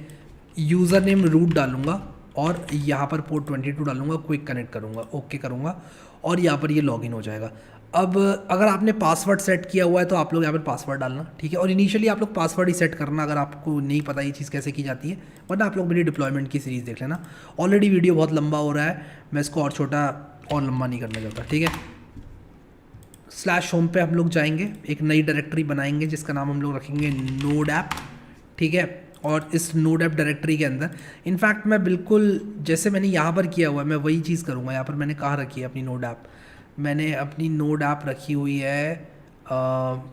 S1: यूज़र नेम रूट डालूँगा और यहाँ पर पोर्ट 22 डालूँगा, क्विक कनेक्ट करूँगा, ओके करूँगा, और यहाँ पर ये लॉगिन हो जाएगा। अब अगर आपने पासवर्ड सेट किया हुआ है तो आप लोग यहाँ पर पासवर्ड डालना, ठीक है। और इनिशियली आप लोग पासवर्ड ही सेट करना अगर आपको नहीं पता ये चीज़ कैसे की जाती है, वरना आप लोग मेरी डिप्लॉयमेंट की सीरीज़ देख लेना। ऑलरेडी वीडियो बहुत लंबा हो रहा है, मैं इसको और छोटा और लंबा नहीं करना चाहता, ठीक है। /होम पे हम लोग जाएंगे, एक नई डायरेक्टरी बनाएंगे जिसका नाम हम लोग रखेंगे नोड ऐप, ठीक है। और इस नोड ऐप डायरेक्टरी के अंदर इनफैक्ट मैं बिल्कुल जैसे मैंने यहाँ पर किया हुआ है मैं वही चीज़ करूँगा। यहाँ पर मैंने कहाँ रखी है अपनी नोड ऐप, मैंने अपनी नोड ऐप रखी हुई है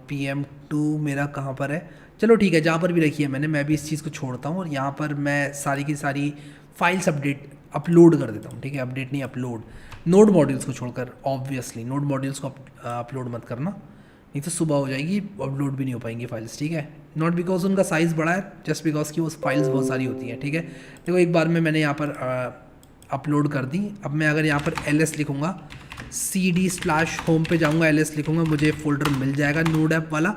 S1: PM2, मेरा कहाँ पर है, चलो ठीक है, जहाँ पर भी रखी है मैंने, मैं भी इस चीज़ को छोड़ता हूँ और यहाँ पर मैं सारी की सारी फाइल्स अपलोड कर देता हूँ, ठीक है। अपडेट नहीं, अपलोड। नोड मॉड्यूल्स को छोड़कर, ऑब्वियसली नोड मॉड्यूल्स को अपलोड मत करना, नहीं तो सुबह हो जाएगी, अपलोड भी नहीं हो पाएंगी फाइल्स, ठीक है। नॉट बिकॉज उनका साइज़ बड़ा है, जस्ट बिकॉज की वो फाइल्स बहुत सारी होती हैं, ठीक है। देखो एक बार में मैंने यहाँ पर अपलोड कर दी। अब मैं अगर यहाँ पर ls लिखूँगा, cd/home पे जाऊँगा, ls लिखूँगा, मुझे फोल्डर मिल जाएगा नोड ऐप वाला।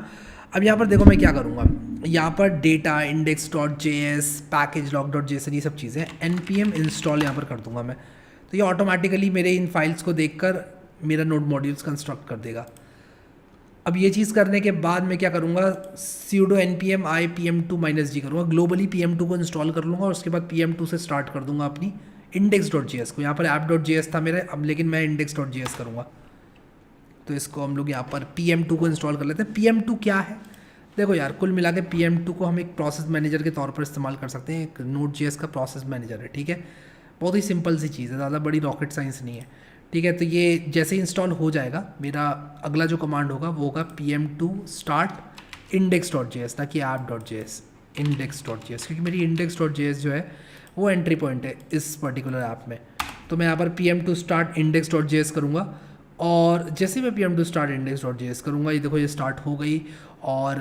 S1: अब यहाँ पर देखो मैं क्या करूँगा, यहाँ पर data index dot J S, package log dot JSON, ये सब चीज़ें npm इंस्टॉल यहाँ पर कर दूंगा मैं। तो ये ऑटोमेटिकली मेरे इन फाइल्स को देखकर मेरा नोड मॉड्यूल्स कंस्ट्रक्ट कर देगा। अब ये चीज़ करने के बाद मैं क्या करूँगा, sudo npm i pm2 -g करूँगा, ग्लोबली pm2 को इंस्टॉल कर लूँगा और उसके बाद pm2 से स्टार्ट कर दूँगा अपनी index.js को। यहाँ पर app.js था मेरे, अब लेकिन मैं index.js करूँगा। तो इसको हम लोग यहाँ पर pm2 को इंस्टॉल कर लेते हैं। pm2 क्या है, देखो यार कुल मिला के pm2 को हम एक प्रोसेस मैनेजर के तौर पर इस्तेमाल कर सकते हैं। एक Node.js का प्रोसेस मैनेजर है, ठीक है। बहुत ही सिंपल सी चीज़ है, ज़्यादा बड़ी रॉकेट साइंस नहीं है, ठीक है। तो ये जैसे इंस्टॉल हो जाएगा, मेरा अगला जो कमांड होगा वो होगा pm2 start index.js, ना कि app.js, index.js, क्योंकि मेरी index.js जो है वो एंट्री पॉइंट है इस पर्टिकुलर ऐप में। तो मैं यहाँ पर pm2 start index.js करूँगा और जैसे मैं pm2 start index.js करूँगा, ये देखो ये स्टार्ट हो गई। और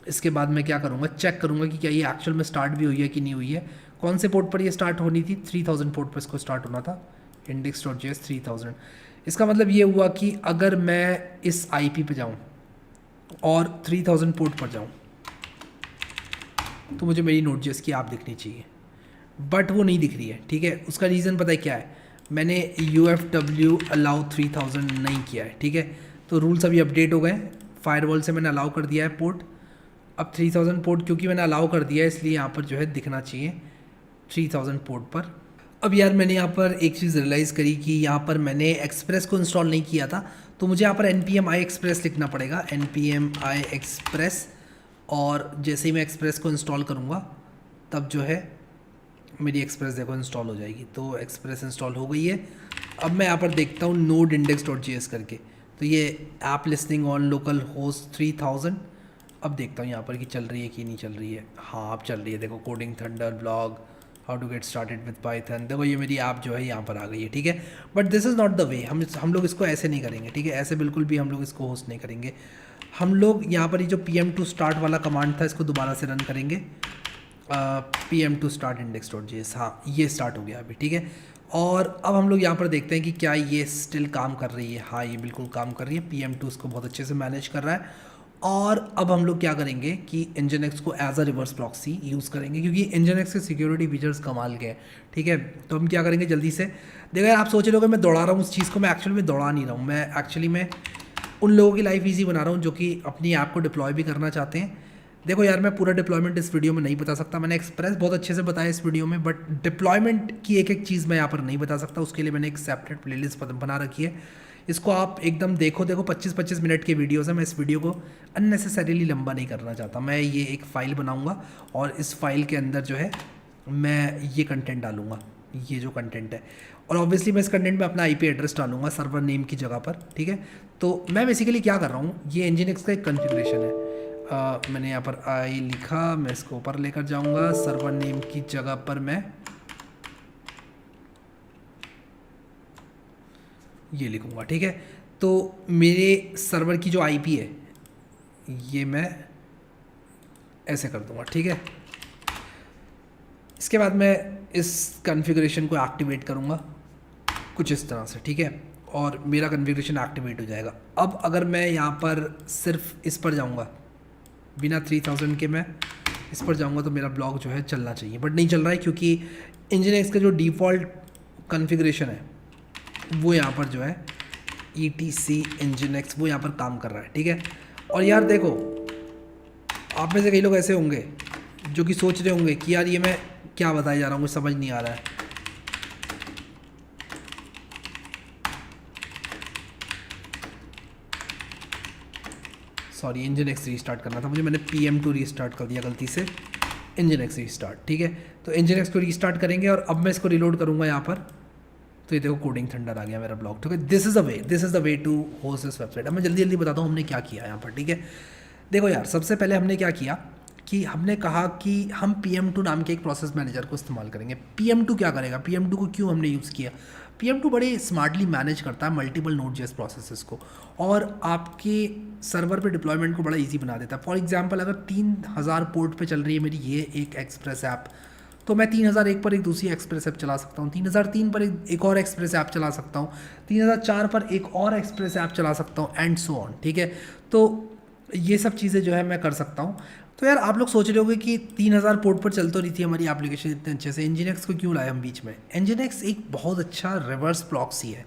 S1: इसके बाद मैं क्या करूँगा, चेक करूँगा कि क्या ये एक्चुअल में स्टार्ट भी हुई है कि नहीं हुई है। कौन से पोर्ट पर ये स्टार्ट होनी थी, 3000 पोर्ट पर इसको स्टार्ट होना था, index.js 3000। इसका मतलब ये हुआ कि अगर मैं इस IP पे जाऊँ और 3000 पोर्ट पर जाऊँ तो मुझे मेरी Node.js की ऐप दिखनी चाहिए, बट वो नहीं दिख रही है, ठीक है। उसका रीज़न पता है क्या है, मैंने UFW अलाउ 3000 नहीं किया है, ठीक है। तो रूल्स अभी अपडेट हो गए, फायरवॉल से मैंने अलाउ कर दिया है पोर्ट। अब 3000 पोर्ट क्योंकि मैंने अलाउ कर दिया है, इसलिए यहाँ पर जो है दिखना चाहिए 3000 पोर्ट पर। अब यार मैंने यहाँ पर एक चीज़ रियलाइज़ करी कि यहाँ पर मैंने एक्सप्रेस को इंस्टॉल नहीं किया था, तो मुझे यहाँ पर npm i express लिखना पड़ेगा, npm i express। और जैसे ही मैं एक्सप्रेस को इंस्टॉल करूँगा तब जो है मेरी एक्सप्रेस देखो इंस्टॉल हो जाएगी। तो एक्सप्रेस इंस्टॉल हो गई है। अब मैं यहाँ पर देखता हूँ node index.js करके, तो ये app listing on local host 3000। अब देखता हूँ यहाँ पर कि चल रही है कि नहीं चल रही है। हाँ अब चल रही है, देखो coding thunder blog, how to get started with Python, देखो ये मेरी ऐप जो है यहाँ पर आ गई है, ठीक है। But this is not the way, हम लोग इसको ऐसे नहीं करेंगे, ठीक है। ऐसे बिल्कुल भी हम लोग इसको होस्ट नहीं करेंगे। हम लोग यहाँ पर ये जो pm2 स्टार्ट वाला कमांड था इसको दोबारा से रन करेंगे, pm2 start index.js, हाँ ये स्टार्ट हो गया अभी, ठीक है। और अब हम लोग यहाँ पर देखते हैं कि क्या ये स्टिल काम कर रही है। हाँ ये बिल्कुल काम कर रही है, pm2 इसको बहुत अच्छे से मैनेज कर रहा है। और अब हम लोग क्या करेंगे कि nginx को as a reverse proxy use करेंगे, क्योंकि nginx के सिक्योरिटी फीचर्स कमाल के हैं, ठीक है। तो हम क्या करेंगे जल्दी से, देखो यार आप सोच रहे हो मैं दौड़ा रहा हूँ उस चीज़ को, मैं एक्चुअली में दौड़ा नहीं रहा हूँ। मैं एक्चुअली में उन लोगों की लाइफ ईजी बना रहा हूँ जो कि अपनी ऐप को डिप्लॉय भी करना चाहते हैं। देखो यार मैं पूरा डिप्लॉयमेंट इस वीडियो में नहीं बता सकता, मैंने एक्सप्रेस बहुत अच्छे से बताया इस वीडियो में, बट डिप्लॉयमेंट की एक एक चीज़ मैं यहाँ पर नहीं बता सकता। उसके लिए मैंने एक सेपरेट प्लेलिस्ट बना रखी है, इसको आप एकदम देखो 25-25 मिनट के वीडियोज़ है। मैं इस वीडियो को अननेसेसरीली लंबा नहीं करना चाहता। मैं ये एक फ़ाइल बनाऊँगा और इस फाइल के अंदर जो है मैं ये कंटेंट डालूँगा, ये जो कंटेंट है। और ऑब्वियसली मैं इस कंटेंट में अपना IP एड्रेस डालूंगा सर्वर नेम की जगह पर, ठीक है। तो मैं बेसिकली क्या कर रहा हूँ, ये nginx का एक कॉन्फ़िगरेशन है। मैंने यहाँ पर आई लिखा, मैं इसको ऊपर लेकर जाऊँगा, सर्वर नेम की जगह पर मैं ये लिखूँगा, ठीक है। तो मेरे सर्वर की जो IP है ये मैं ऐसे कर दूँगा, ठीक है। इसके बाद मैं इस कॉन्फ़िगरेशन को एक्टिवेट करूँगा कुछ इस तरह से, ठीक है। और मेरा कॉन्फ़िगरेशन एक्टिवेट हो जाएगा। अब अगर मैं यहाँ पर सिर्फ इस पर जाऊँगा, बिना 3000 के मैं इस पर जाऊँगा तो मेरा ब्लॉग जो है चलना चाहिए, बट नहीं चल रहा है क्योंकि nginx का जो डिफ़ॉल्ट कॉन्फ़िगरेशन है वो यहाँ पर जो है etc nginx वो यहाँ पर काम कर रहा है, ठीक है। और यार देखो आप में से कई लोग ऐसे होंगे जो कि सोच रहे होंगे कि यार ये मैं क्या बताया जा रहा हूँ, मुझे समझ नहीं आ रहा है। सॉरी nginx रीस्टार्ट करना था मुझे, मैंने pm2 रीस्टार्ट कर दिया गलती से, nginx रीस्टार्ट, ठीक है। तो nginx को रीस्टार्ट करेंगे और अब मैं इसको रिलोड करूँगा यहाँ पर, तो ये देखो कोडिंग थंडर आ गया मेरा ब्लॉग, ठीक है। This is the way to host this website. अब मैं जल्दी जल्दी बताता हूँ हमने क्या किया यहाँ पर, ठीक है। देखो यार सबसे पहले हमने क्या किया कि हमने कहा कि हम pm2 नाम के एक प्रोसेस मैनेजर को इस्तेमाल करेंगे। pm2 क्या करेगा, pm2 को क्यों हमने यूज़ किया, pm2 बड़े स्मार्टली मैनेज करता है मल्टीपल Node.js प्रोसेसेस को और आपके सर्वर पे डिप्लॉयमेंट को बड़ा इजी बना देता है। फॉर एग्जांपल अगर 3000 पोर्ट पे चल रही है मेरी ये एक एक्सप्रेस ऐप, तो मैं 3001 पर एक दूसरी एक्सप्रेस ऐप चला सकता हूँ, 3003 पर एक और एक्सप्रेस ऐप चला सकता हूँ, 3004 पर एक और एक्सप्रेस ऐप चला सकता हूँ, एंड सो ऑन, ठीक है। तो ये सब चीज़ें जो है मैं कर सकता हूँ। तो यार आप लोग सोच रहे होंगे कि 3000 पोर्ट पर चल तो रही थी हमारी एप्लीकेशन इतने अच्छे से, Nginx को क्यों लाए हम बीच में। Nginx एक बहुत अच्छा रिवर्स प्रॉक्सी है।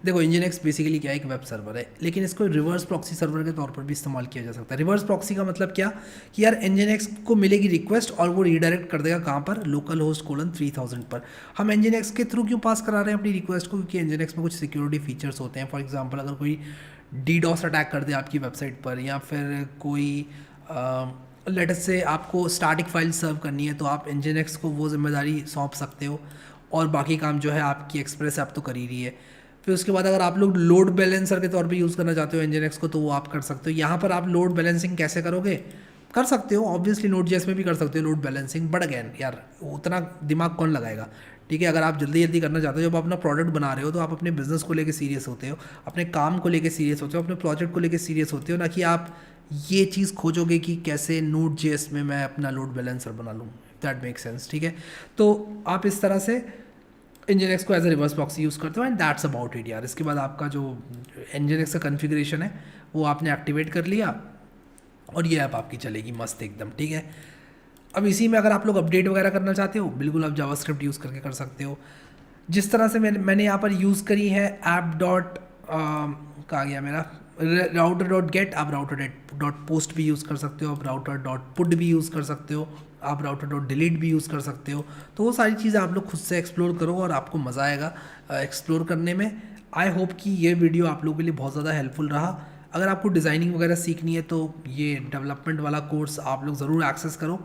S1: देखो Nginx बेसिकली क्या है, एक वेब सर्वर है, लेकिन इसको रिवर्स प्रॉक्सी सर्वर के तौर पर भी इस्तेमाल किया जा सकता है। रिवर्स प्रॉक्सी का मतलब क्या कि यार Nginx को मिलेगी रिक्वेस्ट और वो रीडायरेक्ट कर देगा कहाँ पर, लोकल होस्ट कोलन 3000 पर। हम Nginx के थ्रू क्यों पास करा रहे हैं अपनी रिक्वेस्ट को, क्योंकि Nginx में कुछ सिक्योरिटी फीचर्स होते हैं। फॉर एग्जाम्पल अगर कोई DDoS अटैक कर दे आपकी वेबसाइट पर, या फिर कोई लेट्स से आपको स्टैटिक फाइल सर्व करनी है, तो आप Nginx को वो जिम्मेदारी सौंप सकते हो, और बाकी काम जो है आपकी एक्सप्रेस ऐप तो कर ही रही है। फिर उसके बाद अगर आप लोग लोड बैलेंसर के तौर पे यूज़ करना चाहते हो Nginx को, तो वो आप कर सकते हो। यहाँ पर आप लोड बैलेंसिंग कैसे करोगे, कर सकते हो ऑब्वियसली Node.js में भी कर सकते हो लोड बैलेंसिंग, बट अगेन यार उतना दिमाग कौन लगाएगा, ठीक है। अगर आप जल्दी जल्दी करना चाहते हो, जब आप अपना प्रोडक्ट बना रहे हो, तो आप अपने बिजनेस को लेकर सीरियस होते हो, अपने काम को लेकर सीरियस होते हो, अपने प्रोजेक्ट को लेकर सीरियस होते हो, ना कि आप ये चीज़ खोजोगे कि कैसे Node.js में मैं अपना लोड बैलेंसर बना लूँ। दैट मेक सेंस, ठीक है। तो आप इस तरह से Nginx को as a reverse proxy use करते हो, एंड दैट्स अबाउट इट यार। इसके बाद आपका जो Nginx का कन्फिग्रेशन है वो आपने एक्टिवेट कर लिया, और ये ऐप आपकी चलेगी मस्त एकदम, ठीक है। अब इसी में अगर आप लोग अपडेट वगैरह करना चाहते हो, बिल्कुल आप जावास्क्रिप्ट यूज़ करके कर सकते हो। जिस तरह से मैंने यहाँ पर यूज़ करी है ऐप डॉट कहाँ गया मेरा राउटर डॉट गेट, आप राउटर डॉट पोस्ट भी यूज़ कर सकते हो, आप राउटर डॉट पुट भी यूज़ कर सकते हो, आप राउटर डॉट डिलीट भी यूज़ कर सकते हो। तो वो सारी चीज़ें आप लोग खुद से एक्सप्लोर करो और आपको मज़ा आएगा एक्सप्लोर करने में। आई होप कि ये वीडियो आप लोगों के लिए बहुत ज़्यादा हेल्पफुल रहा। अगर आपको डिज़ाइनिंग वगैरह सीखनी है तो ये डेवलपमेंट वाला कोर्स आप लोग ज़रूर एक्सेस करो।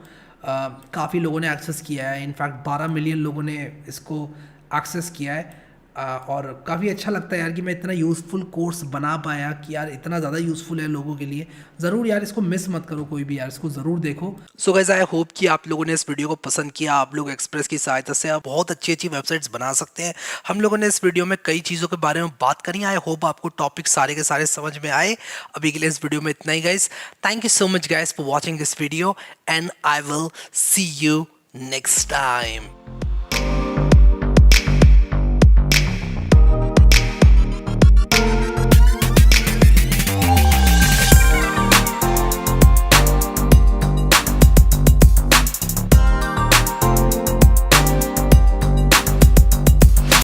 S1: काफ़ी लोगों ने एक्सेस किया है, इनफैक्ट 12 मिलियन लोगों ने इसको एक्सेस किया है, और काफ़ी अच्छा लगता है यार कि मैं इतना यूज़फुल कोर्स बना पाया, कि यार इतना ज़्यादा यूज़फुल है लोगों के लिए। ज़रूर यार इसको मिस मत करो कोई भी यार, इसको ज़रूर देखो। सो गाइस आई होप कि आप लोगों ने इस वीडियो को पसंद किया। आप लोग एक्सप्रेस की सहायता से आप बहुत अच्छी अच्छी वेबसाइट्स बना सकते हैं। हम लोगों ने इस वीडियो में कई चीज़ों के बारे में बात करी। आई होप आपको टॉपिक सारे के सारे समझ में आए। अभी के लिए इस वीडियो में इतना ही guys. Thank you so much guys for watching this video, and I will see you next time.